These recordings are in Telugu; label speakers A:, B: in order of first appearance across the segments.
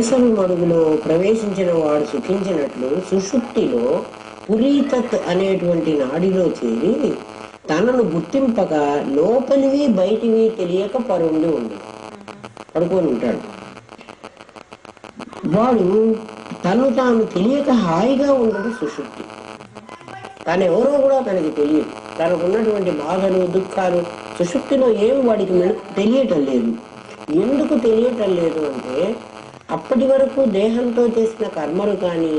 A: వేసవి మడుగులో ప్రవేశించిన వాడు సుఖించినట్లు సుషుప్తిలో పురీతత్ అనేటువంటి నాడిలో చేరి తనను గుర్తింపక లోపలివి బయటివి తెలియక పరుండి ఉంది పడుకొని ఉంటాడు. వాడు తను తాను తెలియక హాయిగా ఉండదు సుషుప్తి. తను ఎవరో కూడా తనకి తెలియదు. తనకున్నటువంటి బాధలు దుఃఖాలు సుషుప్తిలో ఏమి వాడికి తెలియటం లేదు. ఎందుకు తెలియటం లేదు అంటే అప్పటి వరకు దేహంతో చేసిన కర్మలు కానీ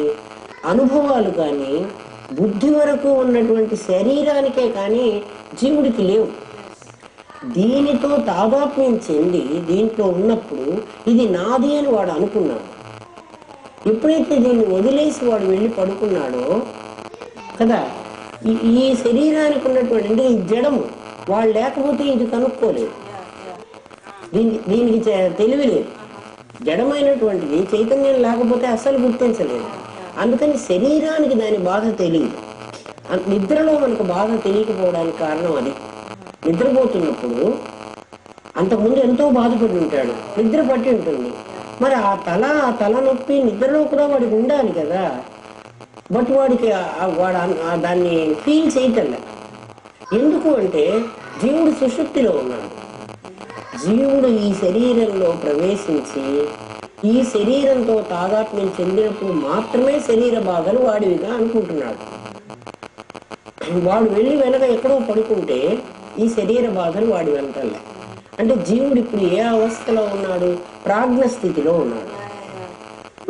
A: అనుభవాలు కానీ బుద్ధి వరకు ఉన్నటువంటి శరీరానికే కానీ జీవుడికి లేవు. దీనితో తాదాత్మ్యం చెంది దీంట్లో ఉన్నప్పుడు ఇది నాది అని వాడు అనుకున్నాడు. ఎప్పుడైతే దీన్ని వదిలేసి వాడు వెళ్ళి పడుకున్నాడో కదా, ఈ శరీరానికి ఉన్నటువంటి అంటే ఈ జడము వాడు లేకపోతే ఇది కనుక్కోలేదు. దీనికి తెలివి లేదు. జడమైనటువంటిది చైతన్యం లేకపోతే అస్సలు గుర్తించలేదు. అందుకని శరీరానికి దాని బాధ తెలియదు. నిద్రలో మనకు బాధ తెలియకపోవడానికి కారణం అది. నిద్రపోతున్నప్పుడు అంతకుముందు ఎంతో బాధపడి ఉంటాడు, నిద్ర పట్టి ఉంటుంది. మరి ఆ తల నొప్పి నిద్రలో కూడా వాడికి ఉండాలి కదా. బట్ వాడికి వాడు దాన్ని ఫీల్ చేయటంలే. ఎందుకు అంటే జీవుడు సుషుప్తిలో ఉన్నాడు. జీవుడు ఈ శరీరంలో ప్రవేశించి ఈ శరీరంతో తాదాత్మ్యం చెందినప్పుడు మాత్రమే శరీర బాధలు వాడివిగా అనుకుంటున్నాడు. వాడు వెళ్ళి వెనక ఎక్కడో పడుకుంటే ఈ శరీర బాధలు వాడి వెంటలే. అంటే జీవుడు ఇప్పుడు ఏ అవస్థలో ఉన్నాడు? ప్రాజ్ఞ స్థితిలో ఉన్నాడు.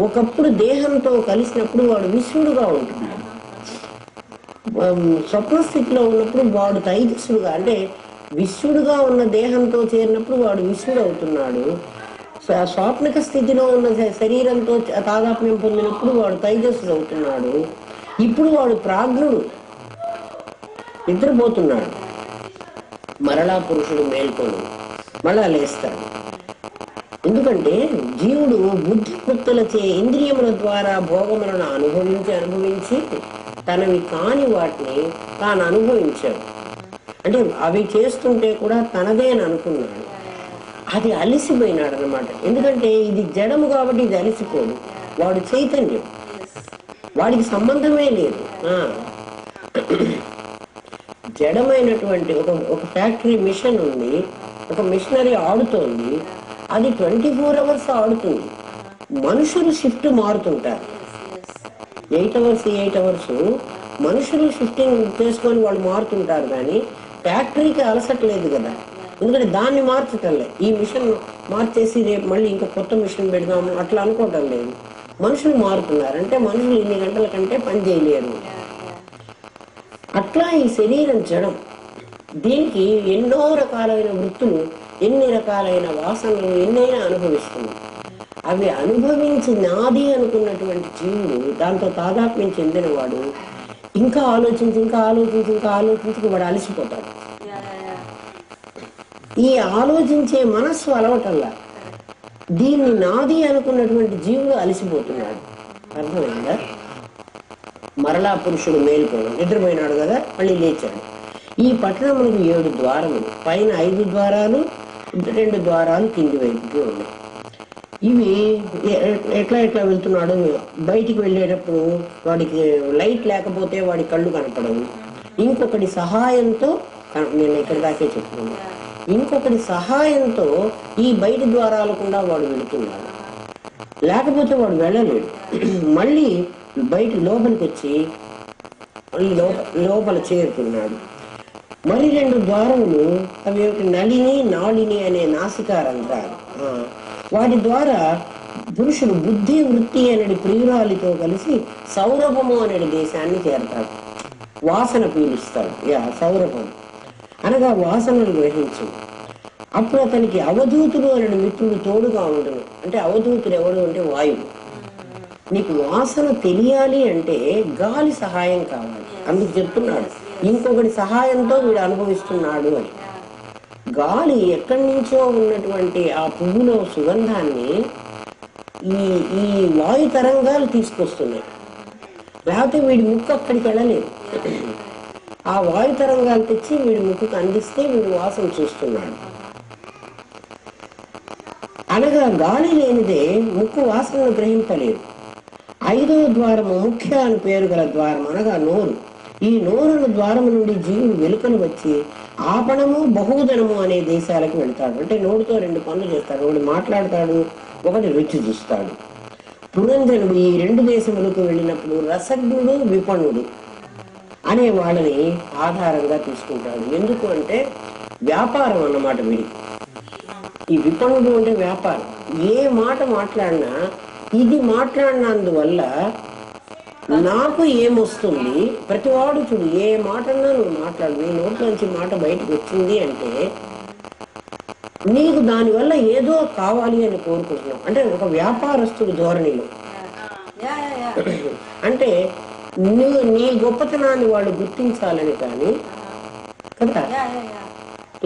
A: ఒకప్పుడు దేహంతో కలిసినప్పుడు వాడు విశ్వడుగా ఉంటున్నాడు. స్వప్న స్థితిలో ఉన్నప్పుడు వాడు తైజస్సుడుగా, అంటే విశ్వడుగా ఉన్న దేహంతో చేరినప్పుడు వాడు విశ్వడు అవుతున్నాడు. స్వాప్నిక స్థితిలో ఉన్న శరీరంతో తాదాత్మ్యం పొందినప్పుడు వాడు తైజస్సుడు అవుతున్నాడు. ఇప్పుడు వాడు ప్రాజ్ఞుడు, నిద్రపోతున్నాడు. మరలా పురుషుడు మేల్కొని మళ్ళా లేస్తాడు. ఎందుకంటే జీవుడు బుద్ధి కృత్తులచే ఇంద్రియముల ద్వారా భోగములను అనుభవించి తనవి కాని వాటిని తాను అనుభవించాడు. అంటే అవి చేస్తుంటే కూడా తనదే అని అనుకున్నాడు. అది అలిసిపోయినాడు అన్నమాట. ఎందుకంటే ఇది జడము కాబట్టి ఇది అలిసిపోదు. వాడు చైతన్యం, వాడికి సంబంధమే లేదు. జడమైనటువంటి ఒక ఫ్యాక్టరీ మిషన్ ఉంది, ఒక మిషనరీ ఆడుతోంది. అది 24 hours ఆడుతుంది. మనుషులు షిఫ్ట్ మారుతుంటారు. 8 hours మనుషులు షిఫ్టింగ్ చేసుకొని వాళ్ళు మారుతుంటారు. కానీ ఫ్యాక్టరీకి అలసట్లేదు కదా. ఎందుకంటే దాన్ని మార్చటంలే. ఈ మిషన్ మార్చేసి రేపు మళ్ళీ ఇంకా కొత్త మిషన్ పెడదాము అట్లా అనుకోవటం లేదు. మనుషులు మారుతున్నారు. అంటే మనుషులు ఇన్ని గంటల కంటే పని చేయలేరు. అట్లా ఈ శరీరం జడం. దీనికి ఎన్నో రకాలైన వృత్తులు, ఎన్ని రకాలైన వాసనలు ఎన్నైనా అనుభవిస్తుంది. అవి అనుభవించి నాది అనుకున్నటువంటి జీవుడు, దాంతో తాదాత్మ్యం చెందినవాడు ఇంకా ఆలోచించి వాడు అలసిపోతాడు. ఈ ఆలోచించే మనస్సు అలవటల్లా దీన్ని నాది అనుకున్నటువంటి జీవుడు అలసిపోతున్నాడు. అర్థమైందా? మరలా పురుషుడు మేలుకోవడం, నిద్రపోయినాడు కదా, మళ్ళీ లేచాడు. ఈ పట్టణములకు 7 ద్వారములు, పైన 5 ద్వారాలు, 2 ద్వారాలు కింది వైపుకి ఉన్నాయి. ఇవి ఎట్లా వెళ్తున్నాడు? బయటికి వెళ్ళేటప్పుడు వాడికి లైట్ లేకపోతే వాడి కళ్ళు కనపడవు. ఇంకొకటి సహాయంతో, నేను ఇక్కడ దాకే చెప్తున్నాను, ఇంకొకటి సహాయంతో ఈ బయటి ద్వారాలు కూడా వాడు వెళుతున్నాడు. లేకపోతే వాడు వెళ్ళలేడు. మళ్ళీ బయట లోపలికి వచ్చి లోపల చేరుతున్నాడు. మరి 2 ద్వారములు, అవి నళిని నాళిని అనే నాసికారంధ్రాలు. వాటి ద్వారా పురుషుడు బుద్ధి వృత్తి అనేది ప్రియురాలితో కలిసి సౌరభము అనే దేశాన్ని చేరతాడు. వాసన పీలుస్తాడు. సౌరభం అనగా వాసనలు గ్రహించు. అప్పుడు అతనికి అవధూతుడు అనే మిత్రుడు తోడుగా ఉండను. అంటే అవధూతుడు ఎవడు అంటే వాయువు. నీకు వాసన తెలియాలి అంటే గాలి సహాయం కావాలి. అందుకు చెప్తున్నాడు, ఇంకొకటి సహాయంతో వీడు అనుభవిస్తున్నాడు అని. గాలి ఎక్కడి నుంచో ఉన్నటువంటి ఆ పువ్వులో సుగంధాన్ని ఈ వాయు తరంగాలు తీసుకొస్తున్నాయి. లేకపోతే వీడి ముక్కు అక్కడికి వెళ్ళలేదు. ఆ వాయు తరంగాలు తెచ్చి వీడి ముక్కుకు అందిస్తే వీడు వాసన చూస్తున్నాడు. అనగా గాలి లేనిదే ముక్కు వాసనను గ్రహింపలేదు. 5వ ద్వారము ముఖ్య అని పేరు గల ద్వారం అనగా నోరు. ఈ నోరుల ద్వారము నుండి జీవుడు వెలుకలు వచ్చి ఆపణము బహుధనము అనే దేశాలకు వెళ్తాడు. అంటే నోటితో 2 పనులు చేస్తాడు. ఒకటి మాట్లాడతాడు, ఒకటి రుచి చూస్తాడు. పురంజనుడు ఈ 2 దేశములకు వెళ్ళినప్పుడు రసజ్ఞుడు విపణుడు అనే వాళ్ళని ఆధారంగా తీసుకుంటాడు. ఎందుకు అంటే వ్యాపారం అన్నమాట వీడికి. ఈ విపణుడు అంటే వ్యాపారం. ఏ మాట మాట్లాడినా ఇది మాట్లాడినందువల్ల నాకు ఏమొస్తుంది, ప్రతివాడు చూడు ఏ మాటన్నా నువ్వు మాట్లాడు, నీ నోట్లోంచి మాట బయటకు వచ్చింది అంటే నీకు దానివల్ల ఏదో కావాలి అని కోరుకుంటున్నావు. అంటే ఒక వ్యాపారస్తుడు ధోరణిలో. అంటే నువ్వు నీ గొప్పతనాన్ని వాళ్ళు గుర్తించాలని కానీ కదా,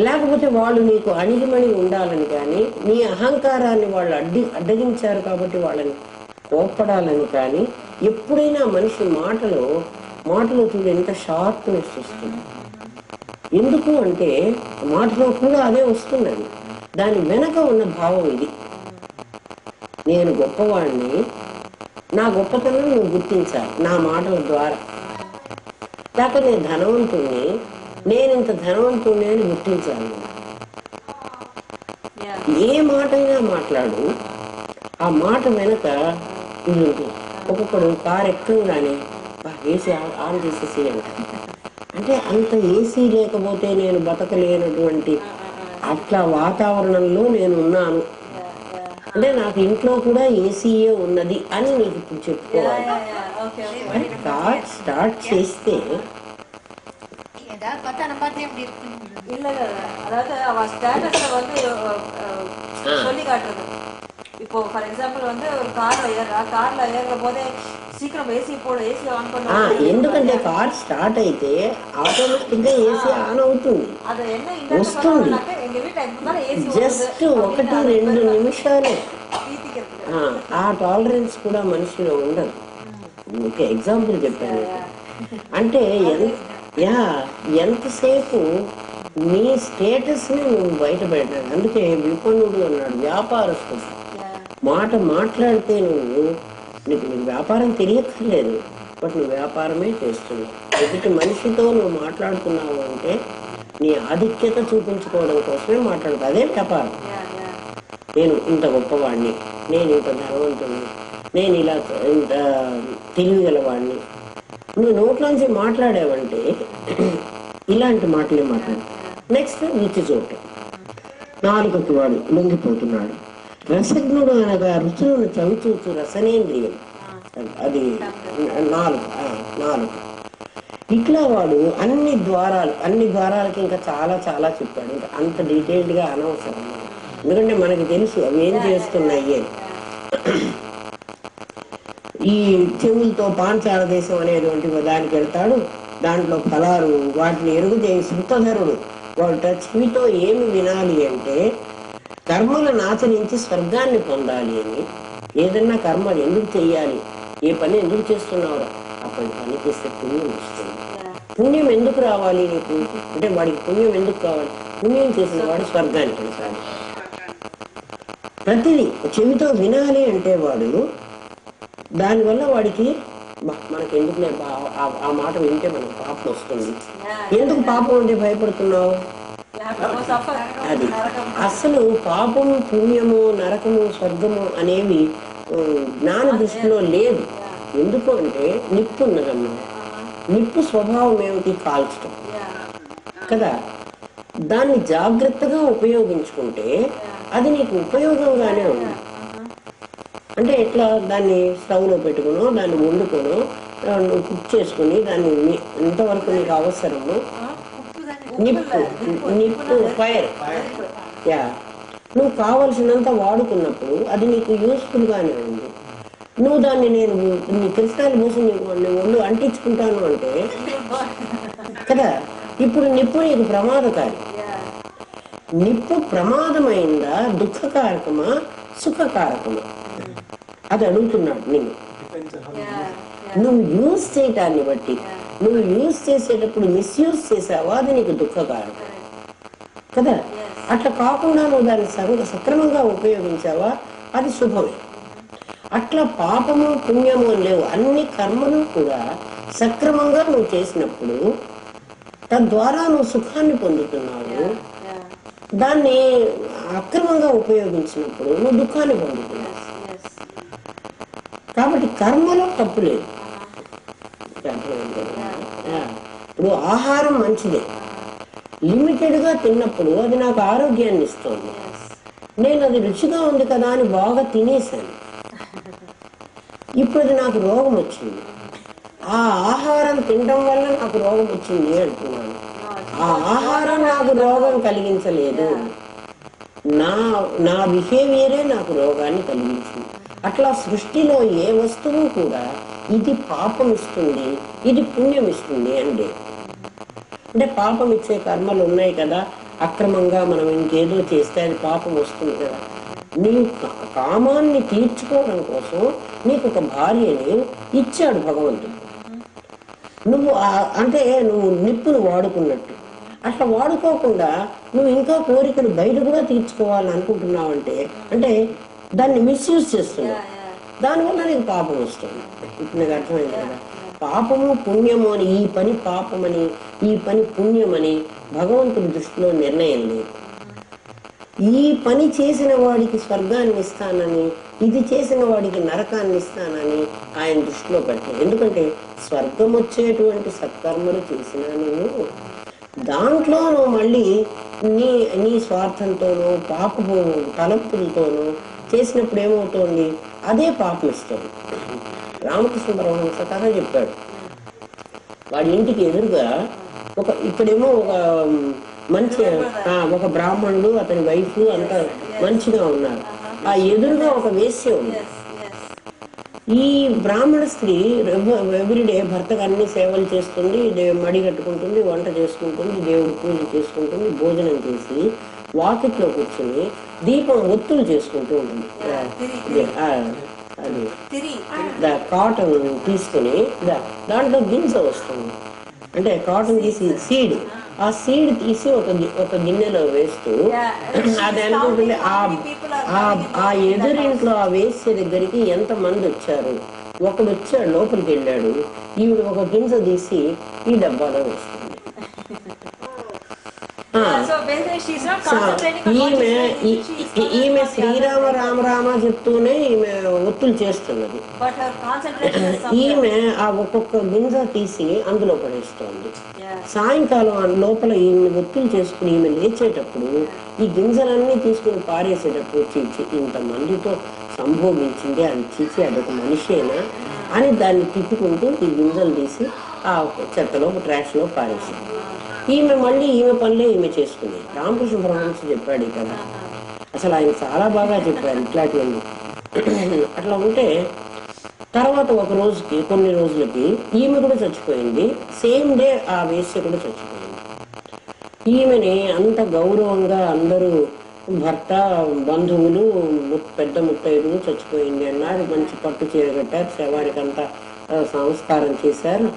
A: లేకపోతే వాళ్ళు నీకు అణిగిమణి ఉండాలని కానీ, నీ అహంకారాన్ని వాళ్ళు అడ్డగించారు కాబట్టి వాళ్ళని కోప్పడాలని కానీ, ఎప్పుడైనా మనిషి మాటలో చూడు ఎంత షార్ప్నెస్ వస్తుంది. ఎందుకు అంటే మాటలో కూడా అదే వస్తున్నది. దాని వెనక ఉన్న భావం ఇది. నేను గొప్పవాడిని, నా గొప్పతనం నువ్వు గుర్తించాలి నా మాటల ద్వారా. లేకపోతే నేను ధనవంతుణ్ణి, నేను ఇంత ధనవంతుణ్ణి అని గుర్తించాలి. ఏ మాటైనా మాట్లాడు, ఆ మాట వెనక ఇది ఉంటుంది. ఒక్కొక్కడు కారు ఎక్కగానే ఏసీ ఆన్ చేసేసి అంటారు. అంటే అంత ఏసీ లేకపోతే నేను బతకలేనటువంటి అట్లా వాతావరణంలో నేను ఉన్నాను అంటే నాకు ఇంట్లో కూడా ఏసీయే ఉన్నది అని నీకు ఇప్పుడు చెప్పుకోవాలి. కార్ స్టార్ట్ చేస్తే
B: இப்போ ஃபார் எக்ஸாம்பிள் வந்து ஒரு கார்ல ஏறுற போதே சீக்கிரம் ஏசி போடு, ఏసీ ఆన్ பண்ணு.
A: ఎందుకంటే కార్ స్టార్ట్ అయితే ఆటోమేటిక్ గా ఏసీ ఆన్ అవుతుంది, వస్తుంది. జస్ట్ 1-2 నిమిషాలు ఆ టాలరెన్స్ కూడా మనిషిలో ఉండదు. ఓకే, ఎగ్జాంపుల్ చెప్పాను. అంటే ఎంతసేపు నీ స్టేటస్ ని నువ్వు బయట పెట్టాడు. అందుకే విపణుడు అన్నాడు, వ్యాపారస్తుడు. మాట మాట్లాడితే నీకు వ్యాపారం తెలియక్కర్లేదు, బట్ నువ్వు వ్యాపారమే చేస్తున్నావు. ఎదుటి మనిషితో నువ్వు మాట్లాడుతున్నావు అంటే నీ ఆధిక్యత చూపించుకోవడం కోసమే మాట్లాడుతావు. అదే వ్యాపారం. నేను ఇంత గొప్పవాడిని, నేను ఇంత ధనవంతుడిని, నేను ఇలా ఇంత తెలివిగలవాడిని. నువ్వు నోట్లోంచి మాట్లాడావంటే ఇలాంటి మాటలే మాట్లాడు. నెక్స్ట్ రుచి చూడటం. 4కి వాడు లొంగిపోతున్నాడు. రసజ్ఞుడు అనగా రుచులను చవిచూచు రసనేంద్రియం. అది 4. ఇట్లా వాడు అన్ని ద్వారాలకి ఇంకా చాలా చాలా చెప్పాడు. ఇంకా అంత డీటెయిల్డ్ గా అనవసరం, ఎందుకంటే మనకి తెలుసు అవి ఏం చేస్తున్నాయి. ఈ చెవులతో పాంచాల దేశం అనేటువంటి దానికి వెళ్తాడు. దాంట్లో ఫలాలు వాటిని ఎరుగు చేయి శృతధరుడు. వాడు చెవితో ఏమి వినాలి అంటే కర్మలను ఆచరించి స్వర్గాన్ని పొందాలి అని. ఏదన్నా కర్మ ఎందుకు చెయ్యాలి, ఏ పని ఎందుకు చేస్తున్నావు, అప్పటి పని చేస్తే పుణ్యం వస్తుంది. పుణ్యం ఎందుకు రావాలి నీకు అంటే వాడికి పుణ్యం ఎందుకు కావాలి, పుణ్యం చేసిన వాడు స్వర్గానికి వెళ్తాడు. ప్రతిదీ చెవితో వినాలి అంటే వాడు దానివల్ల వాడికి మనకి ఎందుకులే ఆ మాట వింటే మనకు పాపం వస్తుంది. ఎందుకు పాపం అంటే భయపడుతున్నావు? అది అసలు పాపము పుణ్యము నరకము స్వర్గము అనేవి జ్ఞాన దృష్టిలో లేదు. ఎందుకు అంటే నిప్పు ఉన్నదమ్మా, నిప్పు స్వభావం ఏమిటి? కాల్చడం కదా. దాన్ని జాగ్రత్తగా ఉపయోగించుకుంటే అది నీకు ఉపయోగంగానే ఉంది. అంటే ఎట్లా, దాన్ని స్టవ్లో పెట్టుకునో దాన్ని వండుకోనో నువ్వు కుక్ చేసుకుని దాన్ని ఎంతవరకు నీకు అవసరమో నిప్పు ఫైర్ నువ్వు కావలసినంత వాడుకున్నప్పుడు అది నీకు యూస్ఫుల్ గానే ఉంది. నువ్వు దాన్ని నేను నీ కృష్ణాలు పోసి నీకు ఒళ్ళు అంటించుకుంటాను అంటే కదా, ఇప్పుడు నిప్పు నీకు ప్రమాదకారి. నిప్పు ప్రమాదమైందా, దుఃఖకారకమా, సుఖకారకమా అది అడుగుతున్నాడు నిన్ను. నువ్వు యూజ్ చేయటాన్ని బట్టి, నువ్వు యూజ్ చేసేటప్పుడు మిస్యూజ్ చేసావా, అది నీకు దుఃఖకారకం కదా. అట్లా కాకుండా నువ్వు దాన్ని సక్రమంగా ఉపయోగించావా, అది శుభమే. అట్లా పాపము పుణ్యము అని లేవు, అన్ని కర్మలు కూడా సక్రమంగా నువ్వు చేసినప్పుడు తద్వారా నువ్వు సుఖాన్ని పొందుతున్నావు. దాన్ని అక్రమంగా ఉపయోగించినప్పుడు నువ్వు దుఃఖాన్ని పొందుతున్నావు. కాబట్టి కర్మలో తప్పు లేదు. ఇప్పుడు ఆహారం మంచిదే, లిమిటెడ్ గా తిన్నప్పుడు అది నాకు ఆరోగ్యాన్ని ఇస్తుంది. నేను అది రుచిగా ఉంది కదా అని బాగా తినేసాను, ఇప్పుడు అది నాకు రోగం వచ్చింది. ఆ ఆహారం తినడం వల్ల నాకు రోగం వచ్చింది అంటున్నాను. ఆ ఆహారం నాకు రోగం కలిగించలేదు, నా బిహేవియరే నాకు రోగాన్ని కలిగించింది. అట్లా సృష్టిలో ఏ వస్తువు కూడా ఇది పాపం ఇస్తుంది, ఇది పుణ్యం ఇస్తుంది అంటే పాపం ఇచ్చే కర్మలు ఉన్నాయి కదా, అక్రమంగా మనం ఇంకేదో చేస్తే అది పాపం వస్తుంది కదా. నీ కామాన్ని తీర్చుకోవడం కోసం నీకు ఒక భార్యని ఇచ్చాడు భగవంతుడు. నువ్వు అంటే నువ్వు నిప్పును వాడుకున్నట్టు అట్లా వాడుకోకుండా నువ్వు ఇంకా కోరికలు బయట కూడా తీర్చుకోవాలని అనుకుంటున్నావు అంటే దాన్ని మిస్యూజ్ చేస్తున్నావు. దానివల్ల నీకు పాపం వస్తుంది. ఇప్పుడు నీకు అర్థమైంది కదా, పాపము పుణ్యము అని, ఈ పని పాపమని ఈ పని పుణ్యమని భగవంతుడి దృష్టిలో నిర్ణయం లేదు. ఈ పని చేసిన వాడికి స్వర్గాన్ని ఇస్తానని, ఇది చేసిన వాడికి నరకాన్ని ఇస్తానని ఆయన దృష్టిలో పెట్టాడు. ఎందుకంటే స్వర్గం వచ్చేటువంటి సత్కర్మలు చేసినా నువ్వు దాంట్లో నువ్వు మళ్ళీ నీ స్వార్థంతోనూ పాపపు తలంపులతోనూ చేసినప్పుడు ఏమవుతోంది, అదే పాపం ఇస్తుంది. రామకృష్ణ పరమహంస కథ చెప్పాడు. వాడి ఇంటికి ఎదురుగా ఇక్కడేమో మంచి ఒక బ్రాహ్మణుడు అతని వైఫ్ అంతా మంచిగా ఉన్నారు. ఆ ఎదురుగా ఒక వేశ్య ఉంది. ఈ బ్రాహ్మణ స్త్రీ ఎవ్రీడే భర్తకు అన్ని సేవలు చేస్తుంది, మడి కట్టుకుంటుంది, వంట చేసుకుంటుంది, దేవుడి పూజ చేసుకుంటుంది, భోజనం చేసి వాకిట్లో కూర్చుని దీపం ఒత్తులు చేసుకుంటూ ఉంటుంది. అది కాటన్ తీసుకుని దాంట్లో గింజ వస్తుంది, అంటే కాటన్ తీసి సీడ్, ఆ సీడ్ తీసి ఒక గిన్నెలో వేస్తూ అది అనుకుంటుంది. ఆ ఎదురింట్లో ఆ వేసే దగ్గరికి ఎంత మంది వచ్చారు, ఒకడు వచ్చాడు, లోపలికి వెళ్ళాడు, ఈవిడ ఒక గింజ తీసి ఈ డబ్బాలో వేస్తుంది. ఈమె శ్రీరామ రామ రామ చెప్తూనే ఈమె ఒత్తులు చేస్తున్నది. ఈమె ఆ ఒక్కొక్క గింజ తీసి అందులో పడేస్తోంది. సాయంకాలం లోపల ఈమె ఒత్తులు చేసుకుని ఈమె లేచేటప్పుడు ఈ గింజలన్నీ తీసుకుని పారేసేటప్పుడు చీచి ఇంతమందితో సంభోగించింది, అది చీచి అదొక మనిషేనా అని దాన్ని తిట్టుకుంటూ ఈ గింజలు తీసి ఆ చెత్తలో ట్రాష్ లో పారేసింది. ఈమె మళ్ళీ ఈమె పనులే ఈమె చేసుకునేది. రామకృష్ణ పరమహంస చెప్పాడు కదా, అసలు ఆయన చాలా బాగా చెప్పారు ఇట్లాంటివన్నీ. అట్లా ఉంటే తర్వాత కొన్ని రోజులకి ఈమె కూడా చచ్చిపోయింది. సేమ్ డే ఆ వేశ్య కూడా చచ్చిపోయింది. ఈమెని అంత గౌరవంగా అందరూ భర్త, బంధువులు, పెద్ద ముత్తైదులు చచ్చిపోయింది అన్నారు. మంచి పట్టు చీర కట్టారు, శవానికి అంతా సంస్కారం చేశారు,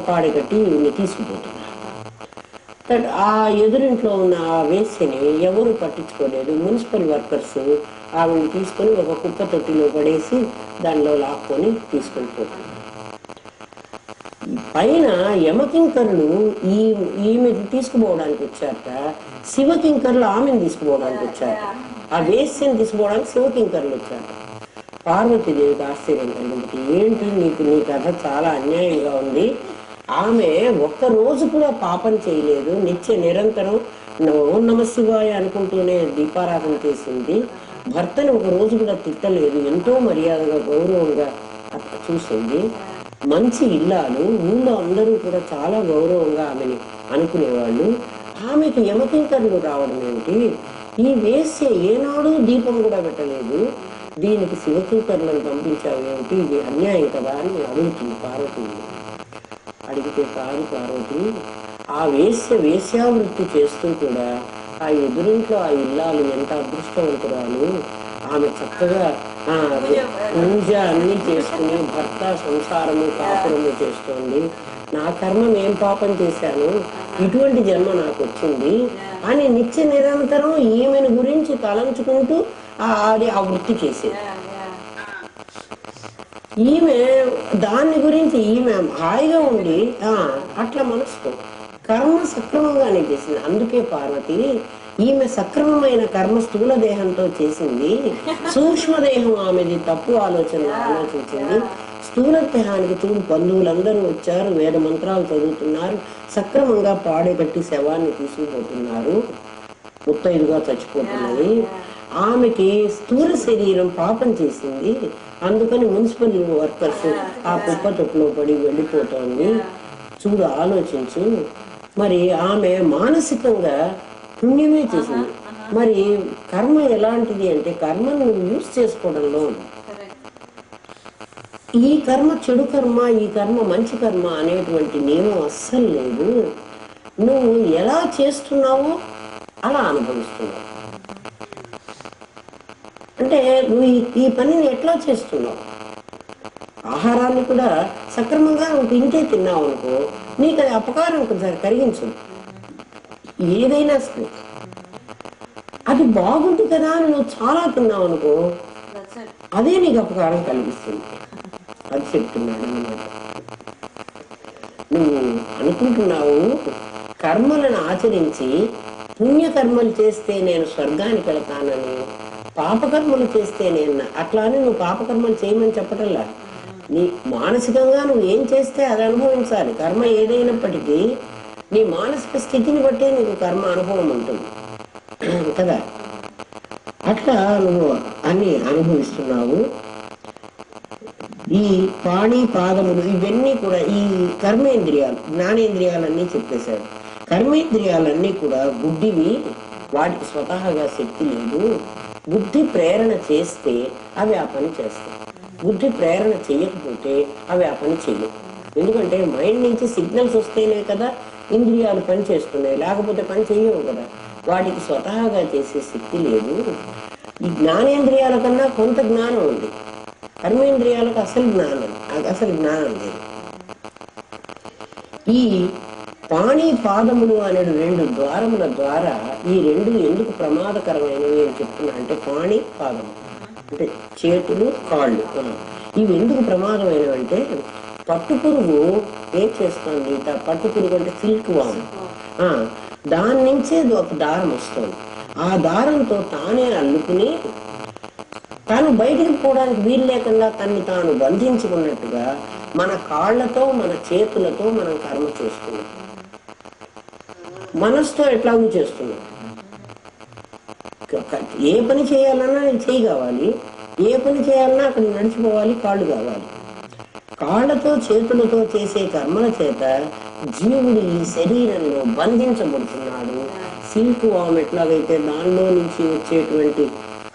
A: పాడగట్టి ఈమెని తీసుకుపోతున్నారు. ఆ ఎదురింట్లో ఉన్న ఆ వేశ్యని ఎవరు పట్టించుకోలేదు. మున్సిపల్ వర్కర్స్ ఆవిడని తీసుకొని ఒక కుక్క తొట్టిలో పడేసి దానిలో లాక్కొని తీసుకొని పోతున్నారు. పైన యమకింకరులు ఈమె తీసుకుపోవడానికి వచ్చారట, శివకింకరులు ఆమెను తీసుకుపోవడానికి వచ్చారట. ఆ వేశ్యని తీసుకుపోవడానికి శివకింకరులు వచ్చారట. పార్వతీదేవికి ఆశ్చర్యం కలిగింది. ఏంటి నీ కథ చాలా అన్యాయంగా ఉంది. ఆమె ఒక్కరోజు కూడా పాపం చేయలేదు, నిరంతరం ఓం నమ శివాయ అనుకుంటూనే దీపారాధన చేసింది. భర్తని ఒక రోజు కూడా తిట్టలేదు, ఎంతో మర్యాదగా గౌరవంగా చూసింది. మంచి ఇల్లాలు, ఊళ్ళో అందరూ కూడా చాలా గౌరవంగా ఆమెని అనుకునేవాళ్ళు. ఆమెకు యమకింకరులు రావడం ఏమిటి? ఈ వేశ్య ఏనాడు దీపం కూడా పెట్టలేదు, దీనికి శివకింకరులను పంపించావు ఏమిటి? ఇది అన్యాయం కదా అని అడుగుతుంది పార్వతి. అడిగితే కాదు పార్వతి, ఆ వేశ్యావృత్తి చేస్తూ కూడా ఆ ఎదురింట్లో ఆ ఇల్లాలు ఎంత అదృష్టవంతురాలు, ఆమె చక్కగా పూజ అన్ని చేసుకుని భర్త సంసారము కాపురము చేస్తోంది. నా కర్మం ఏం పాపం చేశాను, ఇటువంటి జన్మ నాకు వచ్చింది అని నిత్య నిరంతరం ఈమెను గురించి తలంచుకుంటూ అది ఆ వృత్తి చేసేది. ఈమె దాని గురించి ఈమె హాయిగా ఉండి అట్లా మనసుతో కర్మ సక్రమంగానే చేసింది. అందుకే పార్వతి ఈమె సక్రమమైన కర్మ స్థూల దేహంతో చేసింది, సూక్ష్మదేహం ఆమెది తప్పు ఆలోచనలు ఆలోచించింది. స్థూల దేహానికి చూడు బంధువులందరూ వచ్చారు, వేద మంత్రాలు చదువుతున్నారు, సక్రమంగా పాడేగట్టి శవాన్ని తీసుకుపోతున్నారు, ముత్తైదుగా చచ్చిపోతున్నది. ఆమెకి స్థూల శరీరం పాపం చేసింది, అందుకని మున్సిపల్ వర్కర్స్ ఆ కుప్ప తొట్టులో పడి వెళ్ళిపోతోంది. చూడు ఆలోచించు. మరి ఆమె మానసికంగా పుణ్యమే చేసింది. మరి కర్మ ఎలాంటిది అంటే కర్మను నువ్వు యూజ్ చేసుకోవడంలో ఈ కర్మ చెడు కర్మ, ఈ కర్మ మంచి కర్మ అనేటువంటి నియమం అస్సలు లేదు. నువ్వు ఎలా చేస్తున్నావో అలా అనుభవిస్తున్నావు. అంటే నువ్వు ఈ పనిని ఎట్లా చేస్తున్నావు, ఆహారాన్ని కూడా సక్రమంగా నువ్వు తింటే తిన్నావు అనుకో, నీకు అది అపకారం కొంచెం కలిగించు. ఏదైనా సరే అది బాగుంది కదా అని నువ్వు చాలా తిన్నావు అనుకో, అదే నీకు అపకారం కలిగిస్తుంది. అది చెప్తున్నాడు అన్నమాట. నువ్వు అనుకుంటున్నావు కర్మలను ఆచరించి పుణ్యకర్మలు చేస్తే నేను స్వర్గానికి వెళతానని, పాపకర్మలు చేస్తే నేను అట్లానే నువ్వు పాపకర్మలు చేయమని చెప్పటంలా. నీ మానసికంగా నువ్వు ఏం చేస్తే అది అనుభవించాలి. కర్మ ఏదైనప్పటికీ నీ మానసిక స్థితిని బట్టే నీకు కర్మ అనుభవం ఉంటుంది కదా. అట్లా నువ్వు అన్ని అనుభవిస్తున్నావు. ఈ పాణి పాదములు ఇవన్నీ కూడా ఈ కర్మేంద్రియాలు, జ్ఞానేంద్రియాలన్నీ చెప్పేశాడు. కర్మేంద్రియాలన్నీ కూడా బుద్ధివి, వాటికి స్వతహాగా శక్తి లేదు. బుద్ధి ప్రేరణ చేస్తే అవి ఆ పని చేస్తాయి, బుద్ధి ప్రేరణ చేయకపోతే అవి ఆ పని చెయ్యవు. ఎందుకంటే మైండ్ నుంచి సిగ్నల్స్ వస్తేనే కదా ఇంద్రియాలు పని చేస్తున్నాయి, లేకపోతే పని చెయ్యవు కదా. వాటికి స్వతహాగా చేసే శక్తి లేదు. ఈ జ్ఞానేంద్రియాల కన్నా కొంత జ్ఞానం ఉంది, కర్మేంద్రియాలకు అసలు జ్ఞానం లేదు. ఈ పాణి పాదములు అనే రెండు ద్వారముల ద్వారా ఈ రెండు ఎందుకు ప్రమాదకరమైనవి అని చెప్తున్నా అంటే, పాణి పాదము అంటే చేతులు కాళ్ళు, ఇవి ఎందుకు ప్రమాదమైనవి అంటే, పట్టుపురుగు ఏం చేస్తుంది, పట్టుపురుగు అంటే సిల్క్ వామ్, దాని నుంచే ఒక దారం వస్తుంది. ఆ దారంతో తానే అల్లుకుని తాను బయటికి పోవడానికి వీలు లేకుండా తన్ని తాను బంధించుకున్నట్టుగా మన కాళ్లతో మన చేతులతో మనం కర్మ చేస్తున్నాం. మనసుతో ఎట్లాగూ చేస్తున్నాం. ఏ పని చేయాలన్నా నేను చేయి కావాలి, ఏ పని చేయాలన్నా అక్కడ నడిచిపోవాలి, కాళ్ళు కావాలి. కాళ్ళతో చేతులతో చేసే కర్మల చేత జీవుడు ఈ శరీరంలో బంధించబడుతున్నాడు. సిల్క్ వామ్ ఎట్లాగైతే దానిలో నుంచి వచ్చేటువంటి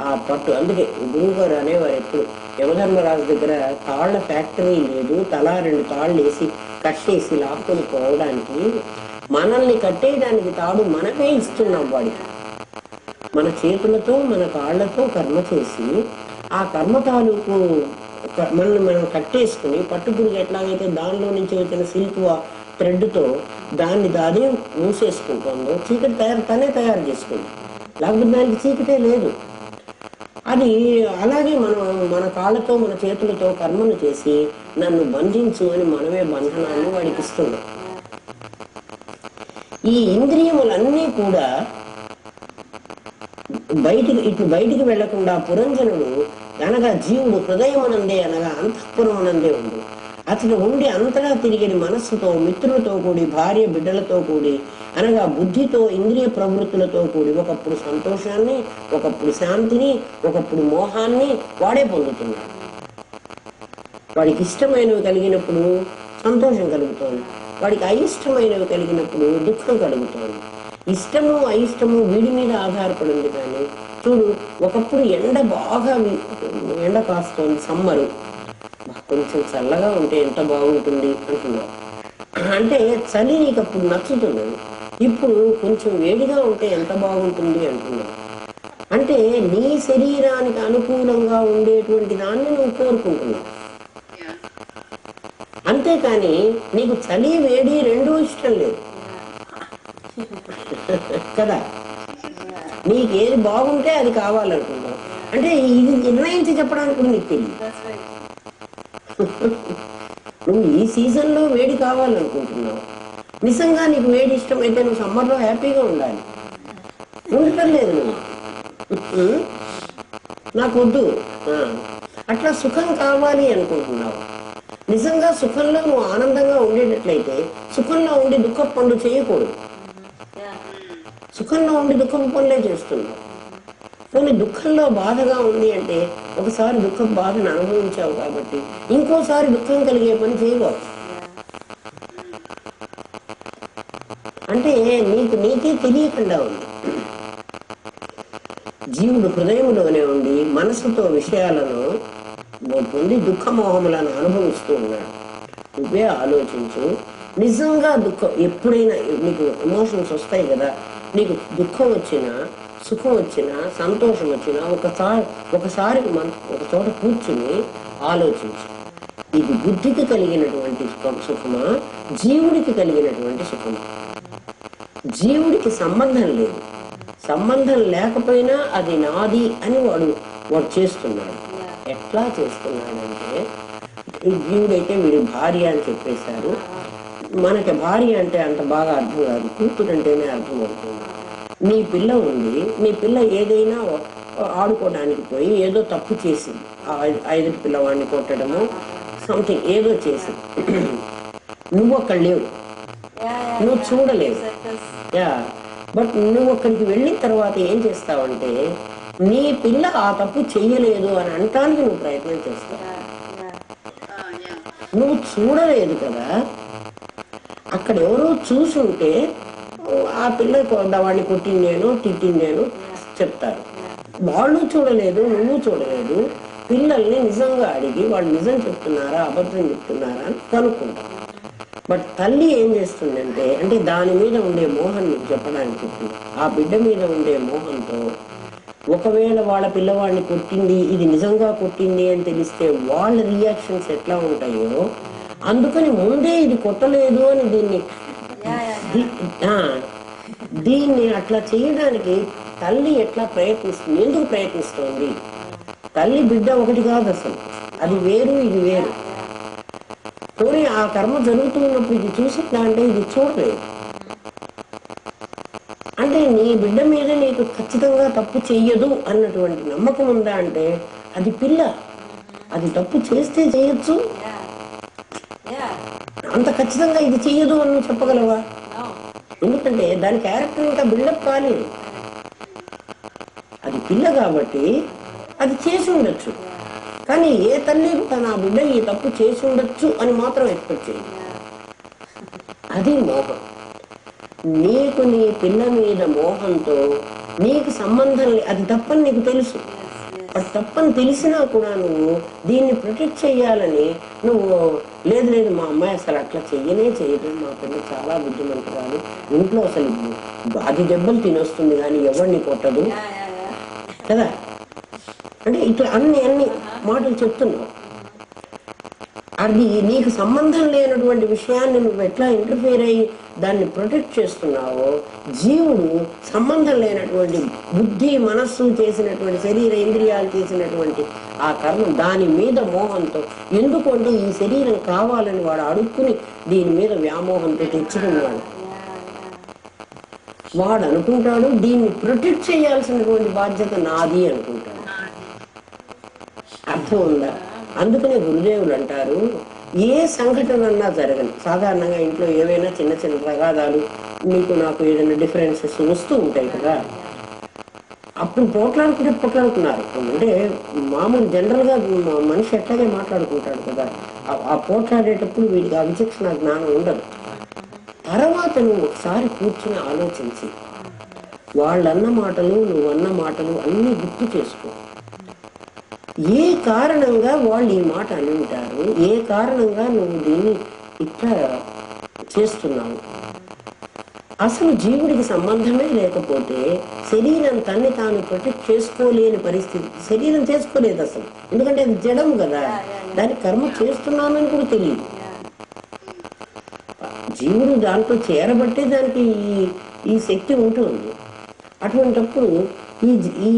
A: ఆ పట్టు, అందుకే గురువు గారు అనేవారు ఎప్పుడు, యమధర్మరాజు దగ్గర తాళ్ల ఫ్యాక్టరీ లేదు, తలా 2 తాళ్ళు వేసి కట్టేసి లాక్కొని పోవడానికి, మనల్ని కట్టేయడానికి తాడు మనమే ఇస్తున్నాం వాడికి. మన చేతులతో మన కాళ్లతో కర్మ చేసి ఆ కర్మ తాలూకు మనల్ని మనం కట్టేసుకుని, పట్టుపురుగు ఎట్లాగైతే దానిలో నుంచి వచ్చిన సిల్క్ థ్రెడ్తో దాన్ని అదే మూసేసుకుంటుందో, చీకటి తనే తయారు చేసుకుంది, లేకపోతే దానికి చీకటే లేదు. అది అలాగే మనం మన కాళ్ళతో మన చేతులతో కర్మను చేసి నన్ను బంధించు అని మనమే బంధనాన్ని వాడికి ఇస్తున్నాం. ఈ ఇంద్రియములన్నీ కూడా బయటికి వెళ్లకుండా పురంజనుడు అనగా జీవుడు హృదయమనందే అనగా అంతఃపురమనందే ఉండు. అతడు ఉండి అంతటా తిరిగిన మనస్సుతో, మిత్రులతో కూడి, భార్య బిడ్డలతో కూడి అనగా బుద్ధితో, ఇంద్రియ ప్రవృత్తులతో కూడి ఒకప్పుడు సంతోషాన్ని, ఒకప్పుడు శాంతిని, ఒకప్పుడు మోహాన్ని వాడే పొందుతున్నాడు. వాడికి ఇష్టమైనవి కలిగినప్పుడు సంతోషం కలుగుతోంది, వాడికి అయిష్టమైనవి కలిగినప్పుడు దుఃఖం కలుగుతోంది. ఇష్టము అయిష్టము వీడి మీద ఆధారపడింది. కానీ చూడు, ఒకప్పుడు ఎండ కాస్తోంది, సమ్మరు, కొంచెం చల్లగా ఉంటే ఎంత బాగుంటుంది అంటున్నావు. అంటే చలి నీకు అప్పుడు నచ్చుతున్నది, ఇప్పుడు కొంచెం వేడిగా ఉంటే ఎంత బాగుంటుంది అంటున్నావు. అంటే నీ శరీరానికి అనుకూలంగా ఉండేటువంటి దాన్ని నువ్వు కోరుకుంటున్నావు. అంతేకాని నీకు చలి వేడి రెండూ ఇష్టం లేదు కదా. నీకేది బాగుంటే అది కావాలనుకున్నావు. అంటే ఇది నిర్ణయించి చెప్పడానికి కూడా నీకు తెలియదు. నువ్వు ఈ సీజన్లో వేడి కావాలనుకుంటున్నావు. నిజంగా నీకు వేడి ఇష్టం అయితే నువ్వు సమ్మర్లో హ్యాపీగా ఉండాలి. ఉండటం లేదు నువ్వు, నాకు వద్దు. అట్లా సుఖం కావాలి అనుకుంటున్నావు. నిజంగా సుఖంలో నువ్వు ఆనందంగా ఉండేటట్లయితే సుఖంలో ఉండి దుఃఖ పనులు చేయకూడదు. సుఖంలో ఉండి దుఃఖం పనులే చేస్తున్నావు. కొన్ని దుఃఖంలో బాధగా ఉంది అంటే ఒకసారి దుఃఖం బాధను అనుభవించావు కాబట్టి ఇంకోసారి దుఃఖం కలిగే పని చేయవచ్చు. అంటే నీకే తెలియకుండా ఉంది. జీవుడు హృదయంలోనే ఉండి మనసుతో విషయాలను పొంది దుఃఖమోహములను అనుభవిస్తూ ఉన్నాడు. నువ్వే ఆలోచించు. నిజంగా దుఃఖం ఎప్పుడైనా నీకు ఎమోషన్స్ వస్తాయి కదా, నీకు దుఃఖం వచ్చినా సుఖం వచ్చినా సంతోషం వచ్చినా ఒకసారి ఒక చోట కూర్చుని ఆలోచించు, ఇది బుద్ధికి కలిగినటువంటి సుఖమా, జీవుడికి కలిగినటువంటి సుఖమా? జీవుడికి సంబంధం లేదు. సంబంధం లేకపోయినా అది నాది అని వాడు చేస్తున్నాడు. ఎట్లా చేస్తున్నాడంటే, జీవుడైతే వీడి భార్య అని చెప్పేశారు. మనకి భార్య అంటే అంత బాగా అర్థం కాదు, కూతురు అంటేనే అర్థం అవుతుంది. నీ పిల్ల ఉంది, నీ పిల్ల ఏదైనా ఆడుకోవడానికి పోయి ఏదో తప్పు చేసింది, ఐదు పిల్లవాడిని కొట్టడము సంథింగ్ ఏదో చేసింది. నువ్వు అక్కడ లేవు, నువ్వు చూడలేవు. బట్ నువ్వు అక్కడికి వెళ్ళిన తర్వాత ఏం చేస్తావంటే, నీ పిల్ల ఆ తప్పు చెయ్యలేదు అని అనటానికి నువ్వు ప్రయత్నం చేస్తావు. నువ్వు చూడలేదు కదా. అక్కడ ఎవరో చూసుంటే ఆ పిల్ల వాడిని కొట్టిందేను తిట్టిందేను చెప్తారు. వాళ్ళు చూడలేదు, నువ్వు చూడలేదు. పిల్లల్ని నిజంగా అడిగి వాళ్ళు నిజం చెప్తున్నారా అబద్ధం చెప్తున్నారా అని కనుక్కుంటారు. బట్ తల్లి ఏం చేస్తుందంటే, అంటే దాని మీద ఉండే మోహన్ నీకు చెప్పడానికి చెప్తుంది. ఆ బిడ్డ మీద ఉండే మోహంతో ఒకవేళ వాళ్ళ పిల్లవాడిని కొట్టింది, ఇది నిజంగా కొట్టింది అని తెలిస్తే వాళ్ళ రియాక్షన్స్ ఎట్లా ఉంటాయో, అందుకని ముందే ఇది కొట్టలేదు అని దీన్ని అట్లా చేయడానికి తల్లి ఎట్లా ప్రయత్నిస్తుంది, ఎందుకు ప్రయత్నిస్తోంది? తల్లి బిడ్డ ఒకటి కాదు అసలు, అది వేరు ఇది వేరు. పోనీ ఆ కర్మ జరుగుతున్నప్పుడు ఇది చూసిందా అంటే ఇది చూడలేదు. అంటే నీ బిడ్డ మీద నీకు ఖచ్చితంగా తప్పు చెయ్యదు అన్నటువంటి నమ్మకం ఉందా అంటే అది పిల్ల, అది తప్పు చేస్తే చేయొచ్చు. అంత ఖచ్చితంగా ఇది చెయ్యదు అని నువ్వు చెప్పగలవా? ఎందుకంటే దాని క్యారెక్టర్ ఇంకా బిల్డప్ కాలేదు. అది పిల్ల కాబట్టి అది చేసి ఉండొచ్చు. కానీ ఏ తల్లి తన బిడ్డ ఈ తప్పు చేసి ఉండొచ్చు అని మాత్రం ఎక్స్పెక్ట్ చేయదు. అది మోహం. నీకు నీ పిల్ల మీద మోహంతో నీకు సంబంధం అది తప్పని నీకు తెలుసు. అది తప్పని తెలిసినా కూడా నువ్వు దీన్ని ప్రొటెక్ట్ చెయ్యాలని నువ్వు లేదు లేదు మా అమ్మాయి అసలు అట్లా చెయ్యదు, మా పిల్ల చాలా బుద్ధిమంతురాలు, ఇంట్లో అసలు అది దెబ్బలు తినొస్తుంది కానీ ఎవరిని కొట్టదు కదా. అంటే ఇట్లా అన్ని మాటలు చెప్తున్నావు. అది నీకు సంబంధం లేనటువంటి విషయాన్ని నువ్వు ఎట్లా ఇంటర్ఫియర్ అయ్యి దాన్ని ప్రొటెక్ట్ చేస్తున్నావో, జీవుడు సంబంధం లేనటువంటి బుద్ధి మనస్సు చేసినటువంటి శరీర ఇంద్రియాలు చేసినటువంటి ఆ కర్మ దాని మీద మోహంతో, ఎందుకంటే ఈ శరీరం కావాలని వాడు అడుక్కుని దీని మీద వ్యామోహంతో తెచ్చుకున్నాడు. వాడు అనుకుంటాడు దీన్ని ప్రొటెక్ట్ చేయాల్సినటువంటి బాధ్యత నాది అనుకుంటాడు. అర్థం ఉందా? అందుకనే గురుదేవులు అంటారు, ఏ సంఘటన అన్నా జరగని, సాధారణంగా ఇంట్లో ఏవైనా చిన్న చిన్న తగాదాలు నీకు నాకు ఏదైనా డిఫరెన్సెస్ వస్తూ ఉంటాయి కదా, అప్పుడు పోట్లాడుకున్నారు. అంటే మామూలు జనరల్గా మనిషి ఎట్లాగే మాట్లాడుకుంటాడు కదా, ఆ పోట్లాడేటప్పుడు వీడికి ఆ విచక్షణ జ్ఞానం ఉండదు. తర్వాత నువ్వు ఒకసారి కూర్చుని ఆలోచించి వాళ్ళన్న మాటలు నువ్వన్న మాటలు అన్నీ గుర్తు చేసుకో. ఏ కారణంగా వాళ్ళు ఈ మాట అని ఉంటారు, ఏ కారణంగా నువ్వు దీన్ని ఇట్లా చేస్తున్నావు. అసలు జీవుడికి సంబంధమే లేకపోతే శరీరం తన్ని తాను ప్రొటెక్ట్ చేసుకోలేని పరిస్థితి. శరీరం చేసుకోలేదు అసలు, ఎందుకంటే అది జడం కదా, దాని కర్మ చేస్తున్నానని కూడా తెలియదు. జీవుడు దాంట్లో చేరబట్టే దానికి ఈ శక్తి ఉంటుంది. అటువంటప్పుడు ఈ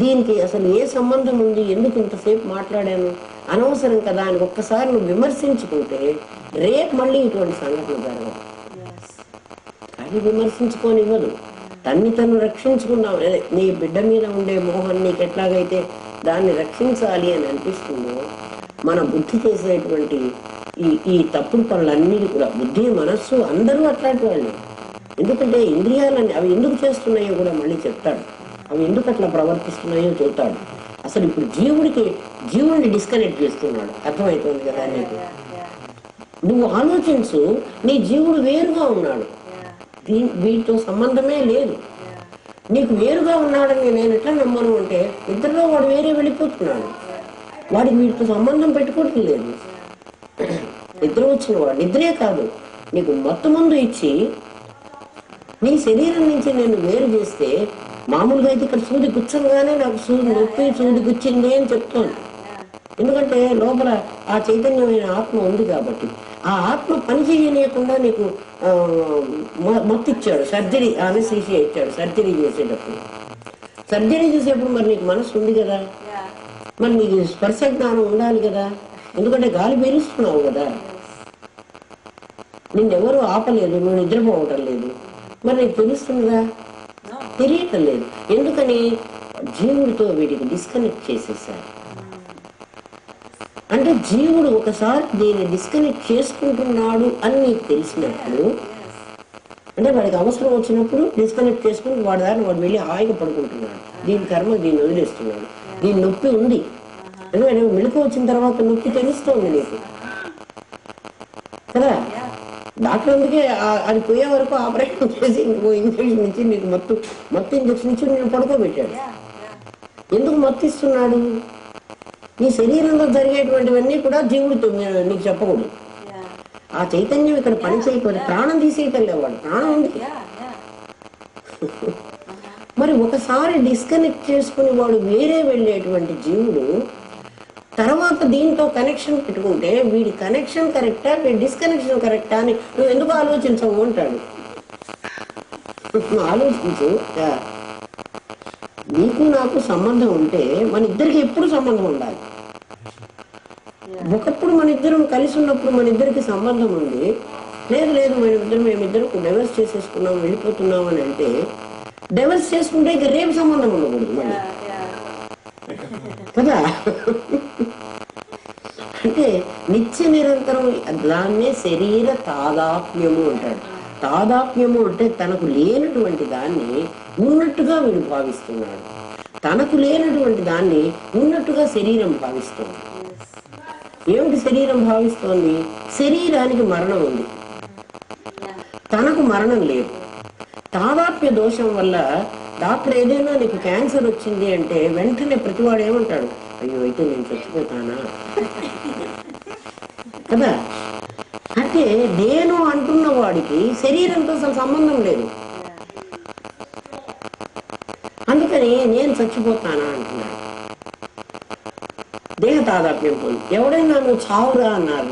A: దీనికి అసలు ఏ సంబంధం ఉంది, ఎందుకు ఇంతసేపు మాట్లాడాను, అనవసరం కదా అని ఒక్కసారి నువ్వు విమర్శించుకుంటే రేపు మళ్ళీ ఇటువంటి సంఘటన జరగదు. కానీ విమర్శించుకోనివ్వదు. తన్ని తను రక్షించుకున్నావు. నీ బిడ్డ మీద ఉండే మోహన్ నీకు ఎట్లాగైతే దాన్ని రక్షించాలి అని అనిపిస్తుందో, మన బుద్ధి చేసేటువంటి ఈ తప్పుడు పనులన్నీ కూడా, బుద్ధి మనస్సు అందరూ అట్లాంటి వాళ్ళు. ఎందుకంటే ఇంద్రియాలన్నీ అవి ఎందుకు చేస్తున్నాయో కూడా మళ్ళీ చెప్తాడు, అవి ఎందుకు అట్లా ప్రవర్తిస్తున్నాయో చెప్తాడు. అసలు ఇప్పుడు జీవుడిని డిస్కనెక్ట్ చేస్తున్నాడు. అర్థమవుతుంది కదా నీకు? నువ్వు ఆలోచించు, నీ జీవుడు వేరుగా ఉన్నాడు, వీటితో సంబంధమే లేదు. నీకు వేరుగా ఉన్నాడని నేను ఎట్లా నమ్మను అంటే, ఇద్దరిలో వాడు వేరే వెళ్ళిపోతున్నాడు, వాడికి వీటితో సంబంధం పెట్టుకోవటం లేదు. నిద్ర వచ్చిన వాడు నిద్రే కాదు, నీకు మత్తు మందు ఇచ్చి నీ శరీరం నుంచి నేను వేరు చేస్తే, మామూలుగా అయితే ఇక్కడ సూది గుచ్చంగానే నాకు సూది గుచ్చింది అని చెప్తోంది. ఎందుకంటే లోపల ఆ చైతన్యమైన ఆత్మ ఉంది కాబట్టి. ఆ ఆత్మ పని చేయలేకుండా నీకు మత్తు ఇచ్చాడు, సర్జరీ అనస్థీషియా ఇచ్చాడు. సర్జరీ చేసేటప్పుడు మరి నీకు మనసు ఉంది కదా, మరి నీకు స్పర్శ జ్ఞానం ఉండాలి కదా, ఎందుకంటే గాలి పీలుస్తున్నావు కదా, నిన్నెవరూ ఆపలేదు, నువ్వు నిద్రపోవటం లేదు, మరి నీకు తెలుస్తుందిగా, తెలియటం లేదు. ఎందుకని? జీవుడితో వీటికి డిస్కనెక్ట్ చేసేసారు. అంటే జీవుడు ఒకసారి దీన్ని డిస్కనెక్ట్ చేసుకుంటున్నాడు అని నీకు తెలిసినప్పుడు, అంటే వాడికి అవసరం వచ్చినప్పుడు డిస్కనెక్ట్ చేసుకుని వాడి దాన్ని వాడు వెళ్ళి హాయిగా పడుకుంటున్నాడు. దీని కర్మ దీన్ని వదిలేస్తున్నాడు. దీని నొప్పి ఉంది, ఎందుకంటే మెలకు వచ్చిన తర్వాత నొప్పి తెలుస్తుంది నీకు కదా. డాక్టర్ అందుకే అది పోయే వరకు ఆపరేషన్ చేసి ఇంజక్షన్ ఇచ్చి నీకు మత్తు ఇంజక్షన్ ఇచ్చి నేను పడుకోబెట్టాడు. ఎందుకు మత్తు ఇస్తున్నాడు? నీ శరీరంలో జరిగేటువంటివన్నీ కూడా జీవుడితో నీకు చెప్పకూడదు. ఆ చైతన్యం ఇక్కడ పని చేయకూడదు, ప్రాణం తీసేయటం వాడు, ప్రాణం ఉంది. మరి ఒకసారి డిస్కనెక్ట్ చేసుకుని వాడు వేరే వెళ్ళేటువంటి జీవుడు తర్వాత దీంతో కనెక్షన్ పెట్టుకుంటే, వీడి కనెక్షన్ కరెక్టా, వీడి డిస్కనెక్షన్ కరెక్టా అని నువ్వు ఎందుకు ఆలోచించవు అంటాడు. ఆలోచించు. నీకు నాకు సంబంధం ఉంటే మన ఇద్దరికి ఎప్పుడు సంబంధం ఉండాలి. ఒకప్పుడు మన ఇద్దరం కలిసి ఉన్నప్పుడు మన ఇద్దరికి సంబంధం ఉంది. లేదు మేమిద్దరం డైవర్స్ చేసేసుకున్నాం, వెళ్ళిపోతున్నాం అని అంటే, డైవర్స్ చేసుకుంటే ఇక రేపు సంబంధం ఉండకూడదు మళ్ళీ కదా. అంటే నిత్య నిరంతరం దాన్నే శరీర తాదాత్మ్యము అంటాడు. తాదాత్మ్యము అంటే తనకు లేనటువంటి దాన్ని ఉన్నట్టుగా వీడు భావిస్తున్నాడు, తనకు లేనటువంటి దాన్ని ఉన్నట్టుగా శరీరం భావిస్తుంది. ఏమిటి శరీరం భావిస్తోంది? శరీరానికి మరణం ఉంది, తనకు మరణం లేదు. తాదాత్మ్య దోషం వల్ల డాక్టర్ ఏదైనా నీకు క్యాన్సర్ వచ్చింది అంటే వెంటనే ప్రతివాడు ఏమంటాడు, అయ్యో అయితే నేను చచ్చిపోతానా కదా. అంటే నేను అంటున్న వాడికి శరీరంతో అసలు సంబంధం లేదు, అందుకని నేను చచ్చిపోతానా అంటున్నాడు. దేహ తాదాత్మ్యం పోయి ఎవడైనా నువ్వు చావురా అన్నారు,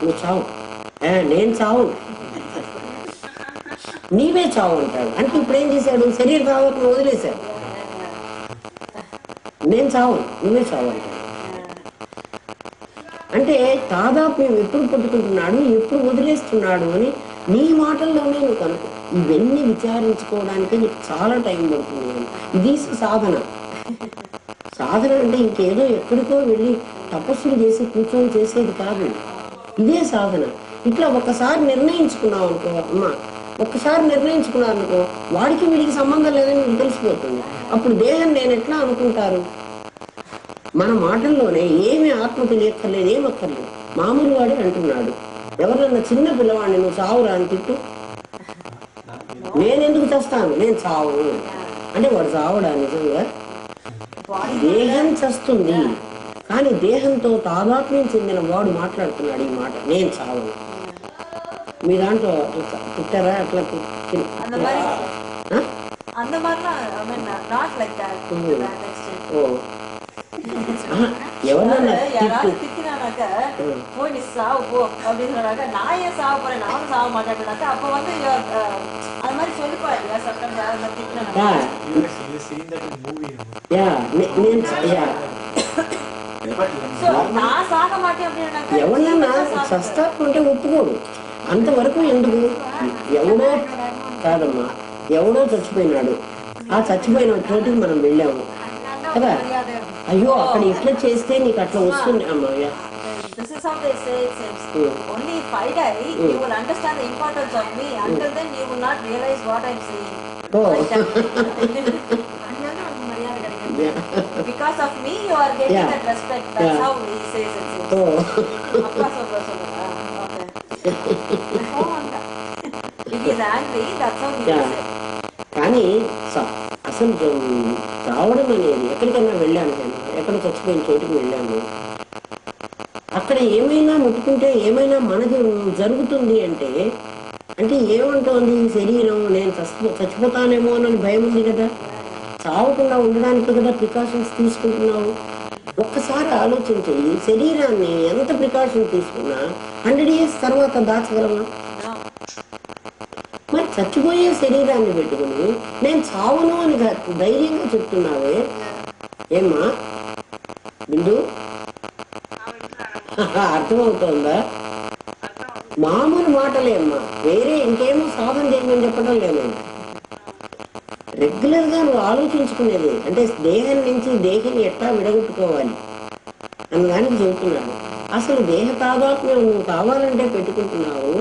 A: నువ్వు చావు, నేను చావు, నీవే చావు అంటాడు. అంటే ఇప్పుడు ఏం చేశాడు? శరీర తాదాత్మ్యం వదిలేశాడు. నేను చావు, నువ్వే చావు అంటాడు. అంటే తాదాత్మ్యం ఎప్పుడు పట్టుకుంటున్నాడు, ఎప్పుడు వదిలేస్తున్నాడు అని నీ మాటల్లోనే నువ్వు కనుక ఇవన్నీ విచారించుకోవడానికి నీకు చాలా టైం పడుతుంది. ఇది సాధన. సాధన అంటే ఇంకేదో ఎక్కడికో వెళ్ళి తపస్సులు చేసి కూర్చొని చేసేది కాదు, ఇదే సాధన. ఇట్లా ఒక్కసారి నిర్ణయించుకున్నావు అనుకో అమ్మా, ఒక్కసారి నిర్ణయించుకున్నావు అనుకో, వాడికి వీడికి సంబంధం లేదని మీకు తెలిసిపోతుంది. అప్పుడు దేహం నేను ఎట్లా అనుకుంటారు? మన మాటల్లోనే ఏమి ఆత్మ తెలియక్కర్లేదు, ఏమక్కర్లేదు. మామూలు వాడే అంటున్నాడు. ఎవరన్నా చిన్న పిల్లవాడిని నువ్వు చావురా అని తిట్టు, నేనెందుకు చేస్తాను, నేను చావు అంటే వాడు చావడా? నిజంగా దేహం చస్తుంది, కానీ దేహంతో తాదాత్మ్యం చెందిన వాడు మాట్లాడుతున్నాడు ఈ మాట, నేను చావు. మీ దాంట్లో తిట్టారా అట్లా?
B: அந்த மாதிரிலாம் I mean not like that to that extent.
A: ఓ ఎవరన్నా
B: யாராவது திட்டினாக்க போய் நீ சாவு போ அப்படின்னு சொன்னாக்க நான் ஏன் சாவ போறேன் நானும் சாவ மாட்டேன்னாக்கா அப்ப வந்து அது மாதிரி சொல்லிப்பா இல்லையா சட்டம் யாரும் திட்டினா நான் சாக மாட்டேன் அப்படின்னாக்கா
A: ఎవరన్నా సస్తాకుంటే ఒప్పుకోడు. అంతవరకు ఎందుకు? ఎవడో కాదమ్మా, ఎవడో చచ్చిపోయినాడు, ఆ చచ్చిపోయిన చోటికి మనం వెళ్ళాము కదా, అయ్యో అక్కడ ఇట్లా చేస్తే నీకు అట్లా వస్తుంది అమ్మయ్య.
B: This is how they say it seems. Only if I die, you will understand the importance of me. Until then, you will not realize what I'm saying. Like that. Because of me, you are getting that respect. That's how he says it. If he is angry, that's how he will say.
A: కానీ అసలు రావడం అనేది ఎక్కడికన్నా వెళ్ళాను, నేను ఎక్కడ చచ్చిపోయిన చోటుకి వెళ్ళాను, అక్కడ ఏమైనా ముట్టుకుంటే ఏమైనా మనకి జరుగుతుంది అంటే ఏమంటోంది ఈ శరీరం, నేను చచ్చిపోతానేమో అని భయం ఉంది కదా, చావకుండా ఉండడానికి కదా ప్రికాషన్స్ తీసుకుంటున్నావు. ఒక్కసారి ఆలోచించి ఈ శరీరాన్ని ఎంత ప్రికాషన్ తీసుకున్నా 100 years తర్వాత దాచగలమా? మరి చచ్చిపోయే శరీరాన్ని పెట్టుకుని నేను చావను అని ధైర్యంగా చెప్తున్నావే ఏమ్మా బిందు? అర్థమవుతోందా? మామూలు మాటలేమ్మా, వేరే ఇంకేమో సాధన చేయమని చెప్పడం లేదు. రెగ్యులర్ గా నువ్వు ఆలోచించుకునేది అంటే దేహం నుంచి దేహాన్ని ఎట్లా విడగొట్టుకోవాలి అన్నదానికి చెబుతున్నాను. అసలు దేహ తాదాత్మ్యం నువ్వు కావాలంటే పెట్టుకుంటున్నావు,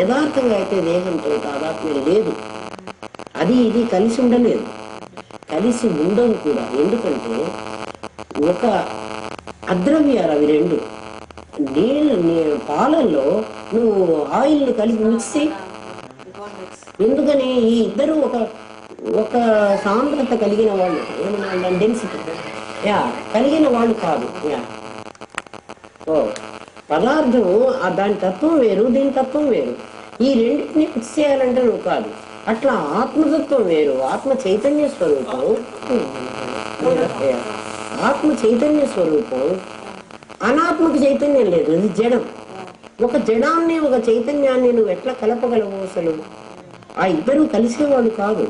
A: యథార్థంగా అయితే దేహంతో తాదాత్మ్యం లేదు. అది ఇది కలిసి ఉండలేదు, కలిసి ఉండవు కూడా. ఎందుకంటే ఒక అద్రవ్యాలు అవి రెండు. పాలల్లో నువ్వు ఆయిల్ని కలిపి మిక్స్ చేయి. ఎందుకని ఈ ఇద్దరు ఒక సాంద్రత కలిగిన వాళ్ళు, ఏమన్నా డెన్సిటీ కలిగిన వాళ్ళు కాదు. పదార్థం దాని తత్వం వేరు, దీని తత్వం వేరు. ఈ రెండింటిని ఫిక్స్ చేయాలంటే నువ్వు కాదు. అట్లా ఆత్మతత్వం వేరు, ఆత్మ చైతన్య స్వరూపం. ఆత్మ చైతన్య స్వరూపం, అనాత్మక చైతన్యం లేదు, ఇది జడం. ఒక జడాన్ని ఒక చైతన్యాన్ని నువ్వు ఎట్లా కలపగలవు? అసలు ఆ ఇద్దరు కలిసేవాడు కాదు,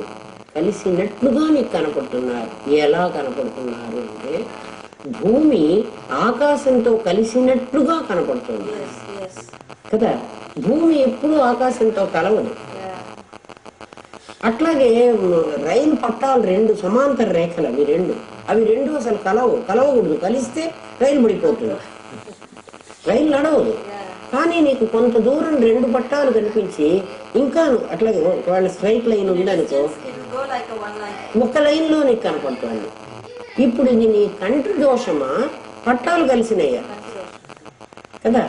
A: కలిసినట్లుగా నీకు కనపడుతున్నారు. ఎలా కనపడుతున్నారు అంటే భూమి ఆకాశంతో కలిసినట్లుగా కనపడుతుంది కదా. భూమి ఎప్పుడు ఆకాశంతో కలవదు. అట్లాగే రైలు పట్టాలు రెండు సమాంతర రేఖలు, అవి రెండు అసలు కలవకూడదు. కలిస్తే రైలు పడిపోతుంది, రైలు నడవదు. కానీ నీకు కొంత దూరం రెండు పట్టాలు కనిపించి ఇంకా అట్లాగే ఒకవేళ స్ట్రైట్ లైన్ ఉందనుకో, ఒక లైన్ లో నీకు కనపడుతుంది. ఇప్పుడు ఇది నీ కంటి దోషమా, పట్టాలు కలిసినయ్యా కదా?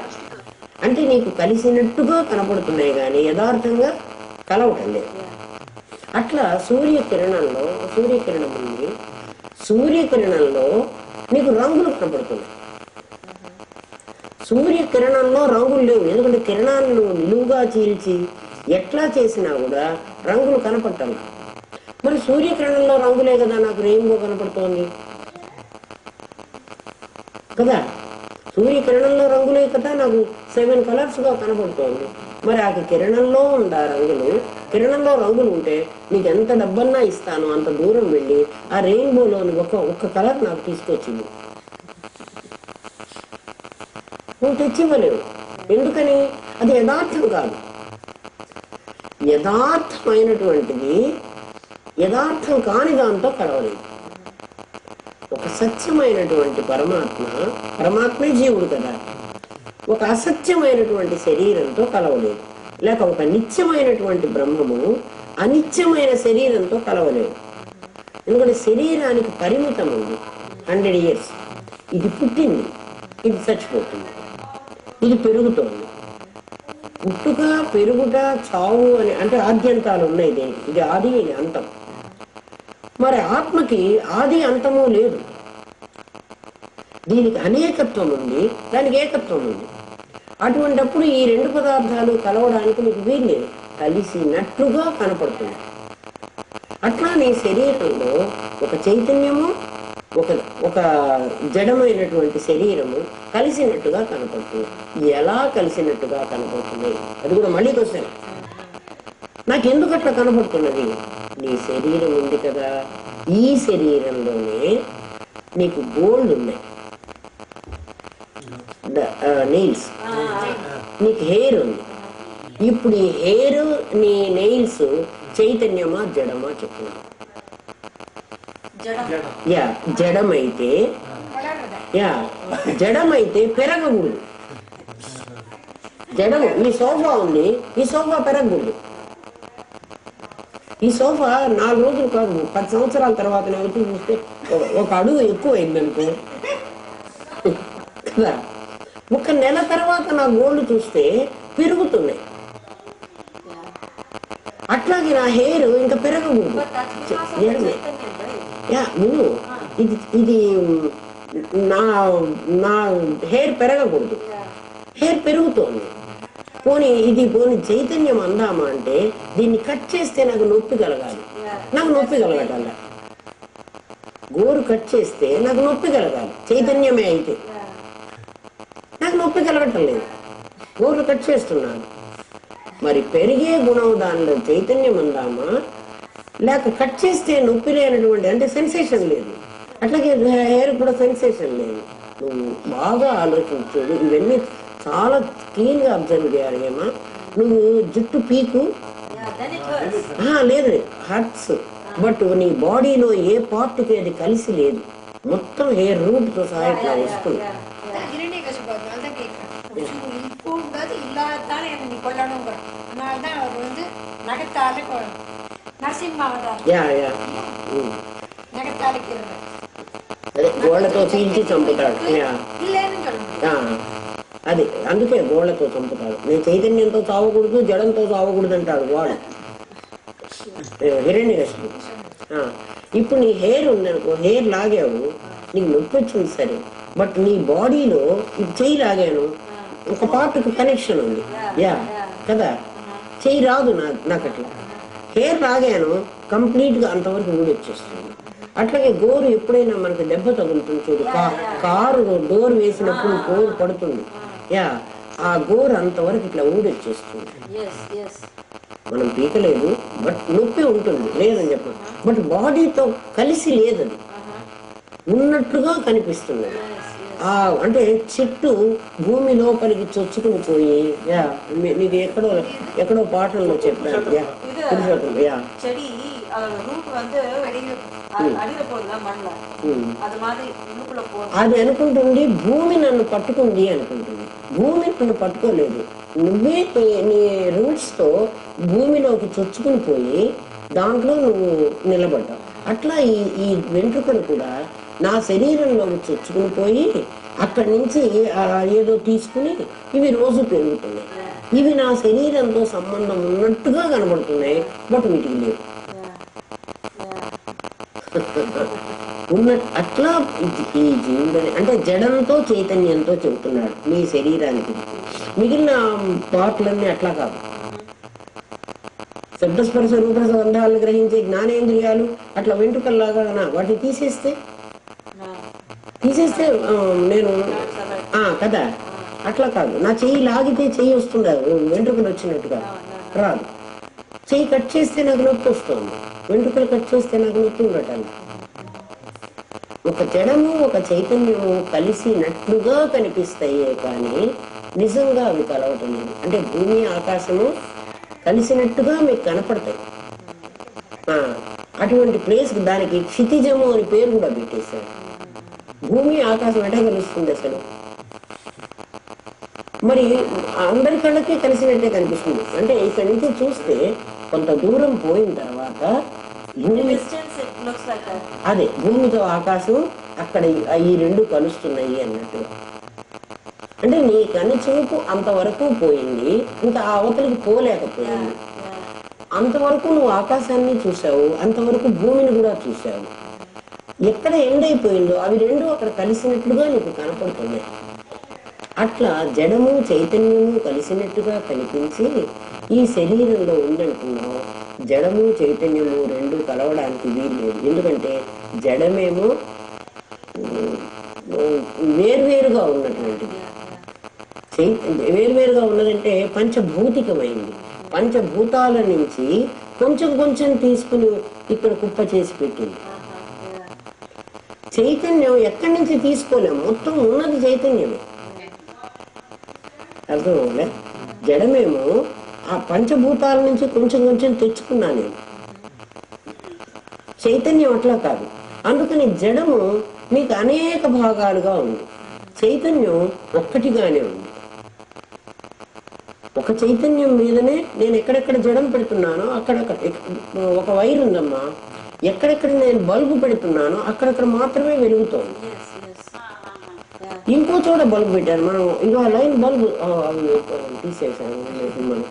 A: అంటే నీకు కలిసినట్టుగా కనపడుతున్నాయి కానీ యథార్థంగా కలవటం లేదు. అట్లా సూర్యకిరణం ఉంది, సూర్యకిరణంలో నీకు రంగులు కనపడుతున్నాయి. సూర్యకిరణంలో రంగులు లేవు, ఎందుకంటే కిరణాలను నిలువుగా చీల్చి ఎట్లా చేసినా కూడా రంగులు కనపడటం. మరి సూర్యకిరణంలో రంగులే కదా నాకు రెయిన్బో కనపడుతోంది కదా. సూర్యకిరణంలో రంగులే కదా నాకు 7 కలర్స్ గా కనపడుతోంది. మరి ఆ కిరణంలో ఉందా రంగులు? కిరణంలో రంగులు ఉంటే నీకు ఎంత డబ్బన్నా ఇస్తాను, అంత దూరం వెళ్ళి ఆ రెయిన్బోలోని ఒక్క కలర్ నాకు తీసుకొచ్చింది. నువ్వు తెచ్చివ్వలేవు. ఎందుకని? అది యథార్థం కాదు. యథార్థమైనటువంటిది యథార్థం కాని దాంతో కలవలేదు. ఒక సత్యమైనటువంటి పరమాత్మే జీవుడు కదా, ఒక అసత్యమైనటువంటి శరీరంతో కలవలేదు. లేక ఒక నిత్యమైనటువంటి బ్రహ్మము అనిత్యమైన శరీరంతో కలవలేదు. ఎందుకంటే శరీరానికి పరిమితం ఉంది, 100 years. ఇది పుట్టింది, ఇది చచ్చిపోతుంది, ఇది పెరుగుతోంది. పుట్టుక, పెరుగుట, చావు అని అంటే ఆద్యంతాలు ఉన్నాయి దీనికి. ఇది ఆది, ఇది అంతం. మరి ఆత్మకి ఆది అంతము లేదు. దీనికి అనేకత్వం ఉంది, దానికి ఏకత్వం ఉంది. అటువంటిప్పుడు ఈ రెండు పదార్థాలు కలవడానికి మీకు వీల్లేదు, కలిసినట్లుగా కనపడుతుంది. అట్లా నీ శరీరంలో ఒక చైతన్యము, ఒక ఒక జడమైనటువంటి శరీరము కలిసినట్టుగా కనపడుతుంది. ఎలా కలిసినట్టుగా కనపడుతుంది అది కూడా మళ్ళీ క్వశ్చన్. నాకెందుకు అట్లా కనపడుతున్నది? నీ శరీరం ఉంది కదా, ఈ శరీరంలోనే నీకు గోల్డ్ ఉన్నాయి, నెయిల్స్, నీకు హెయిర్ ఉంది. ఇప్పుడు ఈ హెయిర్, నీ నెయిల్స్ చైతన్యమా జడమా చెప్తున్నా? యా, జడమైతే జడమైతే పెరగకూడదు. జడము, ఈ సోఫా ఉంది, ఈ సోఫా పెరగకూడదు. ఈ సోఫా 4 రోజులు కాదు 10 సంవత్సరాల తర్వాత వచ్చి చూస్తే ఒక అడుగు ఎక్కువ అయిందనుకో కదా. 1 నెల తర్వాత నా గోల్డ్ చూస్తే పెరుగుతున్నాయి. అట్లాగే నా హెయిర్ ఇంకా పెరగకూడదు. యా, నువ్వు ఇది నా నా హెయిర్ పెరగకూడదు, హెయిర్ పెరుగుతోంది. పోనీ చైతన్యం అందామా అంటే దీన్ని కట్ చేస్తే నాకు నొప్పి కలగాలి, నాకు నొప్పి కలగటాల. గోరు కట్ చేస్తే నాకు నొప్పి కలగాలి, చైతన్యమే అయితే. నాకు నొప్పి కలగటం లేదు, గోరు కట్ చేస్తున్నాను. మరి పెరిగే గుణం దానిలో చైతన్యం అందామా, లేక కట్ చేస్తే నొప్పి లేనటువంటి అంటే సెన్సేషన్ లేదు, అట్లాగే హెయిర్ కూడా సెన్సేషన్ లేదు. నువ్వు బాగా ఆలోచించు, ఇవన్నీ చాలా క్లీన్ గా అబ్జర్వ్ చేయాలి. ఏమా నువ్వు జుట్టు పీకు లేదు, హర్ట్స్, బట్ నీ బాడీలో ఏ పార్ట్కి అది కలిసి లేదు, మొత్తం హెయిర్ రూట్ తో సహా ఇట్లా వస్తుంది. అదే గోళ్లతో పీల్చి చంపుతాడు. అది అందుకే గోళ్లతో చంపుతాడు. నేను చైతన్యంతో చావకూడదు, జడంతో చావకూడదు అంటాడు వాడు హిరణ్యకశిపుడు. ఇప్పుడు నీ హెయిర్ ఉందనుకో, హెయిర్ లాగావు, నీకు నొప్పి వచ్చింది సరే, బట్ నీ బాడీలో ఇది చెయ్యి లాగాను, ఒక పార్ట్కి కనెక్షన్ ఉంది. యా కదా, చెయ్యి రాదు నాకు అట్లా. హెయిర్ లాగాను, కంప్లీట్ గా అంతవరకు ఊడి వచ్చేస్తుంది. అట్లాగే గోరు ఎప్పుడైనా మనకు దెబ్బ తగులుతుంది చూడు, కారు డోర్ వేసినప్పుడు గోరు పడుతుంది. యా, ఆ గోరు అంతవరకు ఇట్లా ఊడి వచ్చేస్తుంది. మనం పీకలేదు, బట్ నొప్పి ఉంటుంది, లేదని చెప్పాను. బట్ బాడీతో కలిసి లేదు, అది ఉన్నట్టుగా కనిపిస్తుంది. అంటే చెట్టు భూమి లోపలికి చొచ్చుకుని పోయి, యా నీకు ఎక్కడో పాటల్లో చెప్పాను. యా అది అనుకుంటుంది భూమి నన్ను పట్టుకుంది అనుకుంటుంది. భూమి నన్ను పట్టుకోలేదు, నువ్వే నీ రూట్స్ తో భూమిలోకి చొచ్చుకుని పోయి దాంట్లో నువ్వు నిలబడ్డావు. అట్లా ఈ వెంట్రుకలు కూడా నా శరీరంలోకి చొచ్చుకుని పోయి అక్కడి నుంచి ఏదో తీసుకుని ఇవి రోజు పెరుగుతున్నాయి. ఇవి నా శరీరంతో సంబంధం ఉన్నట్టుగా కనబడుతున్నాయి, బట్ వీటికి లేవు. అట్లా ఈ జీవుడని అంటే జడంతో చైతన్యంతో చెబుతున్నాడు నీ శరీరానికి. మిగిలిన పాటలన్నీ అట్లా కాదు. శబ్దస్పర్శ రూపరస గంధాలను గ్రహించే జ్ఞానేంద్రియాలు అట్లా వెంట్రుకల్లాగా వాటిని తీసేస్తే నేను కదా, అట్లా కాదు. నా చెయ్యి లాగితే చెయ్యి వస్తుందా, వెంట్రుకలు వచ్చినట్టుగా రాదు. చెయ్యి కట్ చేస్తే నాకు నొప్పి వస్తుంది, వెంట్రుకలు కట్ చేస్తే నాకు నొప్పి ఉండటానికి. ఒక జడము ఒక చైతన్యము కలిసినట్లుగా కనిపిస్తాయే కానీ నిజంగా అవి కలవటం లేదు. అంటే భూమి ఆకాశము కలిసినట్టుగా మీకు కనపడతాయి. అటువంటి ప్లేస్ దానికి క్షితిజము అని పేరు కూడా పెట్టేశారు. భూమి ఆకాశం ఎట్లా కలుస్తుంది అసలు? మరి అందరి కళ్ళకి కలిసినట్టే కనిపిస్తుంది. అంటే ఇక్కడి నుంచి చూస్తే కొంత దూరం పోయిన తర్వాత భూమి, అదే భూమితో ఆకాశం అక్కడ ఈ రెండు కలుస్తున్నాయి అన్నట్టుగా. అంటే నీ కనుచూపు అంతవరకు పోయింది, ఇంకా ఆ అవతలికి పోలేకపోయింది. అంతవరకు నువ్వు ఆకాశాన్ని చూసావు, అంతవరకు భూమిని కూడా చూసావు. ఎక్కడ ఎండ్ అయిపోయిందో అవి రెండు అక్కడ కలిసినట్లుగా నీకు కనపడుతున్నాయి. అట్లా జడము చైతన్యము కలిసినట్టుగా కనిపించి ఈ శరీరంలో ఉందంటున్నావు. జడము చైతన్యము రెండు కలవడానికి వీలు లేదు. ఎందుకంటే జడమేమో వేర్వేరుగా ఉన్నటువంటిది, వేర్వేరుగా ఉన్నదంటే పంచభౌతికమైంది. పంచభూతాల నుంచి కొంచెం కొంచెం తీసుకుని ఇక్కడ కుప్ప చేసి పెట్టింది. చైతన్యం ఎక్కడి నుంచి తీసుకోలేము, మొత్తం ఉన్నది చైతన్యమే. అర్థమవులే? జడమేమో ఆ పంచభూతాల నుంచి కొంచెం కొంచెం తెచ్చుకున్నా నేను. చైతన్యం అట్లా కాదు. అందుకని జడము మీకు అనేక భాగాలుగా ఉంది, చైతన్యం ఒక్కటిగానే ఉంది. ఒక చైతన్యం మీదనే నేను ఎక్కడెక్కడ జడం పెడుతున్నానో అక్కడక్కడ, ఒక వైర్ ఉందమ్మా, ఎక్కడెక్కడ నేను బల్బు పెడుతున్నానో అక్కడక్కడ మాత్రమే వెలుగుతోంది. ఇంకో చోట బల్బు పెట్టారు మనం, ఇంకో లైన్ బల్బు తీసేసాను మనం.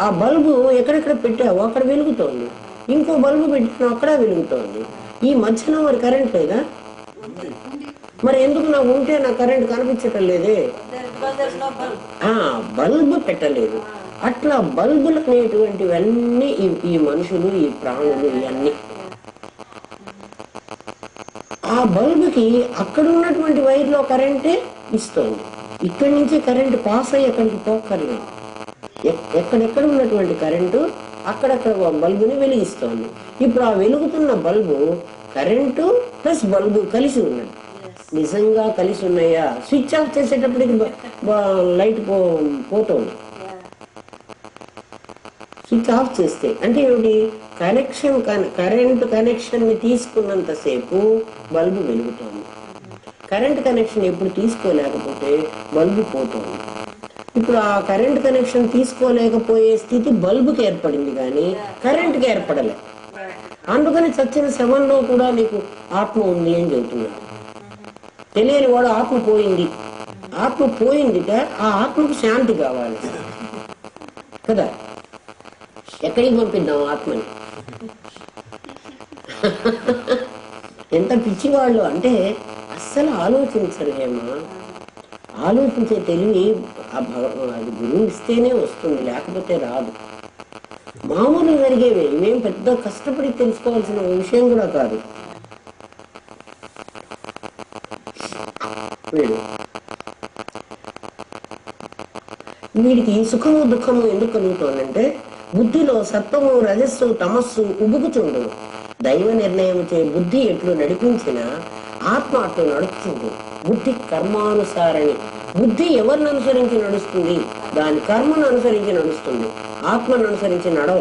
A: ఆ బల్బు ఎక్కడెక్కడ పెట్టావు అక్కడ వెలుగుతోంది, ఇంకో బల్బు పెట్టాను అక్కడ వెలుగుతోంది. ఈ మధ్యలో మరి కరెంట్ లేదా? మరి ఎందుకు నాకు ఉంటే నా కరెంట్ కనిపించటం లేదే? బల్బు పెట్టలేదు. అట్లా బల్బులు అనేటువంటివన్నీ ఈ మనుషులు, ఈ ప్రాణులు, ఇవన్నీ. ఆ బల్బుకి అక్కడ ఉన్నటువంటి వైర్లో కరెంటే ఇస్తోంది. ఇక్కడి నుంచి కరెంట్ పాస్ అయ్యి ఎక్కడికి పోక్కర్లేదు. ఎక్కడెక్కడ ఉన్నటువంటి కరెంటు అక్కడక్కడ బల్బుని వెలిగిస్తోంది. ఇప్పుడు ఆ వెలుగుతున్న బల్బు కరెంటు ప్లస్ బల్బు కలిసి ఉన్నది. నిజంగా కలిసి ఉన్నాయా? స్విచ్ ఆఫ్ చేసేటప్పటికి లైట్ పోతుంది. స్విచ్ ఆఫ్ చేస్తే అంటే ఏమిటి? కనెక్షన్, కరెంట్ కనెక్షన్ ని తీసుకున్నంతసేపు బల్బు వెలుగుతోంది. కరెంట్ కనెక్షన్ ఎప్పుడు తీసుకోలేకపోతే బల్బు పోతుంది. ఇప్పుడు ఆ కరెంట్ కనెక్షన్ తీసుకోలేకపోయే స్థితి బల్బుకి ఏర్పడింది కానీ కరెంట్కి ఏర్పడలే. అందుకని చచ్చిన శవంలో కూడా నీకు ఆత్మ ఉంది అని చెబుతున్నాడు. తెలియని వాడు ఆత్మ పోయింది, ఆత్మ పోయిందిట. ఆ ఆత్మకు శాంతి కావాలి కదా, ఎక్కడికి పంపిద్దాం ఆత్మని? ఎంత పిచ్చివాళ్ళు అంటే అస్సలు ఆలోచించరు హేమా. ఆలోచించే తెలివి అది గురువు ఇస్తేనే వస్తుంది, లేకపోతే రాదు. మామూలు జరిగేవే, ఇవేం పెద్ద కష్టపడి తెలుసుకోవాల్సిన విషయం కూడా కాదు. వీడికి సుఖము దుఃఖము ఎందుకు కలుగుతోందంటే బుద్ధిలో సత్వము రజస్సు తమస్సు ఉబుకుచుండును. దైవ నిర్ణయం చే బుద్ధి ఎట్లు నడిపించినా ఆత్మ అట్లు నడుస్తుంది. బుద్ధి కర్మానుసారణి. బుద్ధి ఎవరిని అనుసరించి నడుస్తుంది? దాని కర్మను అనుసరించి నడుస్తుంది, ఆత్మను అనుసరించి నడవ.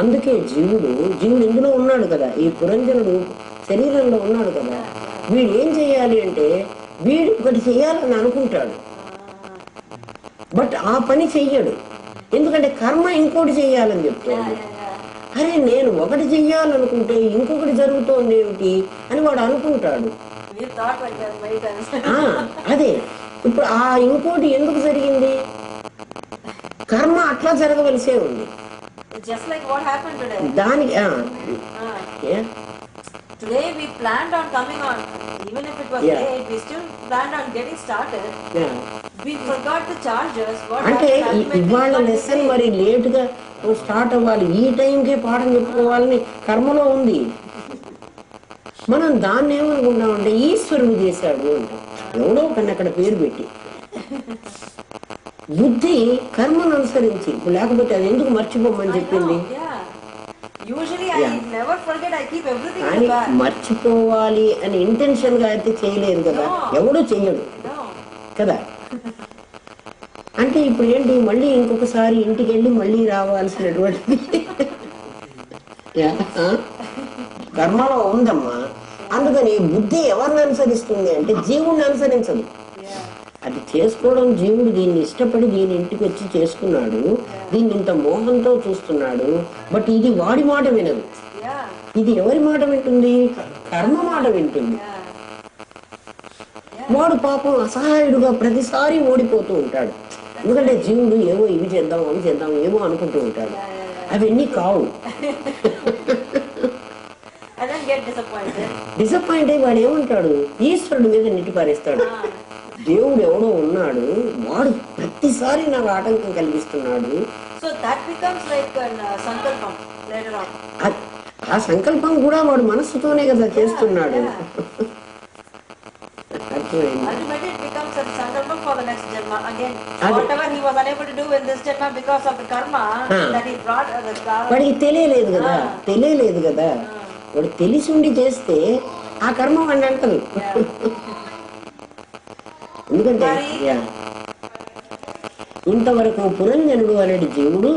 A: అందుకే జీవుడు ఇందులో ఉన్నాడు కదా, ఈ పురంజనుడు శరీరంలో ఉన్నాడు కదా. వీడు ఏం చెయ్యాలి అంటే వీడు ఒకటి చెయ్యాలని అనుకుంటాడు, బట్ ఆ పని చెయ్యడు. ఎందుకంటే కర్మ ఇంకోటి చెయ్యాలని చెప్తోంది. అరే నేను ఒకటి చెయ్యాలనుకుంటే ఇంకొకటి జరుగుతోంది ఏమిటి అని వాడు అనుకుంటాడు. అదే ఇప్పుడు ఆ ఇంకోటి ఎందుకు జరిగింది? కర్మ అట్లా జరగవలసే ఉంది. దానికి
B: Today we planned on coming on, even if it was late, we still planned on getting started. We forgot the chargers.
A: అంటే ఇవాళ లెసన్ మరి లేట్ గా స్టార్ట్ అవ్వాలి, ఈ టైంకే పాఠం చెప్పుకోవాలని కర్మలో ఉంది. మనం దాన్ని ఏమనుకుంటామంటే ఈశ్వరుడు చేశాడు అంటాం, ఎవడో కన్నా అక్కడ పేరు పెట్టి. బుద్ధి కర్మను అనుసరించి, లేకపోతే అది ఎందుకు మర్చిపోమని చెప్పింది? కానీ మర్చిపోవాలి అని ఇంటెన్షన్ గా అయితే చేయలేదు కదా, ఎవడూ చెయ్యడు కదా. అంటే ఇప్పుడు ఏంటి, మళ్ళీ ఇంకొకసారి ఇంటికి వెళ్ళి మళ్ళీ రావాల్సినటువంటి కర్మలో ఉందమ్మా. అందుకని బుద్ధి ఎవరిని అనుసరిస్తుంది అంటే జీవుడిని అనుసరించదు. అది చేసుకోవడం జీవుడు దీన్ని ఇష్టపడి దీని ఇంటికి వచ్చి చేసుకున్నాడు, దీన్ని ఇంత మోహంతో చూస్తున్నాడు. బట్ ఇది వాడి మాట వినదు, ఇది ఎవరి మాట వింటుంది? కర్మ మాట వింటుంది. వాడు పాపం అసహాయుడుగా ప్రతిసారి ఓడిపోతూ ఉంటాడు. ఎందుకంటే జీవుడు ఏవో ఇవి చేద్దాం అవి చేద్దాం ఏమో అనుకుంటూ ఉంటాడు, అవన్నీ కావు. డిసప్పాయింట్ అయ్యి వాడు ఏమంటాడు? ఈశ్వరుడు మీద నెట్టి పారేస్తాడు. దేవుడు ఎవడో ఉన్నాడు, వాడు ప్రతిసారి నాకు ఆటంకం కలిగిస్తున్నాడు.
B: So that becomes like a sankalpam later on.
A: ఆ సంకల్పం కూడా వాడు మనస్సుతోనే కదా చేస్తున్నాడు. అర్థమైంది.
B: Ultimately it becomes a sankalpam for the next janma again. Whatever he was unable to do in this janma because of the karma that he brought
A: వాడికి తెలియలేదు కదా. వాడు తెలిసి ఉండి చేస్తే ఆ కర్మ వాడిని అంటదు. ఎందుకంటే ఇంతవరకు పురంజనుడు అనేది జీవుడు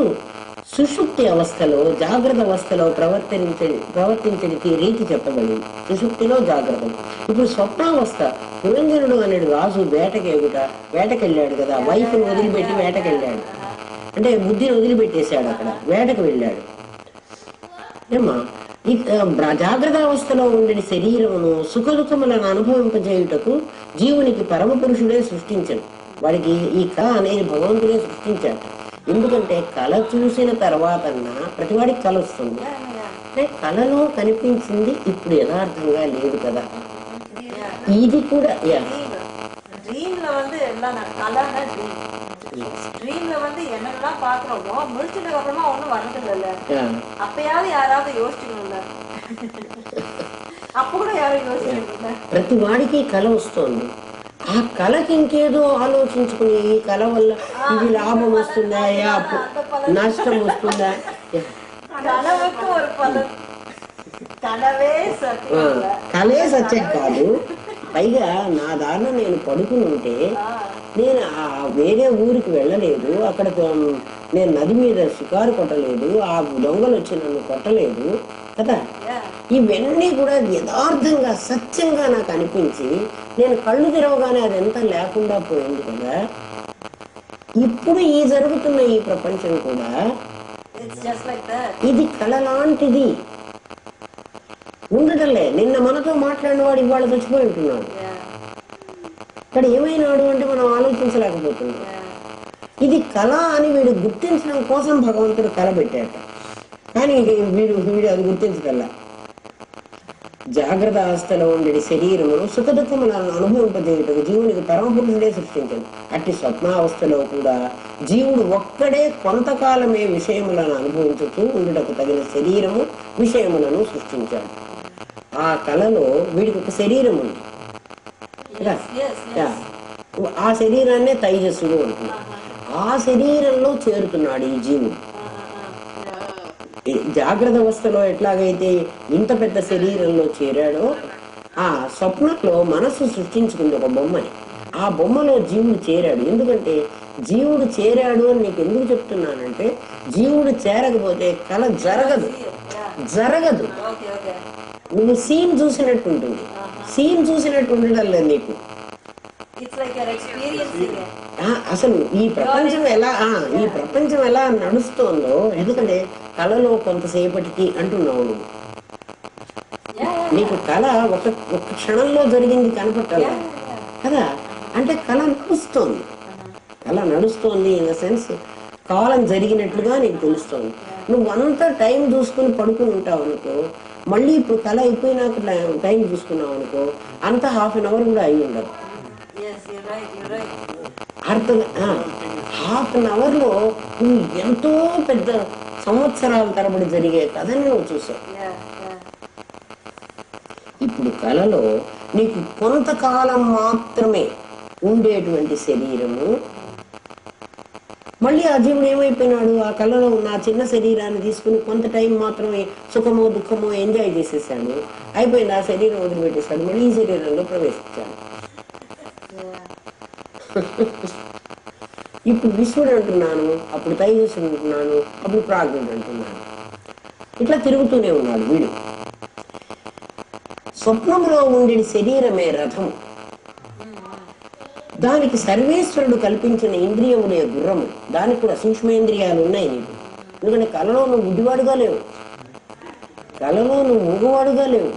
A: సుషుప్తి అవస్థలో జాగ్రత్త అవస్థలో ప్రవర్తించడానికి రీతి చెప్పబడింది. సుషుప్తిలో జాగ్రత్త. ఇప్పుడు స్వప్నావస్థ పురంజనుడు అనేది రాజు వేటకెళ్ళాడు కదా, వైఫ్ని వదిలిపెట్టి వేటకెళ్ళాడు. అంటే బుద్ధిని వదిలిపెట్టేశాడు, అక్కడ వేటకు వెళ్ళాడు. ఏమా జాగ్రత్త అవస్థలో ఉండే శరీరమును సుఖ దుఃఖములను అనుభవింపజేయుటకు జీవునికి పరమ పురుషుడే సృష్టించను. వాడికి ఈ కళ అనేది భగవంతుడే సృష్టించాడు. ఎందుకంటే కళ చూసిన తర్వాత ప్రతివాడికి కళ వస్తుంది. అంటే కళలో కనిపించింది ఇప్పుడు యథార్థంగా లేదు కదా. ఇది కూడా
B: ட்ரீம்ல வந்து எல்லாம் கலர்னா ட்ரீம்ல வந்து என்னெல்லாம் பாக்குறோமோ முடிச்சதுக்கு அப்புறமா ஒண்ணும் வரது இல்ல. அப்பயாவது யாராவது யோசிச்சுக்கணும்ல, அப்ப கூட யாரும் யோசிக்கணும்ல.
A: ప్రతి వాడికి కళ వస్తుంది. ఆ కళకి ఇంకేదో ఆలోచించుకుని ఈ కళ వల్ల ఇది లాభం వస్తుందా, నష్టం వస్తుందా.
B: కళకు ఒక పదం,
A: కళే సత్యం కాదు. పైగా నా దారిన నేను పడుకుని ఉంటే నేను వేరే ఊరికి వెళ్ళలేదు, అక్కడ నేను నది మీద షికారు కొట్టలేదు, ఆ దొంగలు వచ్చి నన్ను కొట్టలేదు కదా. ఇవన్నీ కూడా యథార్థంగా సత్యంగా నాకు అనిపించి నేను కళ్ళు తెరవగానే అదంతా లేకుండా పోయింది కదా. ఇప్పుడు ఈ జరుగుతున్న ఈ ప్రపంచం కూడా ఇది కళ లాంటిది ఉండటంలే. నిన్న మనతో మాట్లాడిన వాడు ఇవాళ చచ్చిపోయి ఉంటున్నాడు. ఇక్కడ ఏమైనాడు అంటే మనం ఆలోచించలేకపోతున్నాం. ఇది కళ అని వీడు గుర్తించడం కోసం భగవంతుడు కళ పెట్టాట. కానీ వీడు అది గుర్తించగల. జాగ్రత్త అవస్థలో ఉండే శరీరమును సుఖ దుఃఖములను అనుభవింపజేయటకు జీవునికి పరమపురుషుడే సృష్టించాడు. అట్టి స్వప్నావస్థలో కూడా జీవుడు ఒక్కడే కొంతకాలమే విషయములను అనుభవించుతూ ఉండుటకు తగిన శరీరము విషయములను సృష్టించాడు. ఆ కళలో వీడికి ఒక శరీరం ఉంది. ఆ శరీరాన్నే తైజస్సుడు అంటున్నాడు. ఆ శరీరంలో చేరుతున్నాడు ఈ జీవుడు. జాగ్రత్త అవస్థలో ఎట్లాగైతే ఇంత పెద్ద శరీరంలో చేరాడో ఆ స్వప్నంలో మనస్సు సృష్టించుకుంది ఒక బొమ్మని. ఆ బొమ్మలో జీవుడు చేరాడు. ఎందుకంటే జీవుడు చేరాడు అని నీకు ఎందుకు చెప్తున్నానంటే, జీవుడు చేరకపోతే కళ జరగదు. నువ్వు సీన్ చూసినట్టు ఉంటుంది. సీన్ చూసినట్టు ఉండడం లేదు నీకు. అసలు ఈ ప్రపంచం ఎలా నడుస్తోందో, ఎందుకంటే కళలో కొంతసేపటికి అంటున్నావు నువ్వు. నీకు కళ ఒక క్షణంలో జరిగింది కనపట్టాలి కదా. అంటే కళ నడుస్తోంది ఇన్ ద సెన్స్ కాలం జరిగినట్లుగా నీకు తెలుస్తోంది. నువ్వు అంతా టైం చూసుకుని పడుకుని ఉంటావు అనుకో, మళ్ళీ ఇప్పుడు కళ అయిపోయినాక టైం చూసుకున్నావు అనుకో, అంత హాఫ్ అన్ అవర్ కూడా అయి ఉండదు. హాఫ్ అన్ అవర్ లో నువ్వు ఎంతో పెద్ద సంవత్సరాల తరబడి జరిగే కథని నువ్వు చూసావు. ఇప్పుడు కళలో నీకు కొంతకాలం మాత్రమే ఉండేటువంటి శరీరము, మళ్ళీ ఆ జీవుడు ఏమైపోయినాడు, ఆ కళలో ఉన్న చిన్న శరీరాన్ని తీసుకుని కొంత టైం మాత్రమే సుఖమో దుఃఖమో ఎంజాయ్ చేసేసాడు. అయిపోయింది, ఆ శరీరం వదిలిపెట్టేశాడు. మళ్ళీ ఈ శరీరంలో ప్రవేశించాడు. ఇప్పుడు విశ్వడు అంటున్నాను, అప్పుడు తైజస్సుడు అంటున్నాను, అప్పుడు ప్రాజ్ఞుడు అంటున్నాను. ఇట్లా తిరుగుతూనే ఉన్నాడు వీడు. స్వప్నంలో ఉండే శరీరమే రథం. దానికి సర్వేశ్వరుడు కల్పించిన ఇంద్రియములే గుర్రము. దానికి కూడా సూక్ష్మేంద్రియాలు ఉన్నాయి నీకు. ఎందుకంటే కళలో నువ్వు గుడ్డివాడుగా లేవు, కళలో నువ్వు మూగవాడుగా లేవు,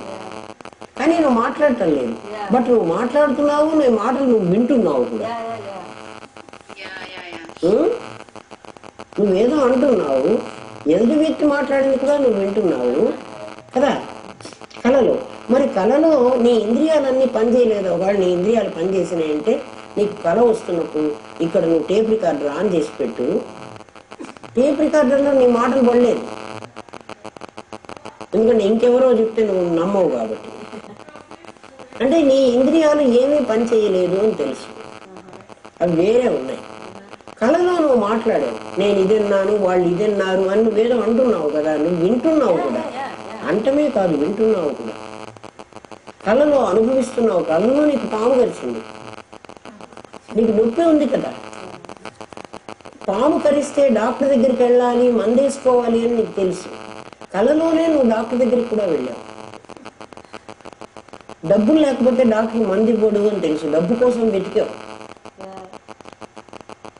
A: కానీ నువ్వు మాట్లాడటం లేదు. బట్ నువ్వు మాట్లాడుతున్నావు, నీ మాటలు నువ్వు వింటున్నావు కూడా. నువ్వేదో అంటున్నావు, ఎదుటి వ్యక్తి మాట్లాడింది కూడా నువ్వు వింటున్నావు కదా కళలో. మరి కళలో నీ ఇంద్రియాలన్నీ పనిచేయలేదు. ఒకవేళ నీ ఇంద్రియాలు పనిచేసినాయంటే నీకు కళ వస్తున్నప్పుడు ఇక్కడ నువ్వు టేప్ రికార్డర్ ఆన్ చేసి పెట్టు, టేప్ రికార్డర్లో నీ మాటలు పడలేదు, ఎందుకంటే ఇంకెవరో చెప్తే నువ్వు నమ్మవు కాబట్టి. అంటే నీ ఇంద్రియాలు ఏమీ పని చేయలేదు అని తెలుసు, అవి వేరే ఉన్నాయి. కళలో నువ్వు మాట్లాడావు, నేను ఇదన్నాను వాళ్ళు ఇదన్నారు అని నువ్వేదో అంటున్నావు కదా, నువ్వు వింటున్నావు కూడా, అంటమే కాదు వింటున్నావు కూడా, కళలో అనుభవిస్తున్నావు. కళలో నీకు పాము కరిచింది, నీకు నొప్పి ఉంది కదా, పాము కరిస్తే డాక్టర్ దగ్గరికి వెళ్ళాలి మందేసుకోవాలి అని నీకు తెలుసు, కళలోనే నువ్వు డాక్టర్ దగ్గరికి కూడా వెళ్ళావు. డబ్బులు లేకపోతే డాక్టర్ మందు ఇవ్వడు అని తెలుసు, డబ్బు కోసం వెతికావు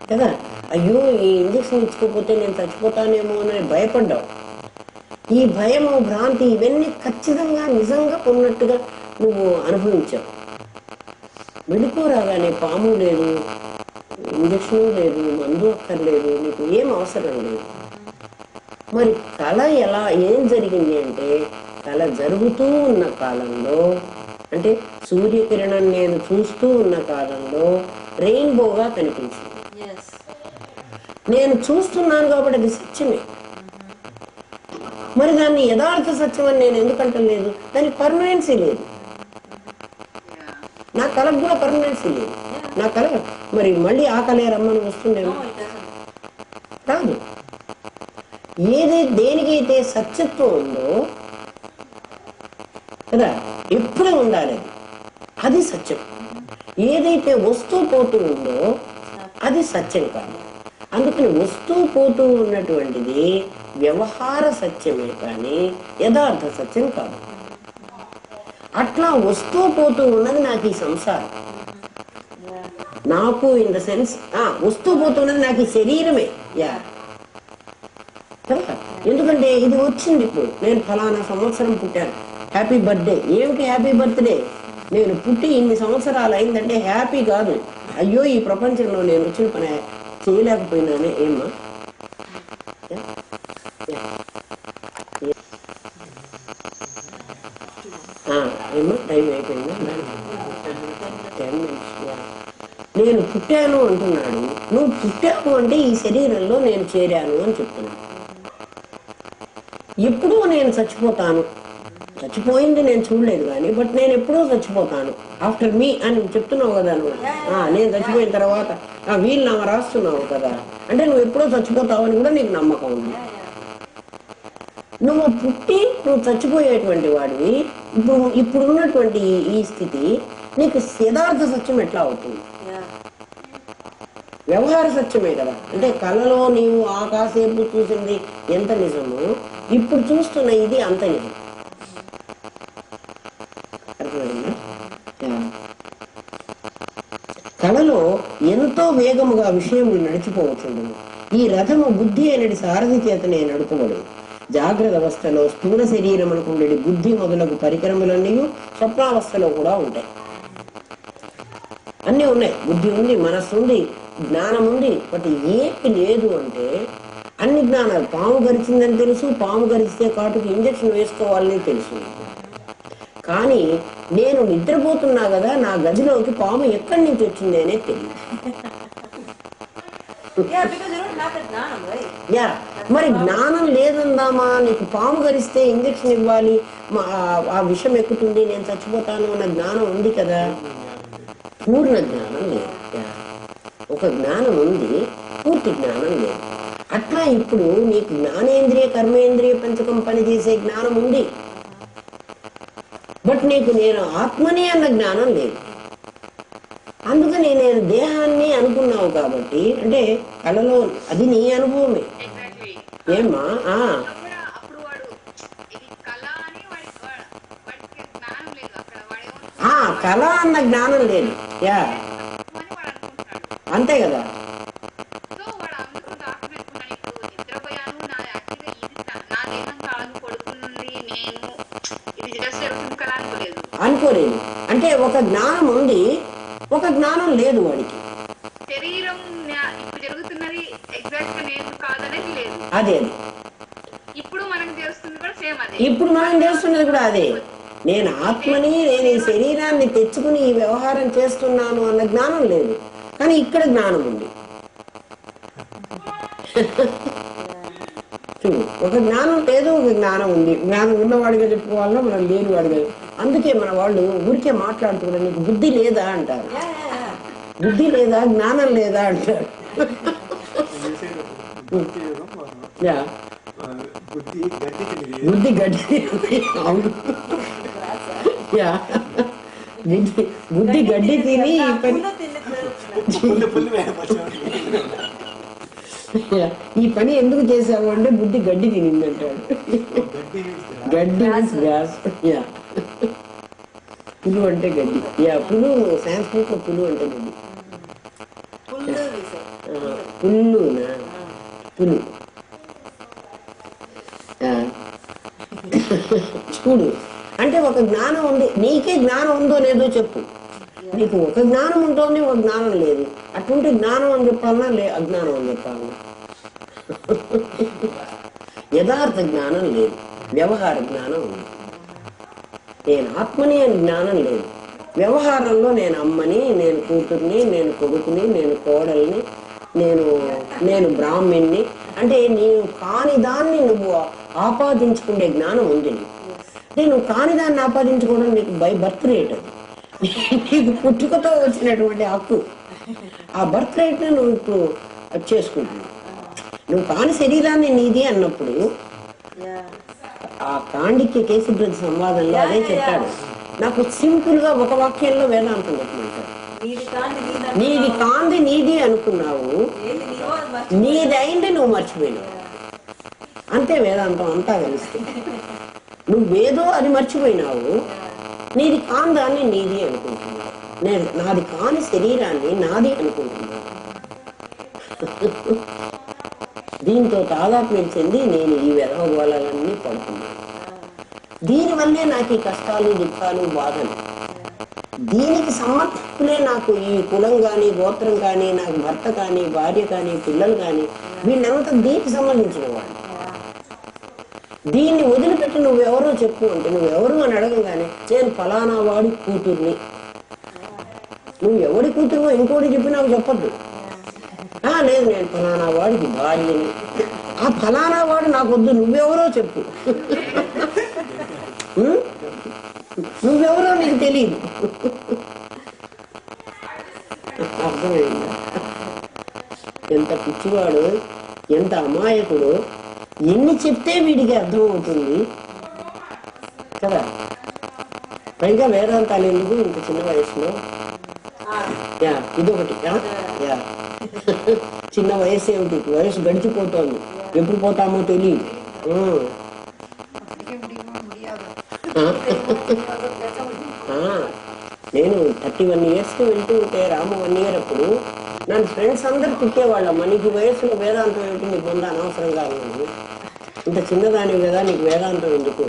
A: కదా. అయ్యో ఈ ఇంజక్షన్ ఇచ్చుకోకపోతే నేను చచ్చిపోతానేమో అని భయపడ్డావు. ఈ భయము భ్రాంతి ఇవన్నీ ఖచ్చితంగా నిజంగా ఉన్నట్టుగా నువ్వు అనుభవించావు. వెళ్ళిపోరాగానే పాము లేదు, ఇంజక్షన్ లేదు, మందు అక్కర్లేదు, నీకు ఏం అవసరం లేదు. మరి కళ ఏం జరిగింది అంటే, కళ జరుగుతూ ఉన్న కాలంలో, అంటే సూర్యకిరణం నేను చూస్తూ ఉన్న కాలంలో రెయిన్బోగా కనిపించింది. నేను చూస్తున్నాను కాబట్టి అది సత్యమే. మరి దాన్ని యథార్థ సత్యం అని నేను ఎందుకంటలేదు? దానికి పర్మనెన్సీ లేదు, నా కళకు కూడా పర్మనెన్సీ లేదు. నా కళ మరి మళ్ళీ ఆ కళ రమ్మని వస్తుందేమో కాదు. దేనికైతే సత్యత్వం ఉందో కదా ఎప్పుడూ ఉండాలి, అది సత్యం. ఏదైతే వస్తూ పోతూ ఉందో అది సత్యం కాదు. అందుకని వస్తూ పోతూ ఉన్నటువంటిది వ్యవహార సత్యమే కానీ యథార్థ సత్యం కాదు. అట్లా వస్తూ పోతూ ఉన్నది నాకు ఈ సంసారం, నాకు ఇన్ ద సెన్స్ వస్తూ పోతున్నది నాకు ఈ శరీరమే. ఎందుకంటే ఇది వచ్చింది, ఇప్పుడు నేను ఫలానా సంవత్సరం పుట్టాను, హ్యాపీ బర్త్డే. ఏమిటి హ్యాపీ బర్త్డే? నేను పుట్టి ఇన్ని సంవత్సరాలు అయిందంటే హ్యాపీ కాదు, అయ్యో ఈ ప్రపంచంలో నేను వచ్చిన పని చేయలేకపోయినానే. ఏమ్మా ఏమో టైం అయిపోయిందా? 10 minutes. నేను పుట్టాను అంటున్నాడు, నువ్వు పుట్టావు అంటే ఈ శరీరంలో నేను చేరాను అని చెప్తున్నాను. ఎప్పుడూ నేను చచ్చిపోతాను, చచ్చిపోయింది నేను చూడలేదు కానీ, బట్ నేను ఎప్పుడూ చచ్చిపోతాను ఆఫ్టర్ మీ అని చెప్తున్నావు కదా నువ్వు. నేను చచ్చిపోయిన తర్వాత వీళ్ళు నా రాస్తున్నావు కదా, అంటే నువ్వు ఎప్పుడో చచ్చిపోతావు అని కూడా నీకు నమ్మకం ఉంది. నువ్వు పుట్టి నువ్వు చచ్చిపోయేటువంటి వాడివి. ఇప్పుడు ఉన్నటువంటి ఈ స్థితి నీకు యథార్థ సత్యం ఎట్లా అవుతుంది? వ్యవహార సత్యమే కదా. అంటే కళలో నీవు ఆకాశేపు చూసింది ఎంత నిజమో, ఇప్పుడు చూస్తున్న ఇది అంత నిజం. అర్థమైందా? కళలో ఎంతో వేగముగా విషయములు నడిచిపోవచ్చుండు. ఈ రథము బుద్ధి అనేది సారథి చేతనే నడుపబడు. జాగ్రత్త అవస్థలో స్థూల శరీరం అనుకుండే బుద్ధి మొదలగు పరికరములన్నీ స్వప్నావస్థలో కూడా ఉంటాయి. అన్నీ ఉన్నాయి, బుద్ధి ఉంది, మనస్సు ఉంది, జ్ఞానం ఉంది. బట్ ఏమి లేదు అంటే అన్ని జ్ఞానాలు. పాము గరిచిందని తెలుసు, పాము గరిస్తే కాటుకు ఇంజక్షన్ వేసుకోవాలని తెలుసు. కానీ నేను నిద్రపోతున్నా కదా, నా గదిలోకి పాము ఎక్కడి నుంచి వచ్చింది అనేది తెలియదు. మరి జ్ఞానం లేదందామా? నీకు పాము గరిస్తే ఇంజక్షన్ ఇవ్వాలి, ఆ విషం ఎక్కుతుంది, నేను చచ్చిపోతాను అన్న జ్ఞానం ఉంది కదా. పూర్ణ జ్ఞానం లేదు. ఒక జ్ఞానం ఉంది, పూర్తి జ్ఞానం లేదు. అట్లా ఇప్పుడు నీకు జ్ఞానేంద్రియ కర్మేంద్రియ పంచకం పనిచేసే జ్ఞానం ఉంది, బట్ నీకు నేను ఆత్మని అన్న జ్ఞానం లేదు. అందుకని నేను దేహాన్ని అనుకున్నావు కాబట్టి, అంటే కళలో అది నీ అనుభవమే. ఏమ్మా కళ అన్న జ్ఞానం లేదు. అంతే కదా. అనుకోలేదు అంటే ఒక జ్ఞానం ఉంది, ఒక జ్ఞానం లేదు వాడికి.
C: శరీరం జరుగుతున్నది ఎగ్జాక్ట్ నేను కాదనేది లేదు.
A: అదే
C: ఇప్పుడు మనం చేస్తుంది కూడా సేమ్ అదే.
A: ఇప్పుడు మనం చేస్తున్నది కూడా అదే. నేను ఆత్మని, నేను ఈ శరీరాన్ని తెచ్చుకుని ఈ వ్యవహారం చేస్తున్నాను అన్న జ్ఞానం లేదు. కానీ ఇక్కడ జ్ఞానం ఉంది. చూడు, ఒక జ్ఞానం లేదు, ఒక జ్ఞానం ఉంది. జ్ఞానం ఉన్నవాడిగా చెప్పుకోవాలన్నా మనం లేనివాడిగా. అందుకే మన వాళ్ళు ఊరికే మాట్లాడుతున్నారు, నీకు బుద్ధి లేదా అంటారు. బుద్ధి లేదా, జ్ఞానం లేదా అంటారు. బుద్ధి గడ్డి, అవును, బుద్ధి గడ్డి తిని ఈ పని ఎందుకు చేసావు అంటే బుద్ధి గడ్డి తినింది అంటాడు. గడ్డి గ్రాస్. పులు అంటే గడ్డి. పులు సంస్కృత పులు అంటే గడ్డి. పుల్లునా, పులు. చూడు, అంటే ఒక జ్ఞానం ఉంది. నీకే జ్ఞానం ఉందో లేదో చెప్పు. నీకు ఒక జ్ఞానం ఉంటుంది, ఒక జ్ఞానం లేదు. అటువంటి జ్ఞానం అని చెప్పాలన్నా అజ్ఞానం అని చెప్పాలన్నా. యథార్థ జ్ఞానం లేదు, వ్యవహార జ్ఞానం ఉంది. నేను ఆత్మని అని జ్ఞానం లేదు. వ్యవహారంలో నేను అమ్మని, నేను కూతుర్ని, నేను కొడుకుని, నేను కోడల్ని, నేను బ్రాహ్మణ్ణి అంటే నీవు కాని దాన్ని నువ్వు ఆపాదించుకునే జ్ఞానం ఉంది నీకు. అంటే నువ్వు కాని దాన్ని ఆపాదించుకోవడం నీకు బై బర్త్ రేట్. అది నీకు పుట్టుకతో వచ్చినటువంటి హక్కు. ఆ బర్త్ రేట్ని నువ్వు ఇప్పుడు చేసుకుంటున్నావు. నువ్వు కాని శరీరాన్ని నీది అన్నప్పుడు ఆ కాండిక్య కేశబ్రత సంవాదంలో అదే చెప్పాడు. నాకు సింపుల్ గా ఒక వాక్యంలో వేదాంతం చెప్పమంటాడు. నీది కాంది నీది అనుకున్నావు, నీది అయింది నువ్వు మర్చిపోయినావు. అంతే వేదాంతం అంతా కలిస్తే. నువ్వేదో అది మర్చిపోయినావు, నీది కాందాన్ని నీది అనుకుంటున్నావు. నేను నాది కాని శరీరాన్ని నాది అనుకుంటున్నాను. దీంతో తాదాత్మ్యం చెంది నేను ఈ వ్యవహారాలన్నీ పడుతున్నాను. దీనివల్లే నాకు ఈ కష్టాలు, దుఃఖాలు, బాధలు. దీనికి సమర్థకులే నాకు ఈ కులం కానీ, గోత్రం కానీ, నాకు భర్త కానీ, భార్య కానీ, పిల్లలు కానీ, వీళ్ళంతా దీనికి సంబంధించిన వాళ్ళు. దీన్ని వదిలిపెట్టి నువ్వెవరో చెప్పు అంటే నువ్వెవరు అని అడగగానే నేను ఫలానా వాడి కూతుర్ని. నువ్వు ఎవడి కూతురు ఇంకోటి చెప్పి నాకు చెప్పద్దు. లేదు, నేను ఫలానా వాడికి భార్యని. ఆ ఫలానా వాడు నాకు వద్దు, నువ్వెవరో చెప్పు. నువ్వెవరో నీకు తెలియదు. అర్థమైందా? ఎంత పిచ్చివాడు, ఎంత అమాయకుడు. ఎన్ని చెప్తే వీడికి అర్థమవుతుంది కదా. పైగా వేదాంతాలు ఎందుకు ఇంత చిన్న వయసులో? ఇదొకటి. చిన్న వయసు ఏమిటి, వయసు గడిచిపోతోంది, ఎప్పుడు పోతామో తెలియదు. నేను 31 years వెళ్తూ ఉంటే రాము 1 year అప్పుడు నన్ను ఫ్రెండ్స్ అందరు తిట్టేవాళ్ళమ్మా, నీకు వయసులో వేదాంతం ఏమిటి, నీకు ముందు అనవసరంగా ఉంది, ఇంత చిన్నదానివి కదా, నీకు వేదాంతం ఎందుకు.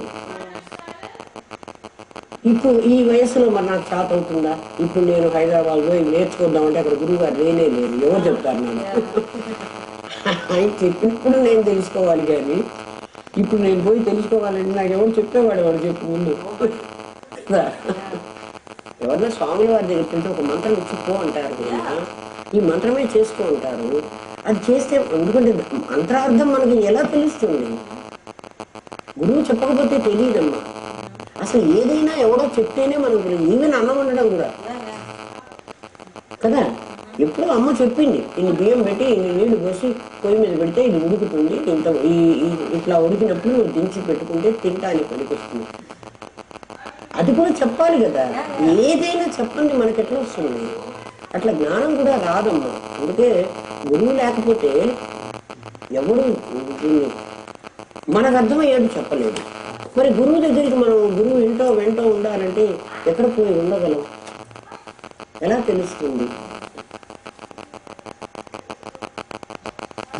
A: ఇప్పుడు ఈ వయసులో మరి నాకు చేత అవుతుందా? ఇప్పుడు నేను హైదరాబాద్లో ఇవి నేర్చుకుందామంటే అక్కడ గురువు గారు లేనే లేరు, ఎవరు చెప్తారు నాకు? ఆయన చెప్పినప్పుడు నేను తెలుసుకోవాలి, కానీ ఇప్పుడు నేను పోయి తెలుసుకోవాలంటే నాకు ఎవరు చెప్పేవాడు, వాడు చెప్పు ముందు కదా. ఎవరన్నా స్వామి వారి దగ్గరికి వెళ్తే ఒక మంత్రం ఇచ్చి పో అంటారు కదా, ఈ మంత్రమే చేసుకో అంటారు. అది చేస్తే, ఎందుకంటే మంత్రార్థం మనకి ఎలా తెలుస్తుంది? గురువు చెప్పకపోతే తెలియదమ్మా. అసలు ఏదైనా ఎవడో చెప్తేనే మనకు ఈవెన్ అన్నం వండడం కూడా కదా. ఎప్పుడు అమ్మ చెప్పింది, ఇన్ని బియ్యం పెట్టి ఇన్ని నీళ్లు పోసి పొయ్యి మీద పెడితే ఇది ఉడుకుతుంది, ఇంత ఇట్లా ఉడికినప్పుడు నువ్వు దించి పెట్టుకుంటే తింటానికి పనికొస్తుంది. అది కూడా చెప్పాలి కదా. ఏదైనా చెప్పండి మనకి ఎట్లా వస్తుంది? అట్లా జ్ఞానం కూడా రాదమ్మా. అందుకే గురువు లేకపోతే ఎవడు మనకు అర్థమయ్యేది చెప్పలేదు. మరి గురువు దగ్గరికి మనం గురువు ఇంటో వెంటో ఉండాలంటే ఎక్కడ పోయి ఉండగలం? ఎలా తెలుస్తుంది?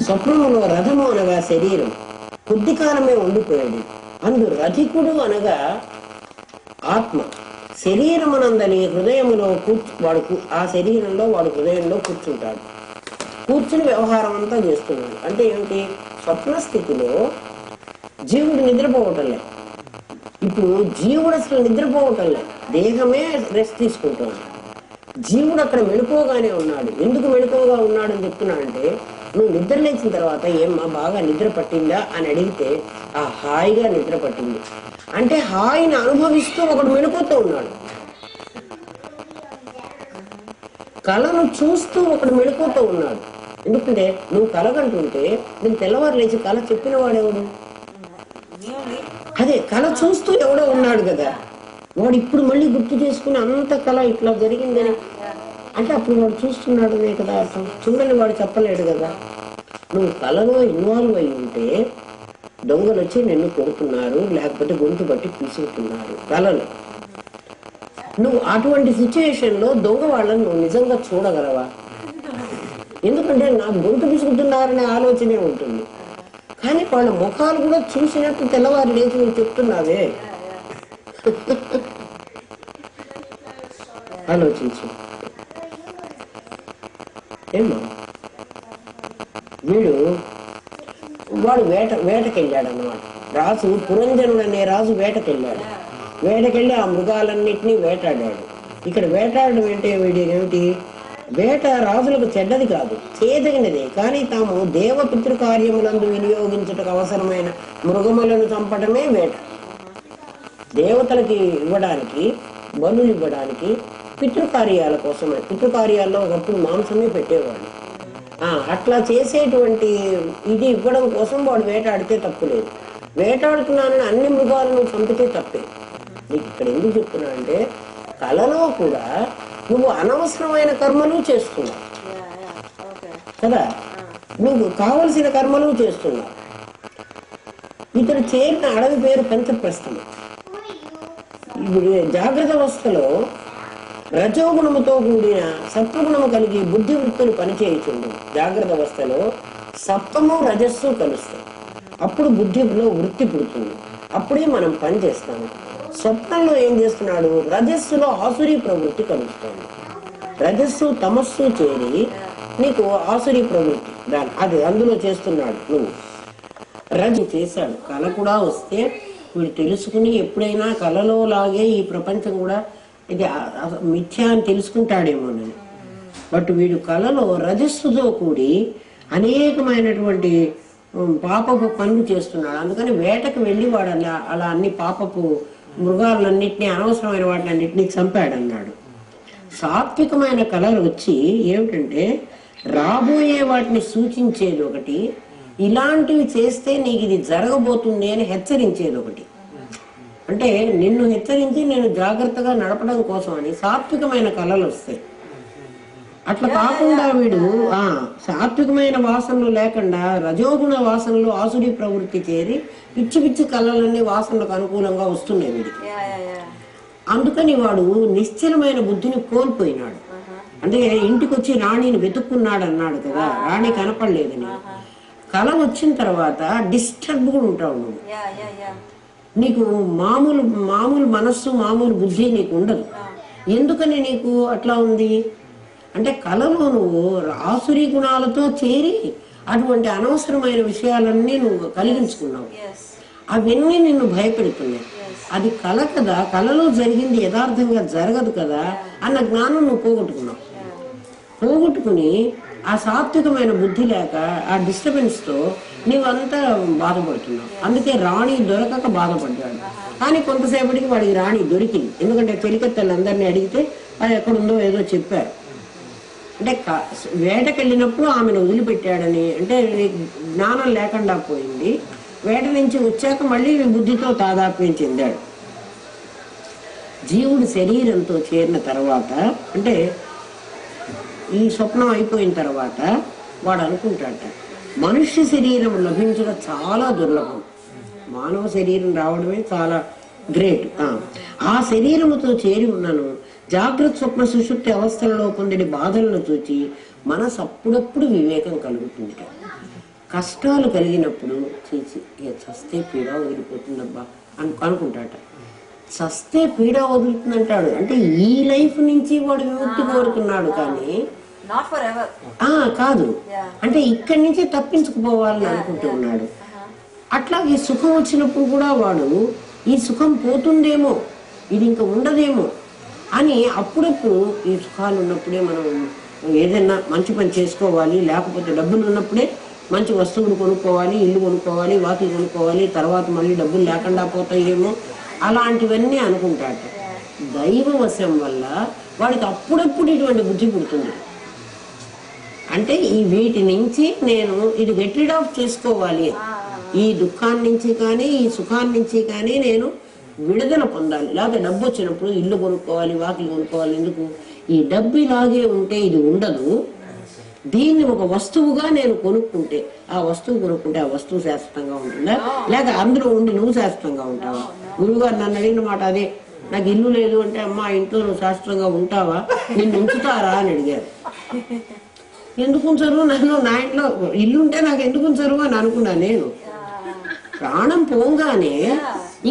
A: స్వప్నములో రథము అనగా శరీరం కొద్ది కాలమే ఉండిపోయాడు. అందు రథికుడు అనగా ఆత్మ. శరీరమునందని హృదయములో వాడు ఆ శరీరంలో వాడు హృదయంలో కూర్చుంటాడు. కూర్చుని వ్యవహారం అంతా చేస్తున్నాడు. అంటే ఏమిటి? స్వప్న స్థితిలో జీవుడు నిద్రపోవటం లేదు. ఇప్పుడు జీవుడు అసలు నిద్రపోవటం లేదు, దేహమే రెస్ట్ తీసుకుంటుంది. జీవుడు అక్కడ మెళుకువగానే ఉన్నాడు. ఎందుకు మెళుకువగా ఉన్నాడు అని చెప్తున్నాడంటే, నువ్వు నిద్ర లేచిన తర్వాత ఏమ్మా బాగా నిద్ర పట్టిందా అని అడిగితే ఆ హాయిగా నిద్ర పట్టింది అంటే హాయిని అనుభవిస్తూ ఒకడు మెళుకువతో ఉన్నాడు. కళను చూస్తూ ఒకడు మెళుకువతో ఉన్నాడు. ఎందుకంటే నువ్వు కలగంటుంటే నేను తెల్లవారు లేచి కళ చెప్పిన వాడెవడు? అదే కళ చూస్తూ ఎవడో ఉన్నాడు కదా, వాడు ఇప్పుడు మళ్ళీ గుర్తు చేసుకుని అంత కళ ఇట్లా జరిగిందని అంటే అప్పుడు వాడు చూస్తున్నాడనే కదా అర్థం. చూడని వాడు చెప్పలేడు కదా. నువ్వు కళలో ఇన్వాల్వ్ అయి ఉంటే దొంగలు వచ్చి నిన్ను కొడుతున్నారు, లేకపోతే గొంతు బట్టి పిసుకుతున్నారు కళలో. నువ్వు అటువంటి సిచ్యువేషన్ లో దొంగ వాళ్ళని నువ్వు నిజంగా చూడగలవా? ఎందుకంటే నాకు గొంతు పిసుకుతున్నారనే ఆలోచనే ఉంటుంది. కానీ వాళ్ళ ముఖాలు కూడా చూసినట్టు తెల్లవారు లేచి నువ్వు చెప్తున్నావే. ఆలోచించు. ఏమో వాడు వేటకెళ్ళాడు అన్నమాట. రాజు పురంజనుడు అనే రాజు వేటకెళ్ళాడు. వేటకెళ్ళి ఆ మృగాలన్నిటినీ వేటాడాడు. ఇక్కడ వేటాడడం ఏమిటి? వేట రాజులకు చెడ్డది కాదు, చేదగినదే. కానీ తాము దేవపితృకార్యములందు వినియోగించుటకు అవసరమైన మృగములను చంపడమే వేట. దేవతలకి ఇవ్వడానికి, బలులు ఇవ్వడానికి, పితృకార్యాల కోసమే. పితృకార్యాల్లో ఒకప్పుడు మాంసమే పెట్టేవాడు. అట్లా చేసేటువంటి ఇది ఇవ్వడం కోసం వాడు వేటాడితే తప్పు లేదు. వేటాడుతున్నానని అన్ని మృగాలను చంపితే తప్పే. నీకు ఇక్కడ ఎందుకు చెప్తున్నా అంటే, కళలో కూడా నువ్వు అనవసరమైన కర్మలు చేస్తున్నావు కదా, నువ్వు కావలసిన కర్మలు చేస్తున్నావు. ఇతడు చేరిన అడవి పేరు పంచప్రస్థం. ఇప్పుడు జాగ్రత్త అవస్థలో రజోగుణముతో కూడిన సత్వగుణము కలిగి బుద్ధి వృత్తులు పనిచేయుచుండు. జాగ్రత్త అవస్థలో సత్వము రజస్సు కలుస్తాయి. అప్పుడు బుద్ధిలో వృత్తి పుడుతుంది. అప్పుడే మనం పని చేస్తాము. స్వప్నంలో ఏం చేస్తున్నాడు? రజస్సులో ఆసురీ ప్రవృత్తి కలుస్తుంది. రజస్సు తమస్సు చేరి నీకు ఆసురీ ప్రవృత్తి అది అందులో చేస్తున్నాడు. నువ్వు రజు చేశాడు. కళ కూడా వస్తే వీడు తెలుసుకుని ఎప్పుడైనా కళలో లాగే ఈ ప్రపంచం కూడా ఇది మిథ్యా అని తెలుసుకుంటాడేమోనని. బట్ వీడు కళలో రజస్సుతో కూడి అనేకమైనటువంటి పాపపు పనులు చేస్తున్నాడు. అందుకని వేటకు వెళ్ళి వాడు అలా అన్ని పాపపు మృగాలన్నింటినీ, అనవసరమైన వాటిని అన్నింటినీ చంపాడన్నాడు. సాత్వికమైన కళలు వచ్చి ఏమిటంటే రాబోయే వాటిని సూచించేది ఒకటి, ఇలాంటివి చేస్తే నీకు ఇది జరగబోతుంది అని హెచ్చరించేది ఒకటి. అంటే నిన్ను హెచ్చరించి నేను జాగ్రత్తగా నడపడం కోసం అని సాత్వికమైన కళలు వస్తాయి. అట్లా కాకుండా వీడు సాత్వికమైన వాసనలు లేకుండా రజోగుణ వాసనలు ఆసురీ ప్రవృత్తి చేరి పిచ్చి పిచ్చి కళలన్నీ వాసనలకు అనుకూలంగా వస్తున్నాయి వీడికి. అందుకని వాడు నిశ్చలమైన బుద్ధిని కోల్పోయినాడు. అంటే ఇంటికి వచ్చి రాణిని వెతుక్కున్నాడు అన్నాడు కదా, రాణి కనపడలేదని. కళ వచ్చిన తర్వాత డిస్టర్బ్ కూడా ఉంటావు నువ్వు. నీకు మామూలు మనస్సు, మామూలు బుద్ధి నీకు ఉండదు. ఎందుకని నీకు అట్లా ఉంది అంటే కళలో నువ్వు ఆసురీ గుణాలతో చేరి అటువంటి అనవసరమైన విషయాలన్నీ నువ్వు కలిగించుకున్నావు. అవన్నీ నిన్ను భయపెడుతున్నాయి. అది కళ కదా, కళలో జరిగింది యథార్థంగా జరగదు కదా అన్న జ్ఞానం నువ్వు పోగొట్టుకున్నావు. పోగొట్టుకుని ఆ సాత్వికమైన బుద్ధి లేక ఆ డిస్టర్బెన్స్ తో నీవంతా బాధపడుతున్నావు. అందుకే రాణి దొరకక బాధపడ్డాడు. కానీ కొంతసేపటికి వాడికి రాణి దొరికింది. ఎందుకంటే చెలికత్తెలందరినీ అడిగితే అది ఎక్కడుందో ఏదో చెప్పారు. అంటే వేటకెళ్ళినప్పుడు ఆమెను వదిలిపెట్టాడని, అంటే జ్ఞానం లేకుండా పోయింది. వేట నుంచి వచ్చాక మళ్ళీ బుద్ధితో తాదాత్మ్యం చెందాడు. జీవుడు శరీరంతో చేరిన తర్వాత, అంటే ఈ స్వప్నం అయిపోయిన తర్వాత వాడు అనుకుంటాడట, మనుష్య శరీరం లభించడం చాలా దుర్లభం, మానవ శరీరం రావడమే చాలా గ్రేట్. ఆ శరీరముతో చేరి ఉన్నాను. జాగ్రత్త స్వప్న సుషుప్తి అవస్థలలో పొందిన బాధలను చూచి మనసు అప్పుడప్పుడు వివేకం కలుగుతుంది. కష్టాలు కలిగినప్పుడు చేసి చస్తే పీడ వదిలిపోతుందబ్బా అనుకుంటాట. చస్తే పీడ వదులుతుందంటాడు. అంటే ఈ లైఫ్ నుంచి వాడు విముక్తి కోరుతున్నాడు కానీ కాదు, అంటే ఇక్కడి నుంచి తప్పించుకుపోవాలని అనుకుంటూ ఉన్నాడు. అట్లాగే సుఖం వచ్చినప్పుడు కూడా వాడు ఈ సుఖం పోతుందేమో, ఇది ఇంకా ఉండదేమో అని అప్పుడప్పుడు ఈ సుఖాలు ఉన్నప్పుడే మనం ఏదైనా మంచి పని చేసుకోవాలి, లేకపోతే డబ్బులు ఉన్నప్పుడే మంచి వస్తువులు కొనుక్కోవాలి, ఇల్లు కొనుక్కోవాలి, వాకిలు కొనుక్కోవాలి, తర్వాత మళ్ళీ డబ్బులు లేకుండా పోతాయేమో అలాంటివన్నీ అనుకుంటాట. దైవవశం వల్ల వాడికి అప్పుడప్పుడు ఇటువంటి బుద్ధి పుడుతుంది. అంటే ఈ వీటి నుంచి నేను ఇది గెట్ రిడ్ ఆఫ్ చేసుకోవాలి, ఈ దుఃఖాన్ని నుంచి కానీ ఈ సుఖాన్ని నుంచి కానీ నేను విడుదల పొందాలి. లేకపోతే డబ్బు వచ్చినప్పుడు ఇల్లు కొనుక్కోవాలి, వాకిలు కొనుక్కోవాలి. ఎందుకు? ఈ డబ్బు ఇలాగే ఉంటే ఇది ఉండదు. దీన్ని ఒక వస్తువుగా నేను కొనుక్కుంటే, ఆ వస్తువు శాశ్వతంగా ఉంటుందా, లేక అందులో ఉండి నువ్వు శాశ్వతంగా ఉంటావా? గురువుగారు నన్ను అడిగిన మాట అదే. నాకు ఇల్లు లేదు అంటే, అమ్మా ఇంట్లో నువ్వు శాశ్వతంగా ఉంటావా, నిన్ను ఉంచుతారా అని అడిగారు. ఎందుకు ఉంచరు నన్ను, నా ఇంట్లో ఇల్లు ఉంటే నాకు ఎందుకు ఉంచరు అని అనుకున్నా నేను. ప్రాణం పోగానే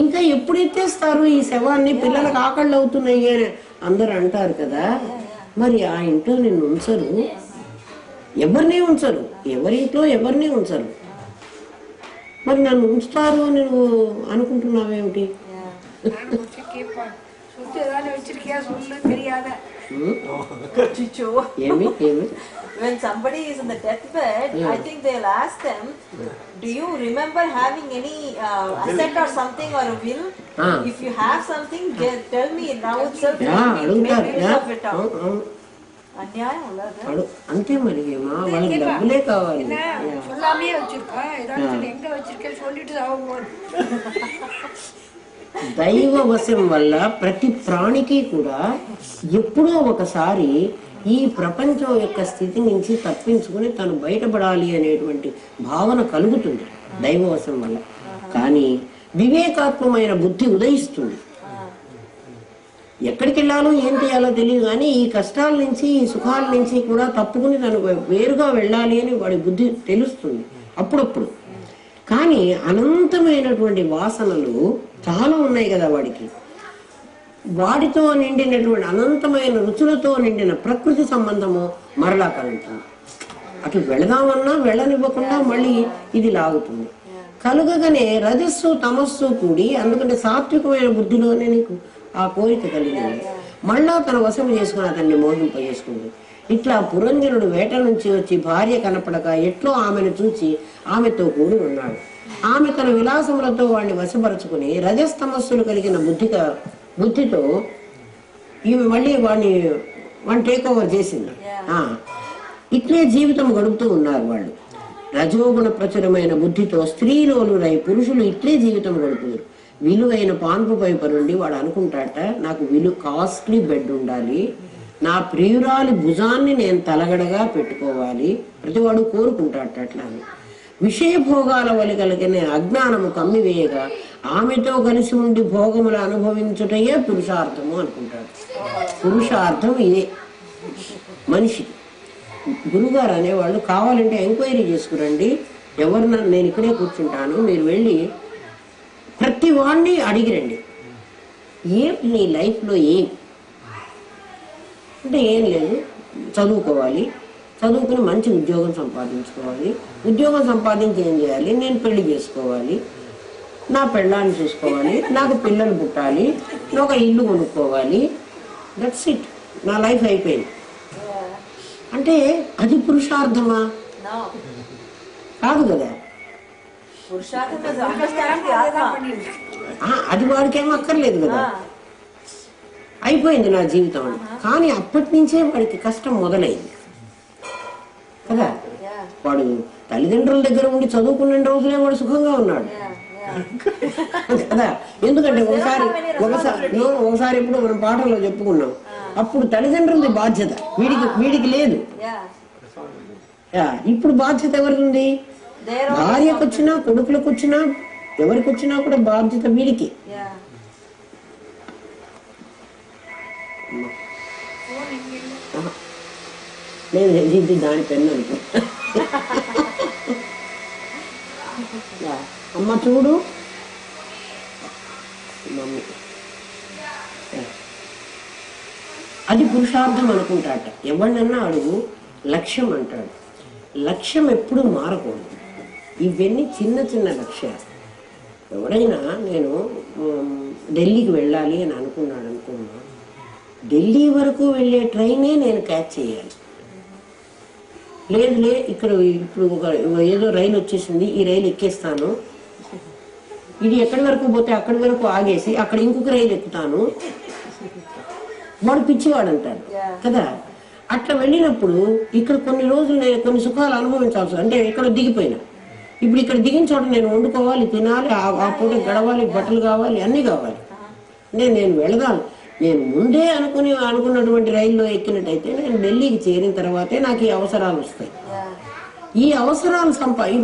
A: ఇంకా ఎప్పుడు ఎత్తేస్తారు ఈ శవాన్ని, పిల్లలకు ఆకళ్ళు అవుతున్నాయి అని అందరు అంటారు కదా. మరి ఆ ఇంట్లో నిన్ను ఉంచరు, ఎవరిని ఉంచరు, ఎవరింట్లో ఎవరిని ఉంచరు. మరి నన్ను ఉంచుతారు అని నువ్వు అనుకుంటున్నావేమిటి?
B: When somebody is in the deathbed, I think they'll ask them, do you remember having any asset or something or a will? If you have something, tell me now itself. Make use of it. అన్యాయం ఉండదు
A: అంతే. మరి వాళ్ళకి డబ్బులే కావాలి. దైవ వశం వల్ల ప్రతి ప్రాణికి కూడా ఎప్పుడో ఒకసారి ఈ ప్రపంచం యొక్క స్థితి నుంచి తప్పించుకుని తను బయటపడాలి అనేటువంటి భావన కలుగుతుంది దైవవశం వల్ల. కానీ వివేకాత్మకమైన బుద్ధి ఉదయిస్తుంది. ఎక్కడికి వెళ్ళాలో ఏం చేయాలో తెలియదు, కానీ ఈ కష్టాల నుంచి ఈ సుఖాల నుంచి కూడా తప్పుకుని తను వేరుగా వెళ్ళాలి అని వాడి బుద్ధి తెలుస్తుంది అప్పుడప్పుడు. కానీ అనంతమైనటువంటి వాసనలు చాలా ఉన్నాయి కదా వాడికి. వాడితో నిండినటువంటి అనంతమైన రుచులతో నిండిన ప్రకృతి సంబంధము మరలా కలుగుతుంది. అటు వెళదామన్నా వెళ్ళనివ్వకుండా మళ్ళీ ఇది లాగుతుంది. కలుగగానే రజస్సు తమస్సు కూడి, అందుకంటే సాత్వికమైన బుద్ధిలోనే నీకు ఆ కోరిక కలిగింది. మళ్ళా తన వశం చేసుకుని అతన్ని మోహింపజేసుకుంది. ఇట్లా పురంజనుడు వేట నుంచి వచ్చి భార్య కనపడక ఎట్లో ఆమెను చూచి ఆమెతో కూడి ఉన్నాడు. ఆమె తన విలాసములతో వాడిని వశపరుచుకుని రజస్తమస్సులు కలిగిన బుద్ధితో ఈమె మళ్ళీ వాడిని టేక్ ఓవర్ చేసింది. ఇట్లే జీవితం గడుపుతూ ఉన్నారు వాళ్ళు. రజోగుణ ప్రచురమైన బుద్ధితో స్త్రీలోలురై పురుషులు ఇట్లే జీవితం గడుపుతారు. విలువైన పాన్పుపై పరుండి వాడు అనుకుంటాట, నాకు కాస్ట్లీ బెడ్ ఉండాలి, నా ప్రియురాలి భుజాన్ని నేను తలగడగా పెట్టుకోవాలి, ప్రతివాడు కోరుకుంటాట. అట్లా విషయ భోగాల వలి కలిగిన అజ్ఞానము కమ్మివేయగా ఆమెతో కలిసి ఉండి భోగములు అనుభవించుటయే పురుషార్థము అనుకుంటాడు. పురుషార్థం ఇదే మనిషికి. గురుగారు అనేవాళ్ళు కావాలంటే ఎంక్వైరీ చేసుకురండి, ఎవరినన్నా నేను ఇక్కడే కూర్చుంటాను, మీరు వెళ్ళి ప్రతి వాడిని అడిగిరండి, ఏం నీ లైఫ్లో ఏం అంటే ఏం లేదు, చదువుకోవాలి, చదువుకుని మంచి ఉద్యోగం సంపాదించుకోవాలి, ఉద్యోగం సంపాదించి ఏం చేయాలి, నేను పెళ్లి చేసుకోవాలి, నా పెళ్ళాన్ని చూసుకోవాలి, నాకు పిల్లలు పుట్టాలి, ఒక ఇల్లు కొనుక్కోవాలి, దట్స్ ఇట్, నా లైఫ్ అయిపోయింది అంటే అది పురుషార్థమా? కాదు కదా. అది వాడికేమో అక్కర్లేదు కదా, అయిపోయింది నా జీవితం అని. కానీ అప్పటి నుంచే వాడికి కష్టం మొదలైంది కదా. వాడు తల్లిదండ్రుల దగ్గర ఉండి చదువుకున్న రోజులే వాడు సుఖంగా ఉన్నాడు కదా. ఎందుకంటే ఒకసారి ఎప్పుడు మనం పాఠంలో చెప్పుకున్నాం, అప్పుడు తల్లిదండ్రులది బాధ్యత వీడికి లేదు. ఇప్పుడు బాధ్యత ఎవరిది? భార్యకు వచ్చినా కొడుకులకు వచ్చినా ఎవరికి వచ్చినా కూడా బాధ్యత వీడికి. నేను ఇది దాని పెన్ను అనుకో. అమ్మ చూడు మమ్మీ, అది పురుషార్థం అనుకుంటాట. ఎవరినన్నా అడుగు, లక్ష్యం అంటాడు. లక్ష్యం ఎప్పుడూ మారకూడదు. ఇవన్నీ చిన్న చిన్న లక్ష్యాలు. ఎవరైనా నేను ఢిల్లీకి వెళ్ళాలి అని అనుకున్నా, ఢిల్లీ వరకు వెళ్ళే ట్రైనే నేను క్యాచ్ చేయాలి. లేదు ఇక్కడ ఇప్పుడు ఏదో రైలు వచ్చేసింది, ఈ రైలు ఎక్కేస్తాను, ఇది ఎక్కడి వరకు పోతే అక్కడి వరకు ఆగేసి అక్కడ ఇంకొక రైలు ఎక్కుతాను, వాడు పిచ్చివాడు అంటాడు కదా. అట్లా వెళ్ళినప్పుడు ఇక్కడ కొన్ని రోజులు నేను కొన్ని సుఖాలు అనుభవించాల్సి, అంటే ఇక్కడ దిగిపోయినా, ఇప్పుడు ఇక్కడ దిగిన చోట నేను వండుకోవాలి, తినాలి, ఆ పూట గడవాలి, బట్టలు కావాలి, అన్నీ కావాలి. నేను వెళదాను. నేను ముందే అనుకున్నటువంటి రైల్లో ఎక్కినట్టయితే నేను ఢిల్లీకి చేరిన తర్వాతే నాకు ఈ అవసరాలు వస్తాయి. ఈ అవసరాలు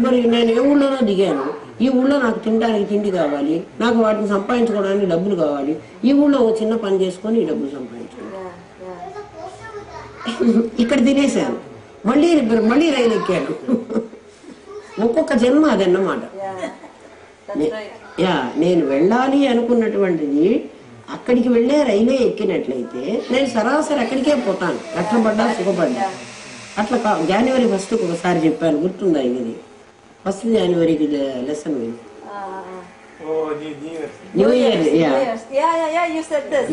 A: మరి నేను ఏ ఊళ్ళోనో దిగాను, ఈ ఊళ్ళో నాకు తినడానికి తిండి కావాలి, నాకు వాటిని సంపాదించుకోవడానికి డబ్బులు కావాలి, ఈ ఊళ్ళో ఒక చిన్న పని చేసుకొని ఈ డబ్బులు సంపాదించాను. ఇక్కడ తినేసాను, మళ్ళీ రైలు ఎక్కాను. ఒక్కొక్క జన్మ అదన్నమాట. నేను వెళ్ళాలి అనుకున్నటువంటిది అక్కడికి వెళ్ళే రైలే ఎక్కినట్లయితే నేను సరాసరి అక్కడికే పోతాను, కష్టపడ్డా సుఖపడ్డా. అట్లా జనవరి 1 ఒకసారి చెప్పాను, గుర్తుందా? ఇది 1 జనవరికి lesson new year.
B: You said this.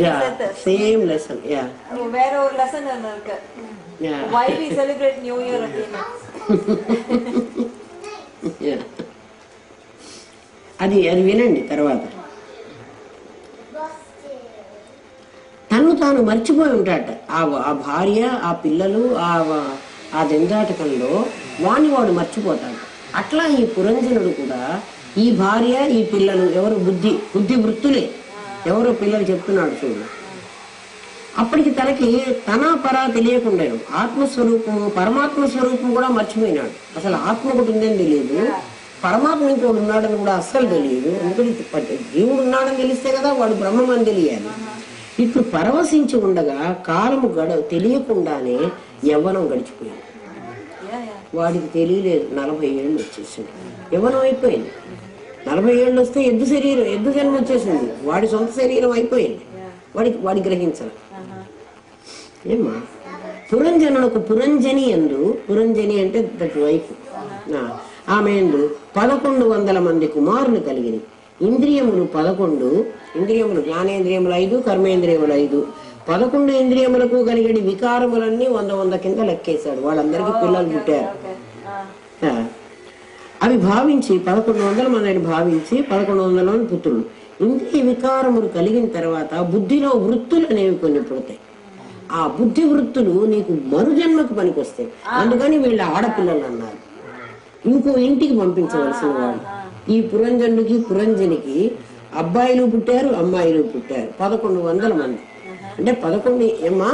A: Same lesson.
B: வேற ஒரு லெசன் இருக்கு. Why we celebrate New Year again?
A: అది వినండి. తర్వాత తను తాను మర్చిపోయి ఉంటాడట. ఆ భార్య, ఆ పిల్లలు, ఆ దెందాటకంలో వాడు మర్చిపోతాడు. అట్లా ఈ పురంజనుడు కూడా ఈ భార్య, ఈ పిల్లలు ఎవరు బుద్ధి వృత్తులే, ఎవరో పిల్లలు చెప్తున్నాడు చూడు. అప్పటికి తనకి తన పరా తెలియకుండాను ఆత్మస్వరూపము, పరమాత్మ స్వరూపం కూడా మర్చిపోయినాడు. అసలు ఆత్మ ఒకటి ఉందని తెలియదు, పరమాత్మ ఇంకోటి ఉన్నాడని కూడా అస్సలు తెలియదు. ఎందుకంటే జీవుడు ఉన్నాడని తెలిస్తే కదా వాడు బ్రహ్మం అని తెలియాలి. ఇట్లు పరవశించి ఉండగా కాలము తెలియకుండానే యవ్వనం గడిచిపోయింది. వాడికి తెలియలేదు 40 ఏళ్ళు వచ్చేసింది, యవ్వనం అయిపోయింది. 40 ఏళ్ళు వస్తే ఎద్దు జన్మ వచ్చేసింది, వాడి సొంత శరీరం అయిపోయింది. వాడి గ్రహించాలి. ఏమా పురంజనులకు పురంజని ఎందు, పురంజని అంటే దట్ వైఫ్, ఆమె ఎందు 1100 మంది కుమారులు కలిగిన ఇంద్రియములు 11, ఇంద్రియములు జ్ఞానేంద్రియములు 5, కర్మేంద్రియములు 5, 11 ఇంద్రియములకు కలిగడి వికారములన్నీ 100 కింద లెక్కేశాడు. వాళ్ళందరికీ పిల్లలు పుట్టారు. అవి భావించి 1100 మందిని భావించి 1100 మంది పుత్రులు. ఇంద్రియ వికారములు కలిగిన తర్వాత బుద్ధిలో వృత్తులు అనేవి కొన్ని పుడతాయి. ఆ బుద్ధి వృత్తులు నీకు మరుజన్మకు పనికొస్తాయి. అందుకని వీళ్ళ ఆడపిల్లలు అన్నారు. ఇంకో ఇంటికి పంపించవలసిన వాళ్ళు. ఈ పురంజనుడికి పురంజనికి అబ్బాయిలు పుట్టారు, అమ్మాయిలు పుట్టారు. 1100 మంది. అంటే 11 ఏమ్మా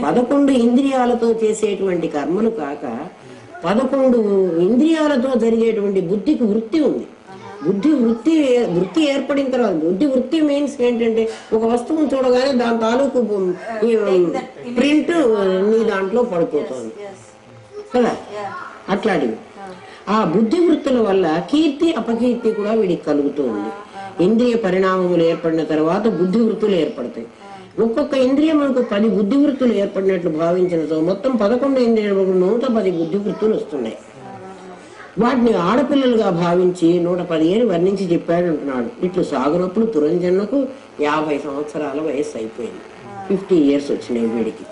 A: 11 ఇంద్రియాలతో చేసేటువంటి కర్మలు కాక 11 ఇంద్రియాలతో జరిగేటువంటి బుద్ధికి వృత్తి ఉంది. వృత్తి ఏర్పడిన తర్వాత బుద్ధి వృత్తి మీన్స్ ఏంటంటే ఒక వస్తువును చూడగానే దాని తాలూకు ప్రింట్ నీ దాంట్లో పడిపోతుంది కదా. అట్లాంటివి ఆ బుద్ధి వృత్తుల వల్ల కీర్తి అపకీర్తి కూడా వీడికి కలుగుతూ ఉంది. ఇంద్రియ పరిణామములు ఏర్పడిన తర్వాత బుద్ధి వృత్తులు ఏర్పడతాయి. ఒక్కొక్క ఇంద్రియములకు 10 బుద్ధి వృత్తులు ఏర్పడినట్లు భావించినతో మొత్తం 11 ఇంద్రియములకు 110 బుద్ధి వృత్తులు వస్తున్నాయి. వాటిని ఆడపిల్లలుగా భావించి 115 వర్ణించి చెప్పాడు అంటున్నాడు. ఇట్లు సాగునప్పుడు పురంజనులకు 50 సంవత్సరాల వయస్సు అయిపోయింది. 50 years వచ్చినాయి వీడికి.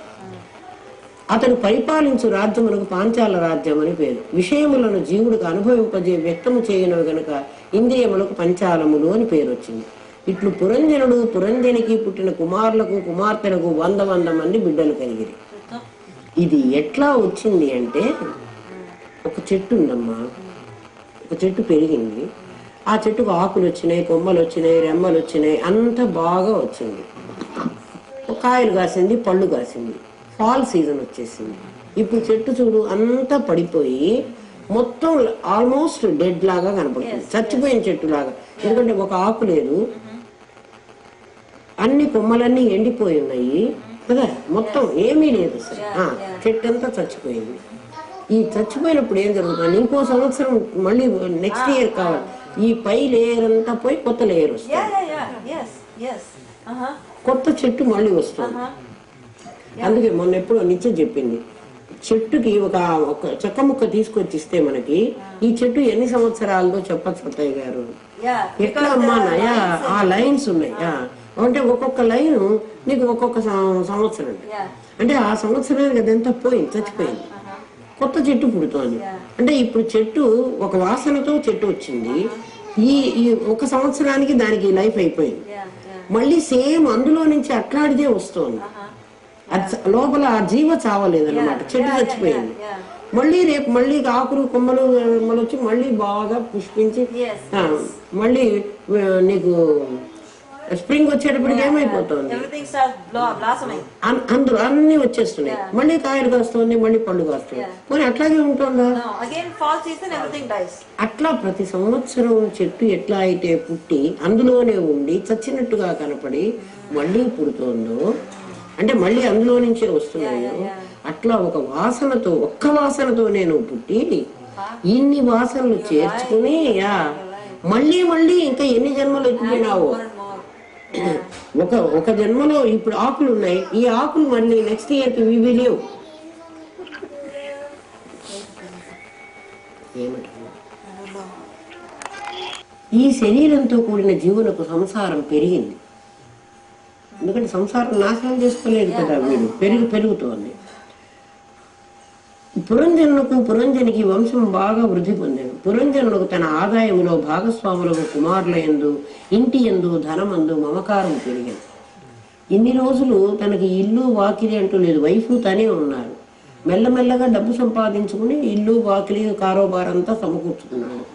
A: అతను పరిపాలించు రాజ్యమునకు పాంచాల రాజ్యం అని పేరు. విషయములను జీవుడికి అనుభవింపజే వ్యక్తము చేయనవి గనుక ఇంద్రియములకు పంచాలములు అని పేరు వచ్చింది. ఇట్లు పురంజనుడు పురంజనికి పుట్టిన కుమారులకు కుమార్తెలకు 100 మంది బిడ్డలు కలిగిరి. ఇది ఎట్లా వచ్చింది అంటే, ఒక చెట్టు ఉందమ్మా, ఒక చెట్టు పెరిగింది. ఆ చెట్టుకు ఆకులు వచ్చినాయి, కొమ్మలు వచ్చినాయి, రెమ్మలు వచ్చినాయి, అంత బాగా వచ్చింది. కాయలు కాసింది, పళ్ళు కాసింది. ఫాల్ సీజన్ వచ్చేసింది. ఇప్పుడు చెట్టు చూడు అంతా పడిపోయి మొత్తం ఆల్మోస్ట్ డెడ్ లాగా కనపడుతుంది, చచ్చిపోయిన చెట్టు లాగా. ఎందుకంటే ఒక ఆకు లేదు, అన్ని కొమ్మలన్నీ ఎండిపోయి ఉన్నాయి కదా, మొత్తం ఏమీ లేదు అసలు. చెట్టు అంతా చచ్చిపోయింది. ఈ చచ్చిపోయినప్పుడు ఏం జరుగుతుంది, ఇంకో సంవత్సరం మళ్ళీ నెక్స్ట్ ఇయర్ కావాలి, ఈ పై లేయర్ అంతా పోయి కొత్త లేయర్ వస్తుంది, కొత్త చెట్టు మళ్ళీ వస్తుంది. అందుకే మొన్న ఎప్పుడో నిత్యం చెప్పింది, చెట్టుకి ఒక చెక్క ముక్క తీసుకొచ్చిస్తే మనకి ఈ చెట్టు ఎన్ని సంవత్సరాలతో చెప్పచ్చు అత్తయ్య గారు? ఎట్లా అమ్మా నయా ఆ లైన్స్ ఉన్నాయి. అంటే ఒక్కొక్క లైన్ నీకు ఒక్కొక్క సంవత్సరం, అంటే ఆ సంవత్సరానికి అదంతా పోయింది, చచ్చిపోయింది, కొత్త చెట్టు పుడుతోంది. అంటే ఇప్పుడు చెట్టు ఒక వాసనతో చెట్టు వచ్చింది, ఈ ఒక సంవత్సరానికి దానికి లైఫ్ అయిపోయింది. మళ్ళీ సేమ్ అందులో నుంచి అట్లాడితే వస్తుంది. అది లోపల ఆ జీవ చావలేదు అనమాట, చెట్టు చచ్చిపోయింది. మళ్ళీ రేపు మళ్ళీ ఆకులు కొమ్మలు వచ్చి మళ్ళీ బాగా పుష్పించి మళ్ళీ నీకు స్ప్రింగ్ వచ్చేటప్పటికి ఏమైపోతుంది, అందులో అన్ని వచ్చేస్తున్నాయి, మళ్ళీ కాయలు కాస్తుంది, మళ్ళీ పండు కాస్తుంది. పోనీ అట్లాగే ఉంటుందా? అట్లా ప్రతి సంవత్సరం చెట్టు ఎట్లా అయితే పుట్టి అందులోనే ఉండి చచ్చినట్టుగా కనపడి మళ్ళీ పుడుతుందో, అంటే మళ్ళీ అందులో నుంచే వస్తున్నాయో, అట్లా ఒక వాసనతో ఒక్క వాసనతో నేను పుట్టి ఇన్ని వాసనలు చేర్చుకుని మళ్ళీ మళ్ళీ ఇంకా ఎన్ని జన్మలు ఎత్తుకున్నావో, ఒక జన్మలో ఇప్పుడు ఆకులు ఉన్నాయి, ఈ ఆకులు మళ్ళీ నెక్స్ట్ ఇయర్ కి ఇవి లేవు. ఈ శరీరంతో కూడిన జీవులకు సంసారం పెరిగింది. ఎందుకంటే సంసారం నాశనం చేసుకోలేదు కదా, వీడు పెరుగుతోంది. పురంజనునికి వంశం బాగా వృద్ధి పొందాడు. పురంజనులకు తన ఆదాయములో భాగస్వాములకు కుమారుల యందు, ఇంటి యందు, ధనమందు మమకారం పెరిగింది. ఇన్ని రోజులు తనకి ఇల్లు వాకిలి అంటూ లేదు, వైఫ్ తనే ఉన్నారు. మెల్లమెల్లగా డబ్బు సంపాదించుకుని ఇల్లు వాకిలి కారోబారంతా సమకూర్చుకున్నాడు.